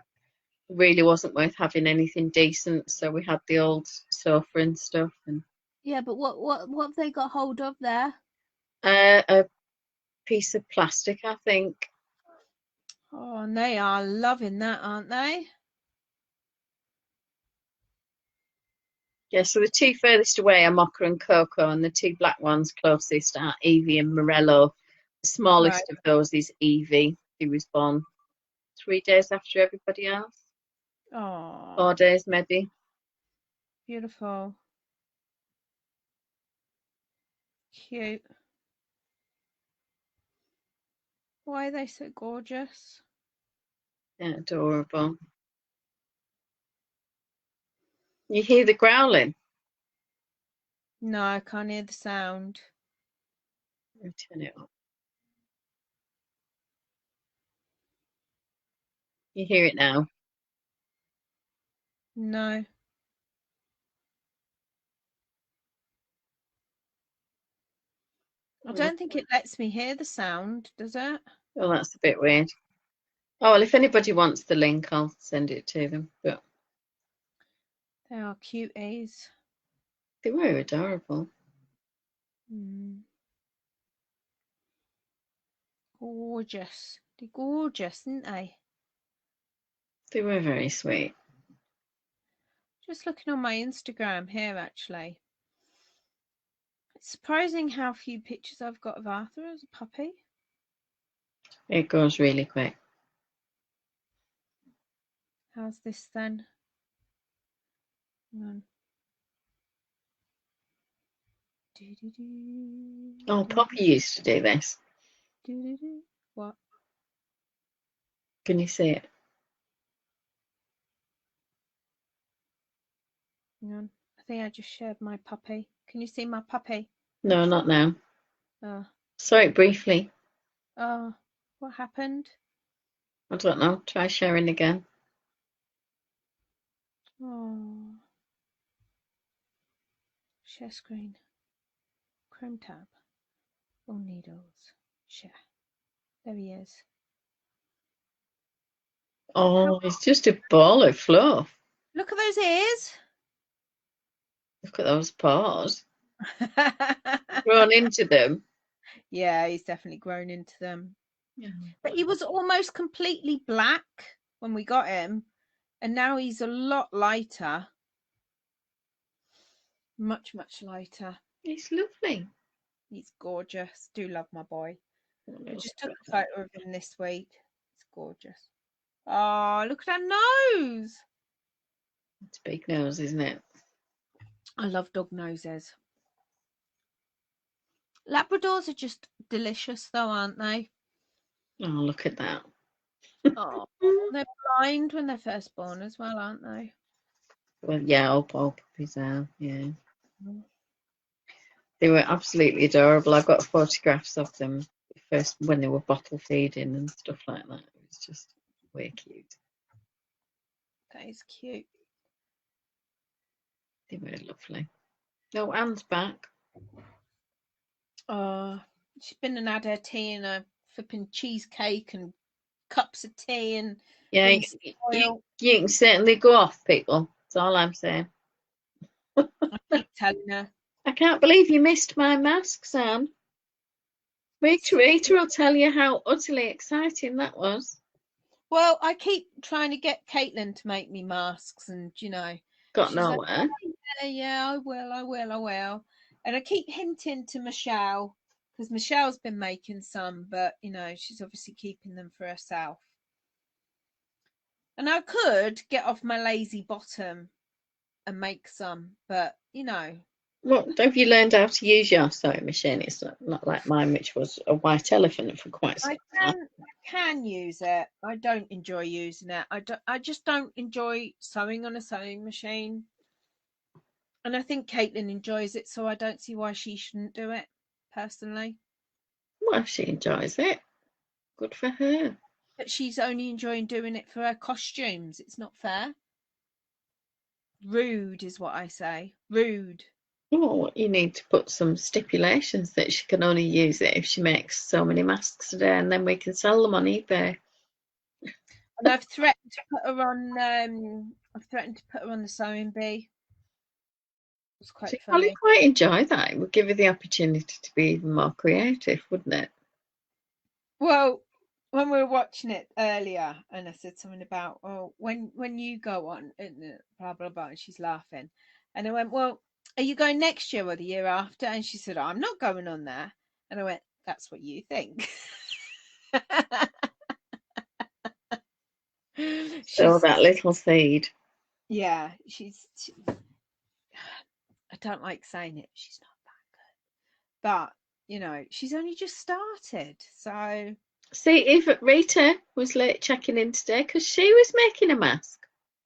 it really wasn't worth having anything decent. So we had the old sofa and stuff. And yeah, but what have they got hold of there? A piece of plastic, I think. Oh, and they are loving that, aren't they? Yeah, so the two furthest away are Mocha and Coco, and the two black ones closest are Evie and Morello. The smallest of those is Evie, who was born 3 days after everybody else. Oh, 4 days, maybe. Beautiful. Cute. Why are they so gorgeous? Yeah, adorable. You hear the growling? No, I can't hear the sound. Let me turn it up. You hear it now? No. I don't think it lets me hear the sound, does it? Well, that's a bit weird. Oh, well, if anybody wants the link, I'll send it to them. But they are cuties. They were adorable. Gorgeous. They're gorgeous, aren't they? They were very sweet. Just looking on my Instagram here, actually. It's surprising how few pictures I've got of Arthur as a puppy. It goes really quick. How's this then? Hang on. Oh, Poppy used to do this. What? Can you see it? Hang on. I think I just shared my puppy. Can you see my puppy? No, not now. Oh. Saw it briefly. Oh, what happened? I don't know. Try sharing again. Oh. Share screen. Chrome tab. All needles. Share. There he is. Oh, it's just a ball of fluff. Look at those ears. Look at those paws. Grown into them. Yeah, he's definitely grown into them. Yeah. But he was almost completely black when we got him, and now he's a lot lighter. Much, much lighter. He's lovely. He's gorgeous. Do love my boy. I just took a that. photo of him this week. It's gorgeous. Oh, look at that nose. It's a big nose, isn't it? I love dog noses. Labradors are just delicious though, aren't they? Oh, look at that. Oh, they're blind when they're first born as well, aren't they? Well, yeah, all puppies are, yeah. They were absolutely adorable. I've got photographs of them first when they were bottle feeding and stuff like that. It was just way cute. That is cute. They were lovely. No, Anne's back. She's been and had her tea and a flipping cheesecake and cups of tea and Yeah, you can certainly go off, people. That's all I'm saying. I keep telling her. I can't believe you missed my masks, Anne. Rita will tell you how utterly exciting that was. Well, I keep trying to get Caitlin to make me masks, and got nowhere. Like, yeah, I will. And I keep hinting to Michelle, because Michelle's been making some, but she's obviously keeping them for herself. And I could get off my lazy bottom and make some, but What have you learned how to use your sewing machine? It's not like mine, which was a white elephant for quite some time. I can use it. I don't enjoy using it. I just don't enjoy sewing on a sewing machine. And I think Caitlin enjoys it, so I don't see why she shouldn't do it, personally. Well, she enjoys it. Good for her. But she's only enjoying doing it for her costumes. It's not fair. Rude is what I say. Rude. Oh, you need to put some stipulations that she can only use it if she makes so many masks a day, and then we can sell them on eBay. And I've threatened to put her on. The sewing bee. It's quite She'd funny. probably quite enjoy that. It would give her the opportunity to be even more creative, wouldn't it? Well, when we were watching it earlier, and I said something about, when you go on, blah blah blah, and she's laughing, and I went, well, are you going next year or the year after? And she said, I'm not going on there. And I went, that's what you think. So that little seed. Yeah, I don't like saying it. She's not that good. But, she's only just started. So. See, if Rita was late checking in today because she was making a mask.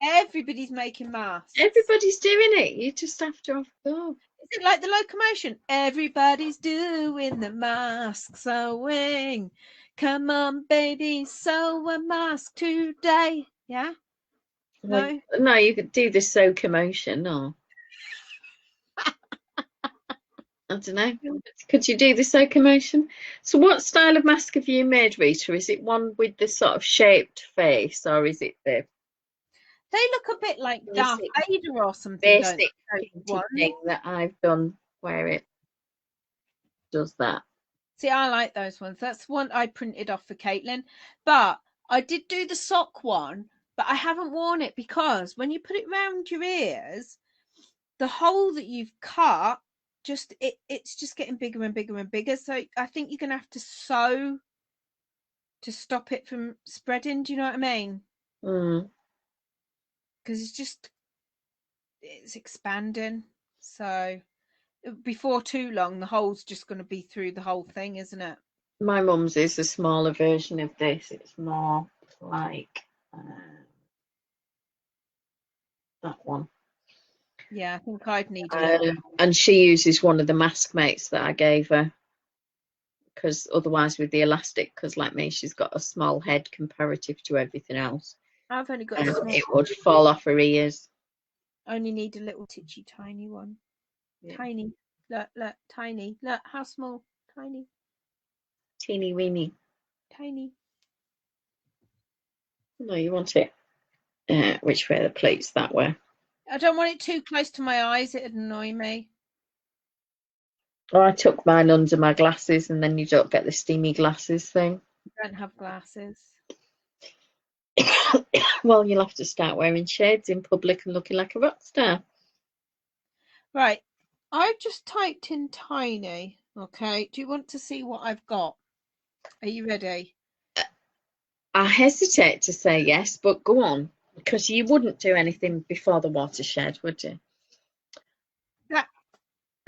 Everybody's making masks. Everybody's doing it. You just have to have a go. Is it like the locomotion? Everybody's doing the mask sewing. Come on, baby, sew a mask today. Yeah? No? No, you could do the sew commotion, or I don't know. Could you do the sew commotion? So what style of mask have you made, Rita? Is it one with the sort of shaped face, or is it the They look a bit like Darth basic, Vader or something, don't basic they? painting thing that I've done where it does that. See, I like those ones. That's one I printed off for Caitlin. But I did do the sock one, but I haven't worn it because when you put it round your ears, the hole that you've cut it's just getting bigger and bigger and bigger. So I think you're gonna have to sew to stop it from spreading. Do you know what I mean? Mm. Because it's expanding. So before too long, the hole's just going to be through the whole thing, isn't it? My mum's is a smaller version of this. It's more like that one. Yeah, I think I'd need a little. And she uses one of the mask mates that I gave her, because otherwise with the elastic, because like me, she's got a small head comparative to everything else. I've only got a small. It would fall off her ears. Only need a little titchy tiny one. Yeah. Tiny. Look, tiny. Look, how small. Tiny. Teeny weeny. Tiny. No, you want it which way the pleats? That way. I don't want it too close to my eyes. It'd annoy me. Oh, I took mine under my glasses, and then you don't get the steamy glasses thing. I don't have glasses. Well, you'll have to start wearing shades in public and looking like a rock star. Right. I've just typed in tiny. Okay. Do you want to see what I've got? Are you ready? I hesitate to say yes, but go on, because you wouldn't do anything before the watershed, would you? I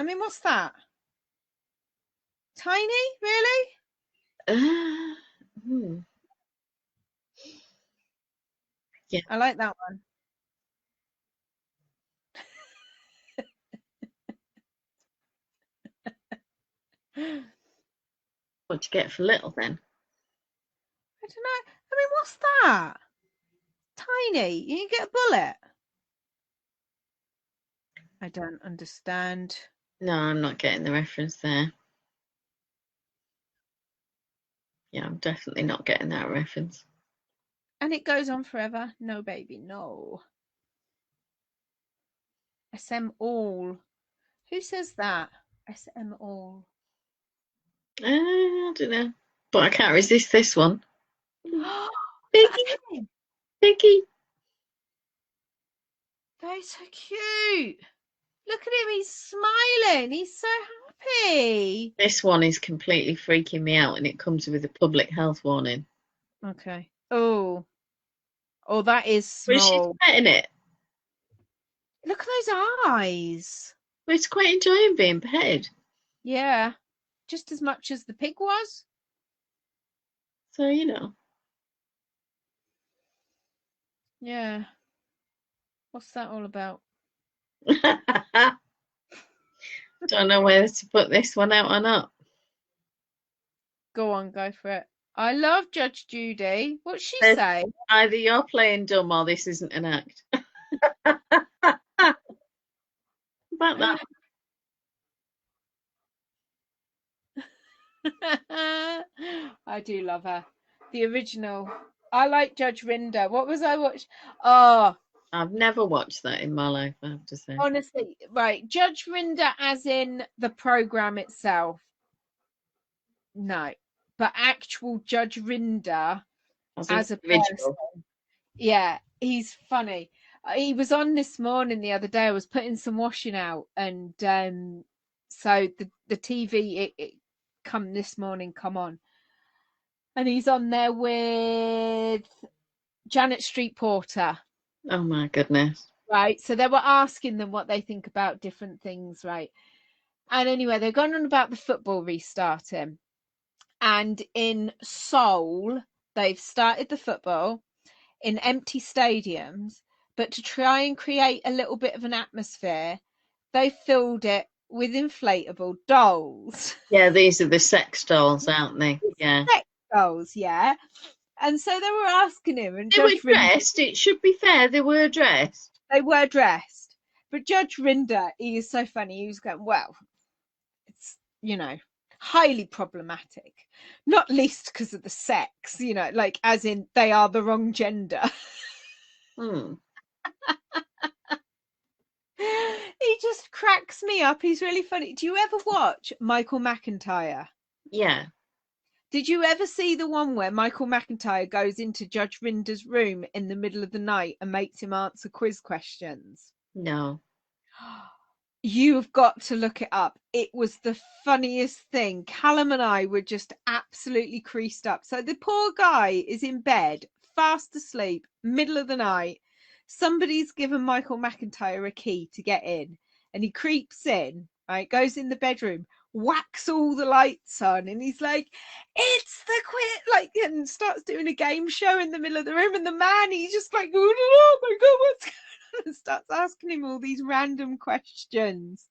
mean, what's that? Tiny? Really? Yeah. I like that one. What do you get for little then? I don't know. I mean, what's that? Tiny. You get a bullet. I don't understand. No, I'm not getting the reference there. Yeah, I'm definitely not getting that reference. And it goes on forever. No, baby, no. SM all. Who says that? SM all. I don't know. But I can't resist this one. Biggie. Biggie. They're so cute. Look at him. He's smiling. He's so happy. This one is completely freaking me out, and it comes with a public health warning. Okay. Oh, that is small. But she's petting it. Look at those eyes. Well, it's quite enjoying being petted. Yeah. Just as much as the pig was. So, you know. Yeah. What's that all about? Don't know whether to put this one out or not. Go on, go for it. I love Judge Judy. What's she say? Either you're playing dumb or this isn't an act. About that. I do love her. The original. I like Judge Rinder. What was I watching? Oh, I've never watched that in my life, I have to say. Honestly, right. Judge Rinder as in the program itself. No. But actual Judge Rinder as a person. Yeah, he's funny. He was on this morning the other day. I was putting some washing out, and so the TV it come this morning, come on. And he's on there with Janet Street Porter. Oh my goodness. Right. So they were asking them what they think about different things, right? And anyway, they're going on about the football restarting. And in Seoul, they've started the football in empty stadiums, but to try and create a little bit of an atmosphere, they filled it with inflatable dolls. Yeah, these are the sex dolls, aren't they? Yeah. Sex dolls, yeah. And so they were asking him, and they were dressed. It should be fair, they were dressed. They were dressed. But Judge Rinder, he is so funny. He was going, well, it's, highly problematic, not least because of the sex, like as in they are the wrong gender. He just cracks me up. He's really funny. Do you ever watch Michael McIntyre? Yeah. Did you ever see the one where Michael McIntyre goes into Judge Rinder's room in the middle of the night and makes him answer quiz questions? No. You've got to look it up. It was the funniest thing. Callum and I were just absolutely creased up. So the poor guy is in bed, fast asleep, middle of the night. Somebody's given Michael McIntyre a key to get in, and he creeps in, right? Goes in the bedroom, whacks all the lights on, and he's like, "It's the quiz!" Like, and starts doing a game show in the middle of the room. And the man, he's just like, "Oh my God, what's going on?" And starts asking him all these random questions.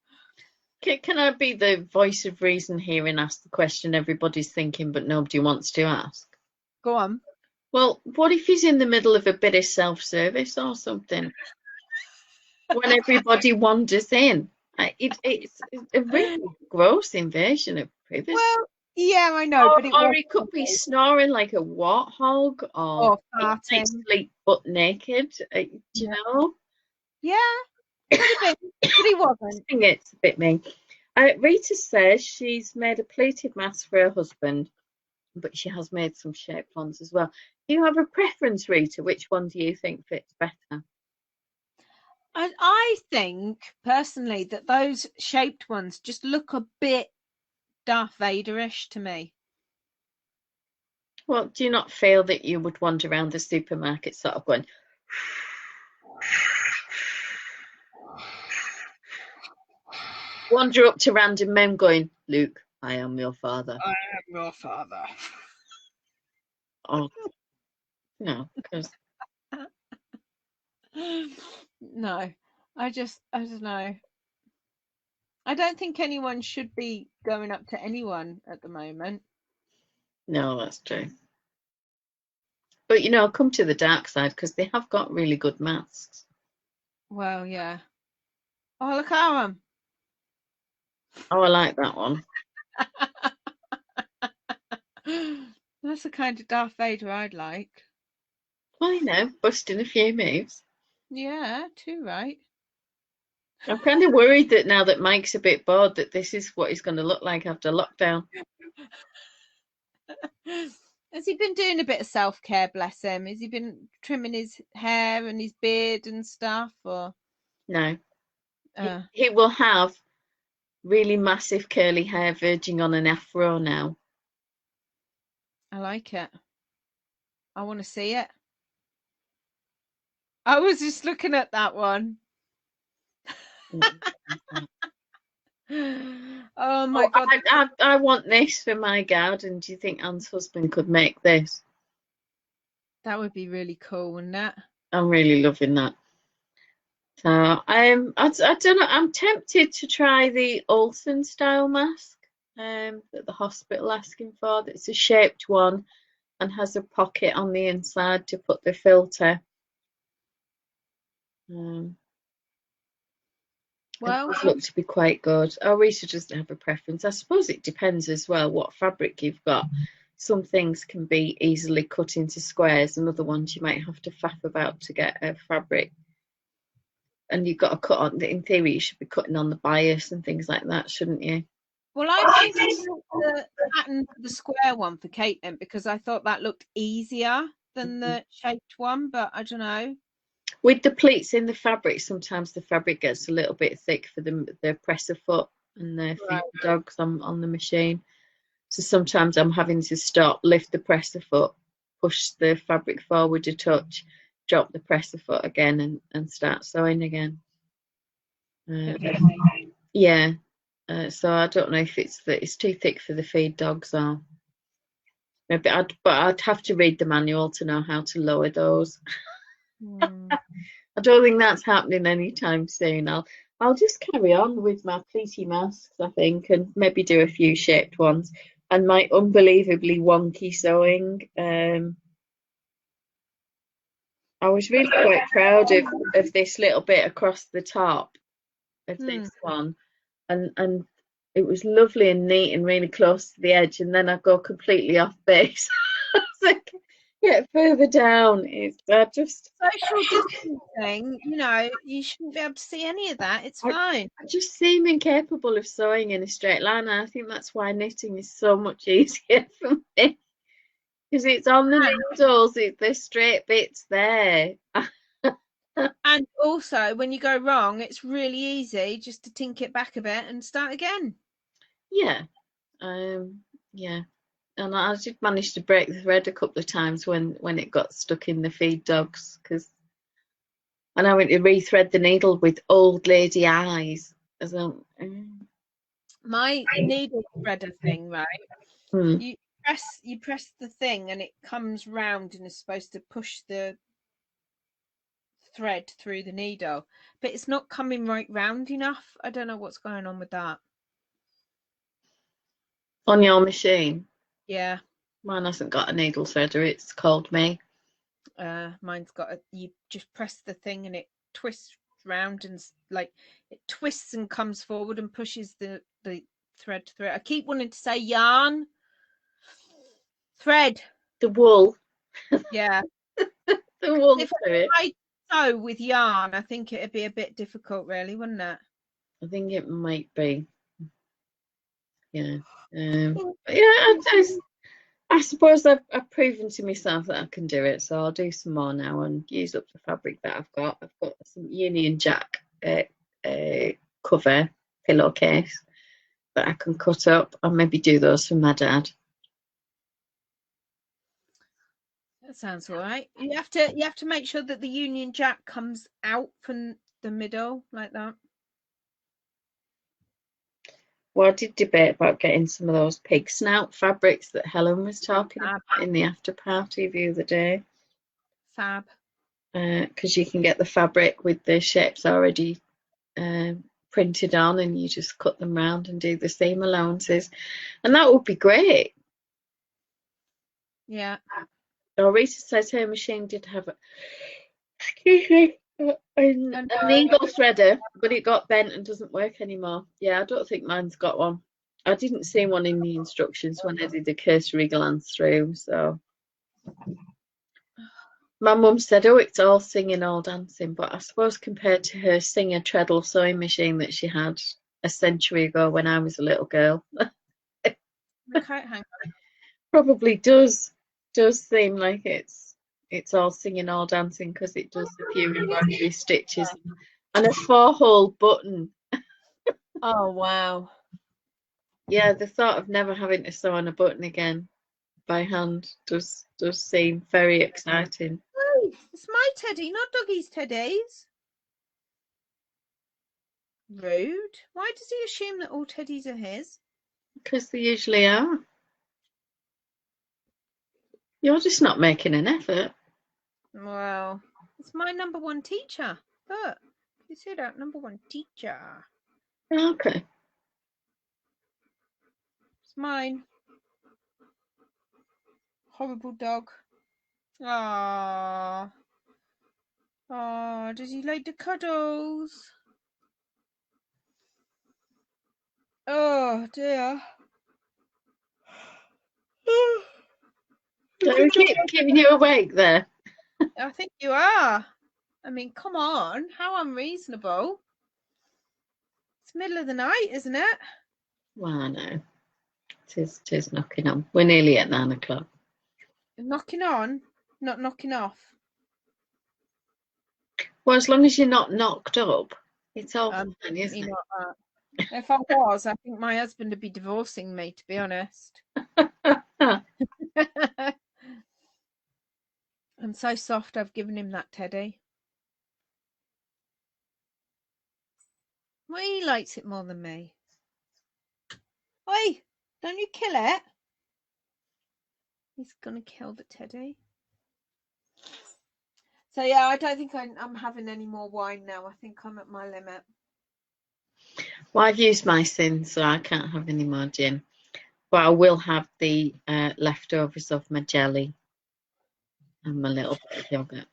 Can I be the voice of reason here and ask the question everybody's thinking but nobody wants to ask? Go on. Well, what if he's in the middle of a bit of self-service or something? When everybody wanders in. It's a really gross invasion of privacy. Well, yeah, I know, but or he could be snoring like a warthog, or farting. sleep butt naked. Do you know? Yeah, could have been, but he wasn't. I think it's a bit mean. Rita says she's made a pleated mask for her husband, but she has made some shaped ones as well. Do you have a preference, Rita? Which one do you think fits better? I think personally that those shaped ones just look a bit Darth Vader-ish to me. Well, do you not feel that you would wander around the supermarket sort of going... wander up to random men going, "Luke, I am your father. I am your father." Oh, no, because... No, I don't know. I don't think anyone should be going up to anyone at the moment. No, that's true. But, you know, come to the dark side because they have got really good masks. Well, yeah. Oh, look at them. Oh, I like that one. That's the kind of Darth Vader I'd like. Well, you know, busting a few moves. Yeah, too right. I'm kind of worried that now that Mike's a bit bored that this is what he's going to look like after lockdown. Has he been doing a bit of self-care, bless him? Has he been trimming his hair and his beard and stuff, or? No. He will have really massive curly hair verging on an afro now. I like it. I want to see it. I was just looking at that one. Oh my God. I want this for my garden. Do you think Anne's husband could make this? That would be really cool, wouldn't it? I'm really loving that. So I don't know. I'm tempted to try the Olsen style mask that the hospital asking for. It's a shaped one and has a pocket on the inside to put the filter. Well, it looked to be quite good. Oh, Rita doesn't have a preference. I suppose it depends as well what fabric you've got. Some things can be easily cut into squares, and other ones you might have to faff about to get a fabric. And you've got to cut on. In theory, you should be cutting on the bias and things like that, shouldn't you? Well, I picked the pattern for the square one for Caitlin because I thought that looked easier than the shaped one, but I don't know. With the pleats in the fabric, sometimes the fabric gets a little bit thick for the presser foot and the feed dogs on the machine. So sometimes I'm having to stop, lift the presser foot, push the fabric forward a touch, drop the presser foot again and start sewing again. Yeah. So I don't know if it's too thick for the feed dogs or maybe I'd have to read the manual to know how to lower those. I don't think that's happening anytime soon. I'll just carry on with my pleaty masks, I think, and maybe do a few shaped ones. And my unbelievably wonky sewing. I was really quite proud of this little bit across the top of this one. And it was lovely and neat and really close to the edge, and then I go completely off base. I was like, get further down. It's just Social distancing, you know, you shouldn't be able to see any of that. It's I, fine. I just seem incapable of sewing in a straight line, and I think that's why knitting is so much easier for me because it's on the And, needles. It's the straight bits there. and also, when you go wrong, it's really easy just to tink it back a bit and start again. Yeah, yeah. And I did manage to break the thread a couple of times when it got stuck in the feed dogs because and I went to rethread the needle with old lady eyes. As My needle threader thing, right? hmm. You press the thing and it comes round and is supposed to push the thread through the needle, but it's not coming right round enough. I don't know what's going on with that. On your machine. Yeah, Mine hasn't got a needle threader, it's called me. mine's got you just press the thing and it twists round and like it twists and comes forward and pushes the thread through. I keep wanting to say yarn. Thread. The wool. Yeah. The wool If through it. I sew with yarn, I think it'd be a bit difficult, really, wouldn't it? I think it might be. Yeah. Yeah, I suppose I've proven to myself that I can do it, so I'll do some more now and use up the fabric that I've got. I've got some Union Jack cover pillowcase that I can cut up and maybe do those for my dad. That sounds all right. You have to make sure that the Union Jack comes out from the middle like that. Well, I did debate about getting some of those pig snout fabrics that Helen was talking Fab. about in the after party the other day. Fab. Because you can get the fabric with the shapes already printed on and you just cut them round and do the seam allowances. And that would be great. Yeah. Oh, Rita says her machine did have a needle threader, but it got bent and doesn't work anymore. Yeah, I don't think mine's got one. I didn't see one in the instructions when I did a cursory glance through, so my mum said, oh, it's all singing, all dancing, but I suppose compared to her Singer treadle sewing machine that she had a century ago when I was a little girl, Okay, hang on. probably does seem like it's all singing, all dancing because it does a few embroidery stitches and a 4-hole button. Oh wow. Yeah, the thought of never having to sew on a button again by hand does seem very exciting. Hey, it's my teddy, not Dougie's teddies. Rude. Why does he assume that all teddies are his? Because they usually are. You're just not making an effort. Well, it's my number one teacher. Look, you see that number one teacher? Okay. It's mine. Horrible dog. Ah. Oh, does he like the cuddles? Oh dear. Let me keep keeping you awake there. I think you are. I mean, come on. How unreasonable. It's middle of the night, isn't it? Well, I know. Tis knocking on. We're nearly at 9 o'clock. Knocking on, not knocking off. Well, as long as you're not knocked up, it's all fine, isn't it? Not that. If I was, I think my husband would be divorcing me, to be honest. I'm so soft, I've given him that teddy. Well, he likes it more than me. Oi, don't you kill it. He's gonna kill the teddy. So yeah, I don't think I'm having any more wine now. I think I'm at my limit. Well, I've used my sin, so I can't have any more gin. But I will have the leftovers of my jelly and my little bit of yogurt.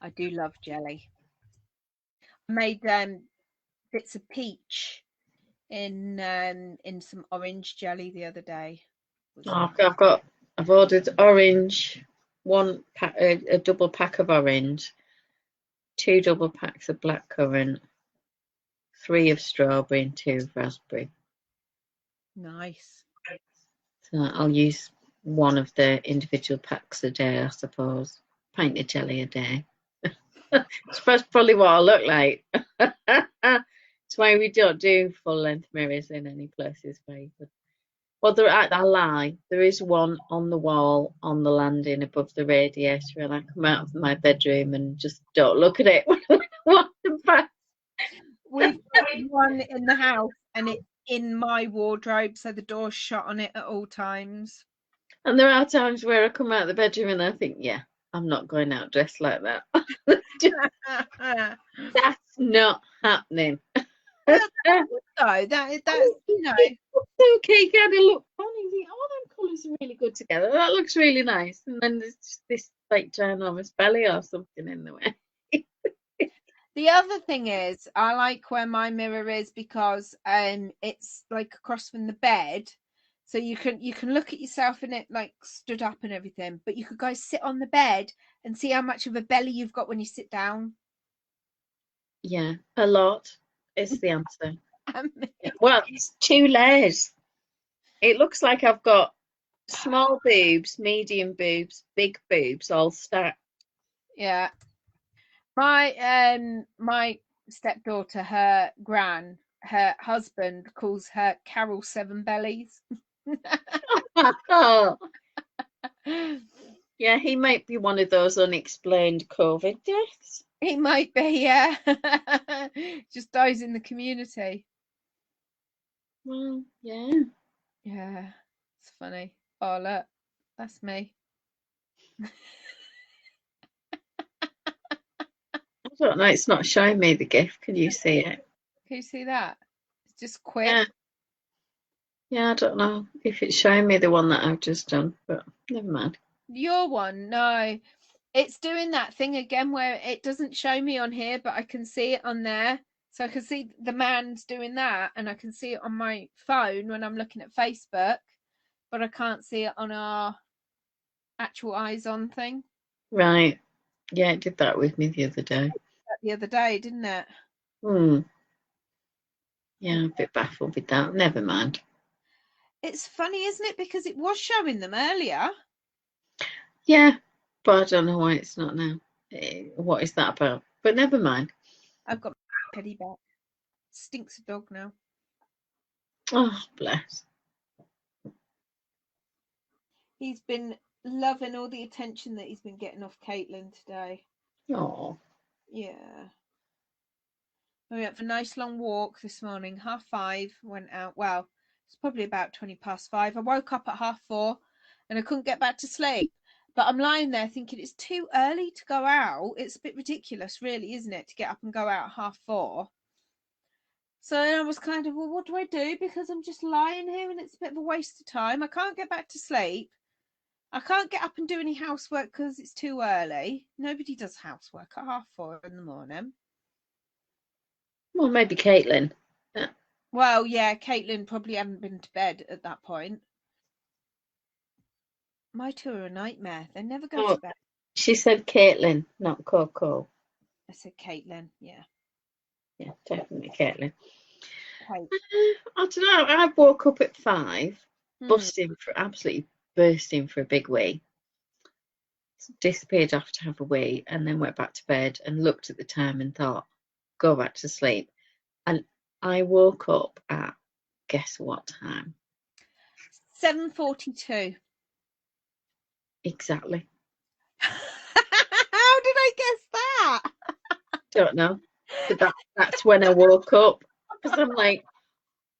I do love jelly. I made bits of peach in some orange jelly the other day. Oh, I've got I've ordered orange, a double pack of orange, 2 double packs of blackcurrant, 3 of strawberry and 2 of raspberry. Nice. So I'll use one of the individual packs a day, I suppose. Pint of jelly a day. That's probably what I'll look like. That's why we don't do full-length mirrors in any places where you could. Well, I lie. There is one on the wall on the landing above the radiator, and I come out of my bedroom and just don't look at it when I walk past. We've got one in the house, and it's in my wardrobe, so the door's shut on it at all times. And there are times where I come out of the bedroom and I think, yeah, I'm not going out dressed like that. That's not happening. So that's you know. It's okay, you kind of look funny. You think, oh, them colours are really good together. That looks really nice. And then there's just this like ginormous belly or something in the way. The other thing is, I like where my mirror is because it's like across from the bed, so you can look at yourself in it like stood up and everything. But you could go sit on the bed and see how much of a belly you've got when you sit down. Yeah, a lot is the answer. Well, it's 2 layers. It looks like I've got small boobs, medium boobs, big boobs, all stacked. Yeah. My stepdaughter, her husband calls her Carol Seven Bellies. Oh. Yeah, he might be one of those unexplained COVID deaths. He might be, yeah. Just dies in the community. Well, yeah. Yeah, it's funny. Oh, look, that's me. I don't know, it's not showing me the GIF. Can you see it? Can you see that? It's just quick. Yeah. Yeah, I don't know if it's showing me the one that I've just done, but never mind. Your one, no. It's doing that thing again where it doesn't show me on here, but I can see it on there. So I can see the man's doing that, and I can see it on my phone when I'm looking at Facebook, but I can't see it on our actual eyes on thing. Right. Yeah, it did that with me the other day. The other day, didn't it? Yeah, I'm a bit baffled with that. Never mind. It's funny, isn't it? Because it was showing them earlier. Yeah, but I don't know why it's not now. What is that about? But never mind. I've got my teddy back. Stinks of dog now. Oh, bless. He's been loving all the attention that he's been getting off Caitlin today. Oh. Yeah. We went for a nice long walk this morning, 5:30, went out. Well, it's probably about 5:20. I woke up at 4:30 and I couldn't get back to sleep. But I'm lying there thinking it's too early to go out. It's a bit ridiculous, really, isn't it, to get up and go out at 4:30? So I was kind of, well, what do I do? Because I'm just lying here and it's a bit of a waste of time. I can't get back to sleep. I can't get up and do any housework because it's too early. Nobody does housework at 4:30 in the morning. Well, maybe Caitlin. Yeah. Well, yeah, Caitlin probably hadn't been to bed at that point. My two are a nightmare. They never go to bed. She said Caitlin, not Coco. I said Caitlin, yeah. Yeah, definitely Caitlin. Kate. I don't know. I woke up at 5, absolutely bursting for a big wee. Disappeared off to have a wee, and then went back to bed and looked at the time and thought, go back to sleep. And I woke up at, guess what time? 7:42. Exactly. How did I guess that? Don't know. But that's when I woke up. Because I'm like,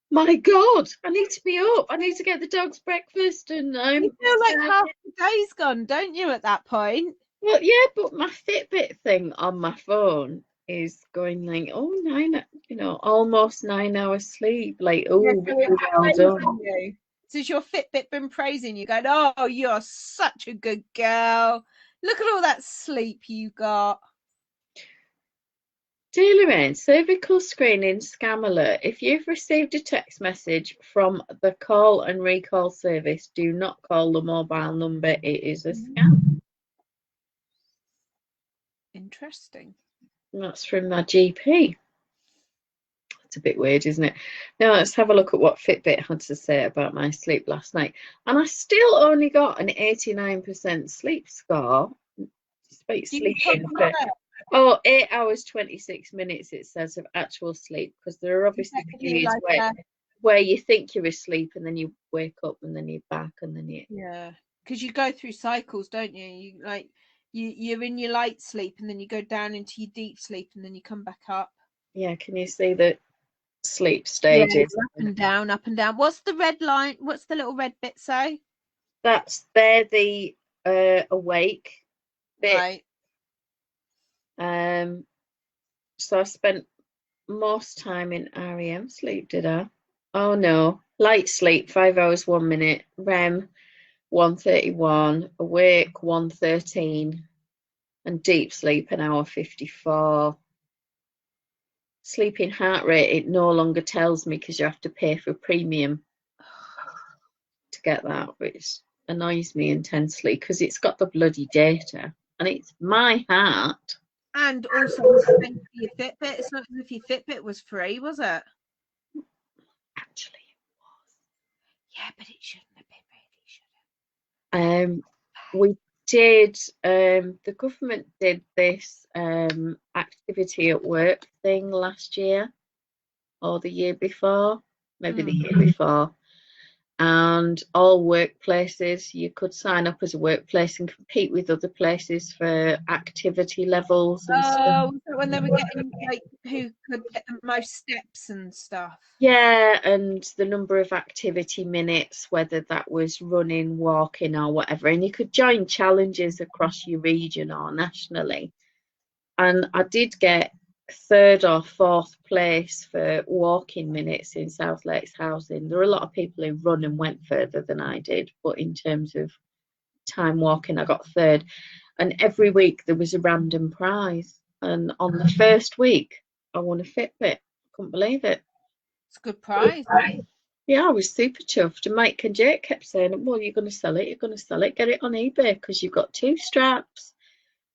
my God, I need to be up. I need to get the dogs breakfast. And you feel like half the day's gone, don't you, at that point? Well, yeah, but my Fitbit thing on my phone is going like, oh, almost 9 hours sleep. Like, oh, really well done. So has your Fitbit been praising you, going, oh, you're such a good girl. Look at all that sleep you got. Dear Lorraine, cervical screening scam alert. If you've received a text message from the call and recall service, do not call the mobile number. It is a scam. Interesting. And that's from my GP. It's a bit weird, isn't it? Now let's have a look at what Fitbit had to say about my sleep last night. And I still only got an 89% sleep score, despite sleeping for 8 hours 26 minutes, it says, of actual sleep, because there are obviously periods where you think you're asleep and then you wake up and then you're back and then you because you go through cycles, don't you? You're in your light sleep and then you go down into your deep sleep and then you come back up. Yeah, can you see the sleep stages? Yeah, up and down. What's the red line? What's the little red bit say? They're the awake bit. Right. So I spent most time in REM sleep, did I? Oh no, light sleep 5 hours 1 minute, REM 1:31, awake 1:13, and deep sleep an hour 54. Sleeping heart rate, it no longer tells me because you have to pay for premium to get that, which annoys me intensely because it's got the bloody data and it's my heart. And also, for your Fitbit, it's not as if your Fitbit was free, was it? Actually, it was. Yeah, but it shouldn't have been really, should it? We did, the government did this activity at work thing last year or the year before, maybe the year before. And all workplaces, you could sign up as a workplace and compete with other places for activity levels and stuff. So when they were getting who could get the most steps and stuff. Yeah, and the number of activity minutes, whether that was running, walking, or whatever. And you could join challenges across your region or nationally. And I did get 3rd or 4th place for walking minutes in South Lakes housing. There are a lot of people who run and went further than I did, but in terms of time walking, I got 3rd. And every week there was a random prize. And on the first week, I won a Fitbit. Couldn't believe it. It's a good prize. Yeah, I was super chuffed. And Mike and Jake kept saying, well, you're going to sell it, get it on eBay because you've got 2 straps.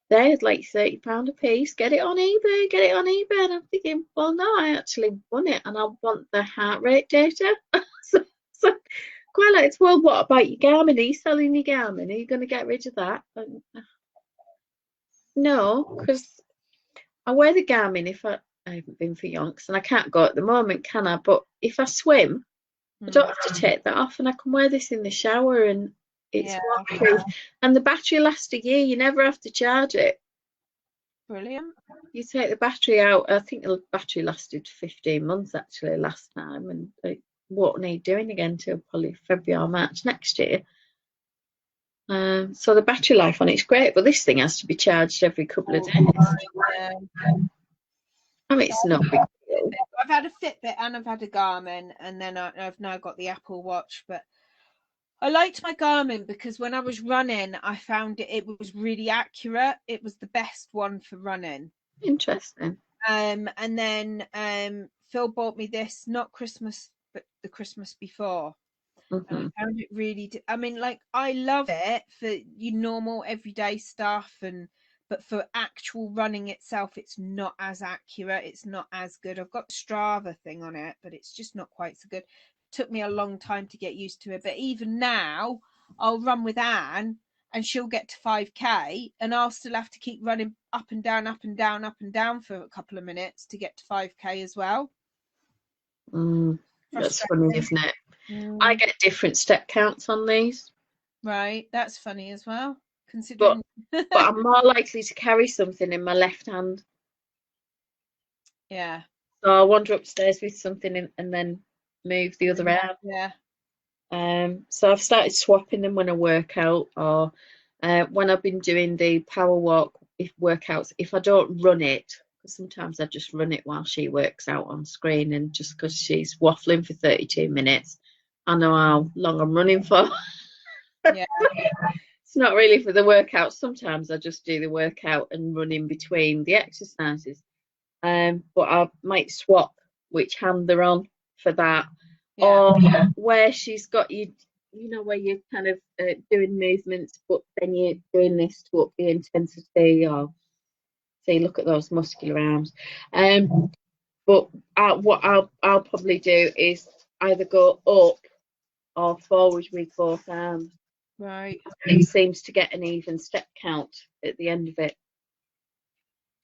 They're like £30 a piece. Get it on eBay. And I'm thinking, well, no, I actually won it and I want the heart rate data. so quite like, well, what about your Garmin? Are you selling your Garmin? Are you going to get rid of that? And, no, because I wear the Garmin if I haven't been for yonks and I can't go at the moment, can I? But if I swim, I don't have to take that off and I can wear this in the shower and it's waterproof. And the battery lasts a year. You never have to charge it. Brilliant. You take the battery out. I think the battery lasted 15 months actually last time, and it won't need doing again till probably February or March next year. So the battery life on it's great, but this thing has to be charged every couple of days. I mean, it's not big deal. I've had a Fitbit and I've had a Garmin, and then I've now got the Apple Watch, but I liked my Garmin because when I was running, I found it was really accurate. It was the best one for running. Interesting. And then Phil bought me this, not Christmas, but the Christmas before. And I found it really, I mean, like, I love it for your normal everyday stuff, but for actual running itself, it's not as accurate. It's not as good. I've got the Strava thing on it, but it's just not quite so good. Took me a long time to get used to it, but even now I'll run with Anne and she'll get to 5k and I'll still have to keep running up and down for a couple of minutes to get to 5k as well. That's funny, isn't it? I get different step counts on these. Right, that's funny as well, considering but I'm more likely to carry something in my left hand. Yeah, so I'll wander upstairs with something and then move the other arm. Yeah. So I've started swapping them when I work out, or when I've been doing the power walk workouts. If I don't run it, because sometimes I just run it while she works out on screen, and just because she's waffling for 32 minutes, I know how long I'm running for. Yeah. It's not really for the workout. Sometimes I just do the workout and run in between the exercises. but I might swap which hand they're on for that. Yeah. Or where she's got you, where you're kind of doing movements, but then you're doing this to up the intensity, or say, look at those muscular arms. But what I'll probably do is either go up or forward with both arms. Right. It seems to get an even step count at the end of it.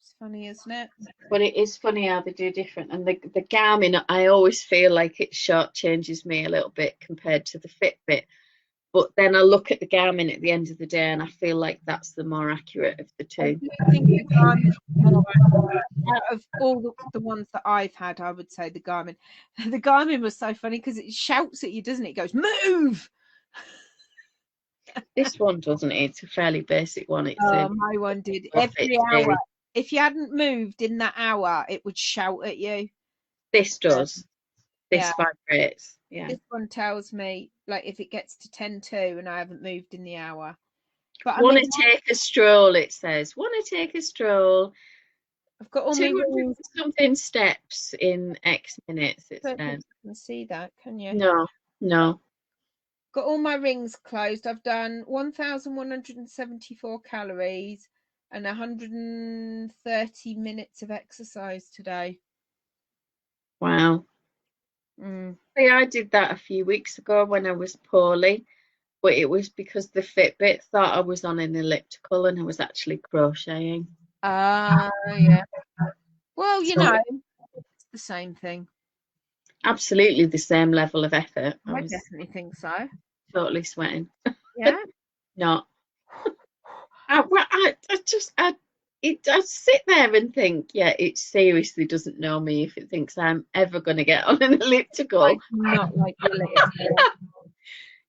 It's funny, isn't it? But it is funny how they do different. And the Garmin, I always feel like it shortchanges me a little bit compared to the Fitbit. But then I look at the Garmin at the end of the day and I feel like that's the more accurate of the two. I think the Garmin, out of all the ones that I've had, I would say the Garmin. The Garmin was so funny because it shouts at you, doesn't it? It goes, move! This one doesn't. It's a fairly basic one. It's my one did. Every hour. If you hadn't moved in that hour, it would shout at you. This does. This vibrates. Yeah. This one tells me, like, if it gets to 10:02 and I haven't moved in the hour. But Want to take a stroll, it says. Want to take a stroll. I've got all my 200 something steps in X minutes. It says. says. You can see that, can you? No. Got all my rings closed. I've done 1,174 calories and 130 minutes of exercise today. Wow. See, I did that a few weeks ago when I was poorly, but it was because the Fitbit thought I was on an elliptical and I was actually crocheting. Yeah. Well, it's the same thing. Absolutely the same level of effort. I definitely think so. Totally sweating. Yeah. Not. I sit there and think, yeah, it seriously doesn't know me if it thinks I'm ever going to get on an elliptical. Like, not like the elliptical.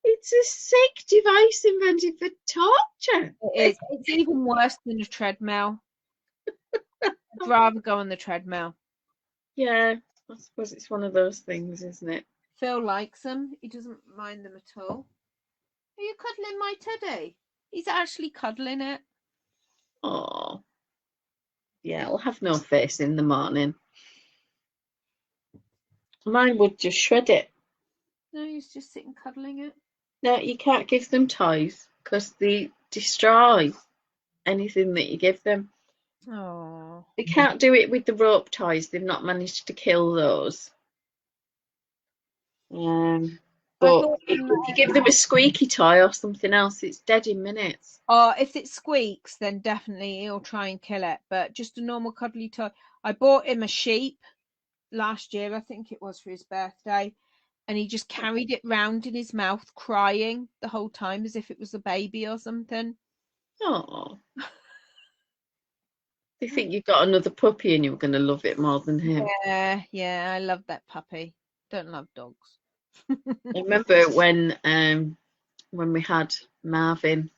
It's a sick device invented for torture. It is. It's even worse than a treadmill. I'd rather go on the treadmill. Yeah, I suppose it's one of those things, isn't it? Phil likes them. He doesn't mind them at all. Are you cuddling my teddy? He's actually cuddling it. Oh, yeah, I'll have no face in the morning. Mine would just shred it. No, he's just sitting cuddling it. No, you can't give them toys because they destroy anything that you give them. Oh. They can't do it with the rope toys. They've not managed to kill those. But if you give them a squeaky toy or something else, it's dead in minutes. Oh, if it squeaks, then definitely he'll try and kill it. But just a normal cuddly toy. I bought him a sheep last year, I think it was, for his birthday. And he just carried it round in his mouth, crying the whole time as if it was a baby or something. Oh. They think you've got another puppy and you're going to love it more than him. Yeah, I love that puppy. Don't love dogs. I remember when we had Marvin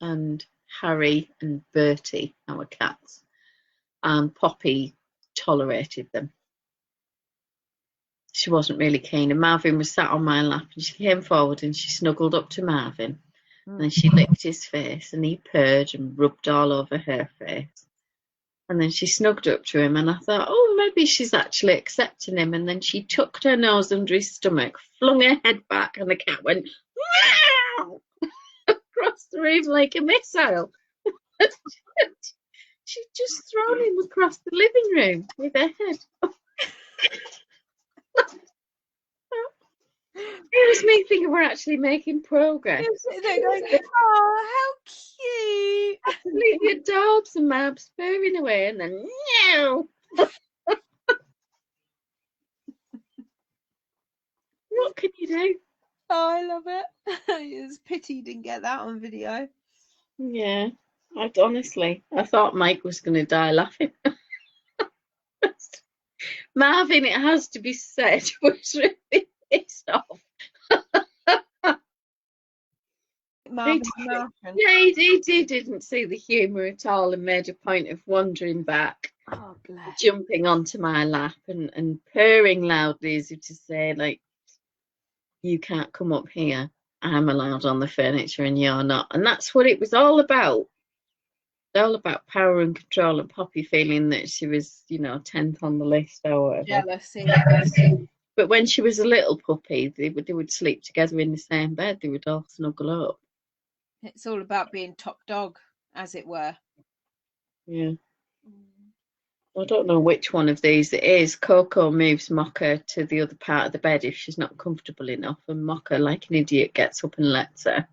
and Harry and Bertie, our cats, and Poppy tolerated them. She wasn't really keen, and Marvin was sat on my lap and she came forward and she snuggled up to Marvin and she licked his face and he purred and rubbed all over her face. And then she snugged up to him and I thought, oh, maybe she's actually accepting him. And then she tucked her nose under his stomach, flung her head back, and the cat went meow across the room like a missile. She'd just thrown him across the living room with her head. It was me thinking we're actually making progress. They're going, oh, how cute. Absolutely adorbs and Mab's purring away and then meow. What can you do? Oh, I love it. It's a pity you didn't get that on video. Yeah, I thought Mike was going to die laughing. Marvin, it has to be said, was really pissed off. He didn't see the humour at all and made a point of wandering back, jumping onto my lap and purring loudly as if to say, like, you can't come up here. I'm allowed on the furniture and you're not. And that's what it was all about. all about power and control, and Poppy feeling that she was, you know, 10th on the list or whatever. Jealousy. But when she was a little puppy, they would sleep together in the same bed. They would all snuggle up. It's all about being top dog, as it were. Yeah. I don't know which one of these it is. Coco moves Mocha to the other part of the bed if she's not comfortable enough, and Mocha, like an idiot, gets up and lets her.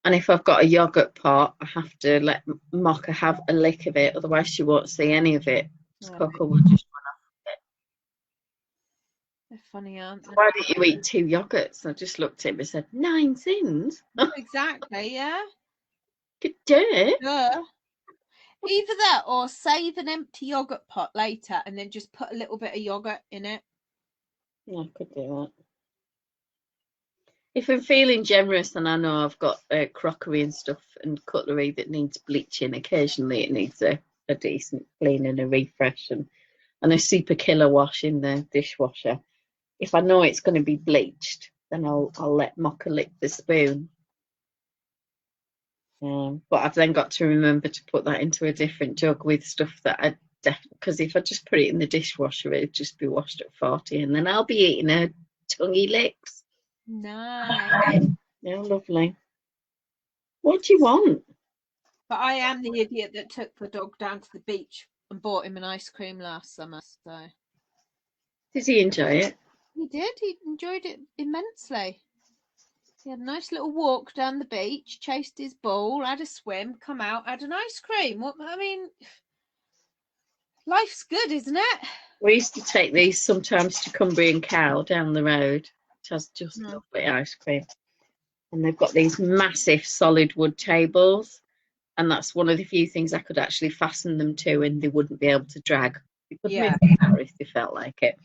And if I've got a yogurt pot, I have to let Mocha have a lick of it, otherwise she won't see any of it. Coco will just run off with it. They're funny, aren't they? Why don't you eat 2 yogurts? I just looked at him and said, 9 cents? Exactly, yeah. Good day. Duh. Either that or save an empty yogurt pot later and then just put a little bit of yogurt in it. Yeah, I could do that. If I'm feeling generous and I know I've got crockery and stuff and cutlery that needs bleaching, occasionally it needs a decent clean and a refresh and a super killer wash in the dishwasher. If I know it's going to be bleached, then I'll let Mocha lick the spoon. But I've then got to remember to put that into a different jug with stuff that I definitely, because if I just put it in the dishwasher, it'd just be washed at 40, and then I'll be eating her tonguey licks. Nice. Yeah, lovely. What do you want? But I am the idiot that took the dog down to the beach and bought him an ice cream last summer. So Did he enjoy it? he did. He enjoyed it immensely. He had a nice little walk down the beach, chased his ball, had a swim, come out, had an ice cream. What I mean, life's good, isn't it? We used to take these sometimes to Cumbria and Cow down the road, which has just lovely ice cream. And they've got these massive solid wood tables, and that's one of the few things I could actually fasten them to, and they wouldn't be able to drag. They could move if they felt like it.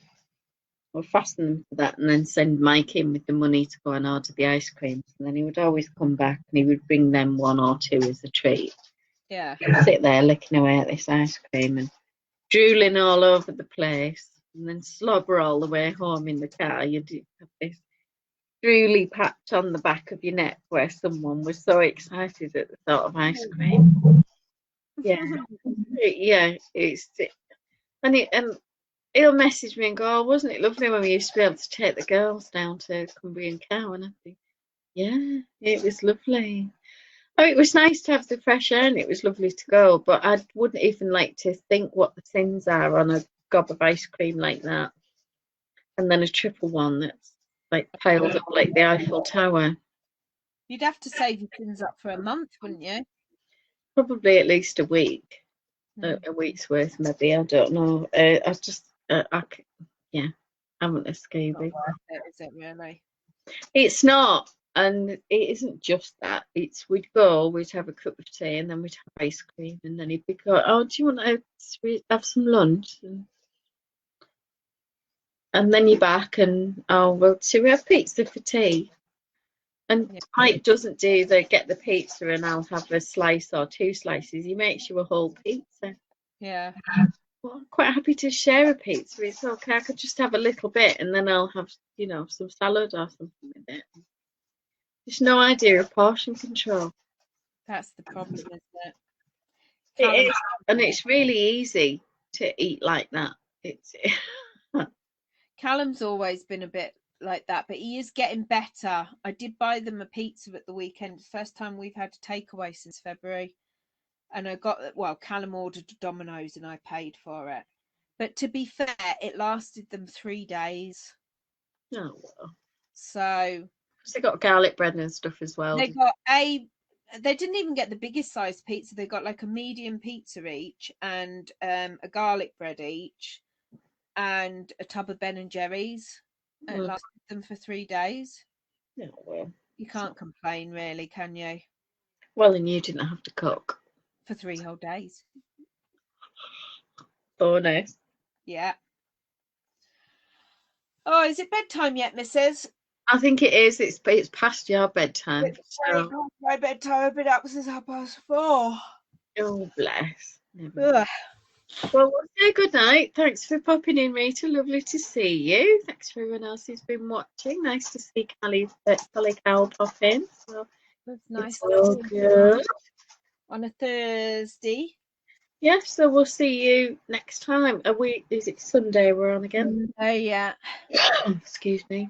We'll fasten them to that and then send Mike in with the money to go and order the ice creams. And then he would always come back and he would bring them 1 or 2 as a treat. Yeah. He'd sit there licking away at this ice cream and drooling all over the place and then slobber all the way home in the car. You'd have this drooly patch on the back of your neck where someone was so excited at the thought of ice cream. Yeah. Yeah. And he'll message me and go, oh, wasn't it lovely when we used to be able to take the girls down to Cumbria and Cow? And I think, yeah, it was lovely. Oh, it was nice to have the fresh air and it was lovely to go, but I wouldn't even like to think what the sins are on a gob of ice cream like that. And then a triple one that's like piled up like the Eiffel Tower. You'd have to save your sins up for a month, wouldn't you? Probably at least a week. A week's worth, maybe. I don't know. I'm a scabies. Is it really? It's not, and it isn't just that. It's we'd have a cup of tea, and then we'd have ice cream, and then he'd be going, "Oh, do you want to have some lunch?" And then you're back, and oh well, so we have pizza for tea. And Mike doesn't do get the pizza and I'll have a slice or 2 slices. He makes you a whole pizza. Yeah. Well, I'm quite happy to share a pizza. It's okay. I could just have a little bit and then I'll have, some salad or something with it. There's no idea of portion control. That's the problem, isn't it? It is, and it's really easy to eat like that. Callum's always been a bit like that, but he is getting better. I did buy them a pizza at the weekend. First time we've had a takeaway since February, and Callum ordered a Domino's and I paid for it. But to be fair, it lasted them 3 days. Oh well. So they got garlic bread and stuff as well. They didn't even get the biggest size pizza. They got like a medium pizza each and a garlic bread each and a tub of Ben and Jerry's. And it lasted them for 3 days. Yeah, well. You can't complain, really, can you? Well, and you didn't have to cook. For 3 whole days. Bonus. Yeah. Oh, is it bedtime yet, Mrs.? I think it is. It's past your bedtime. It's past my bedtime. I've been up since 4:30. Oh, bless. Well, we'll say good night. Thanks for popping in, Rita. Lovely to see you. Thanks for everyone else who's been watching. Nice to see Sally Cow pop in. So that's nice. It's all good. on a Thursday. Yes, so we'll see you next time. Is it Sunday we're on again? Yeah. Excuse me.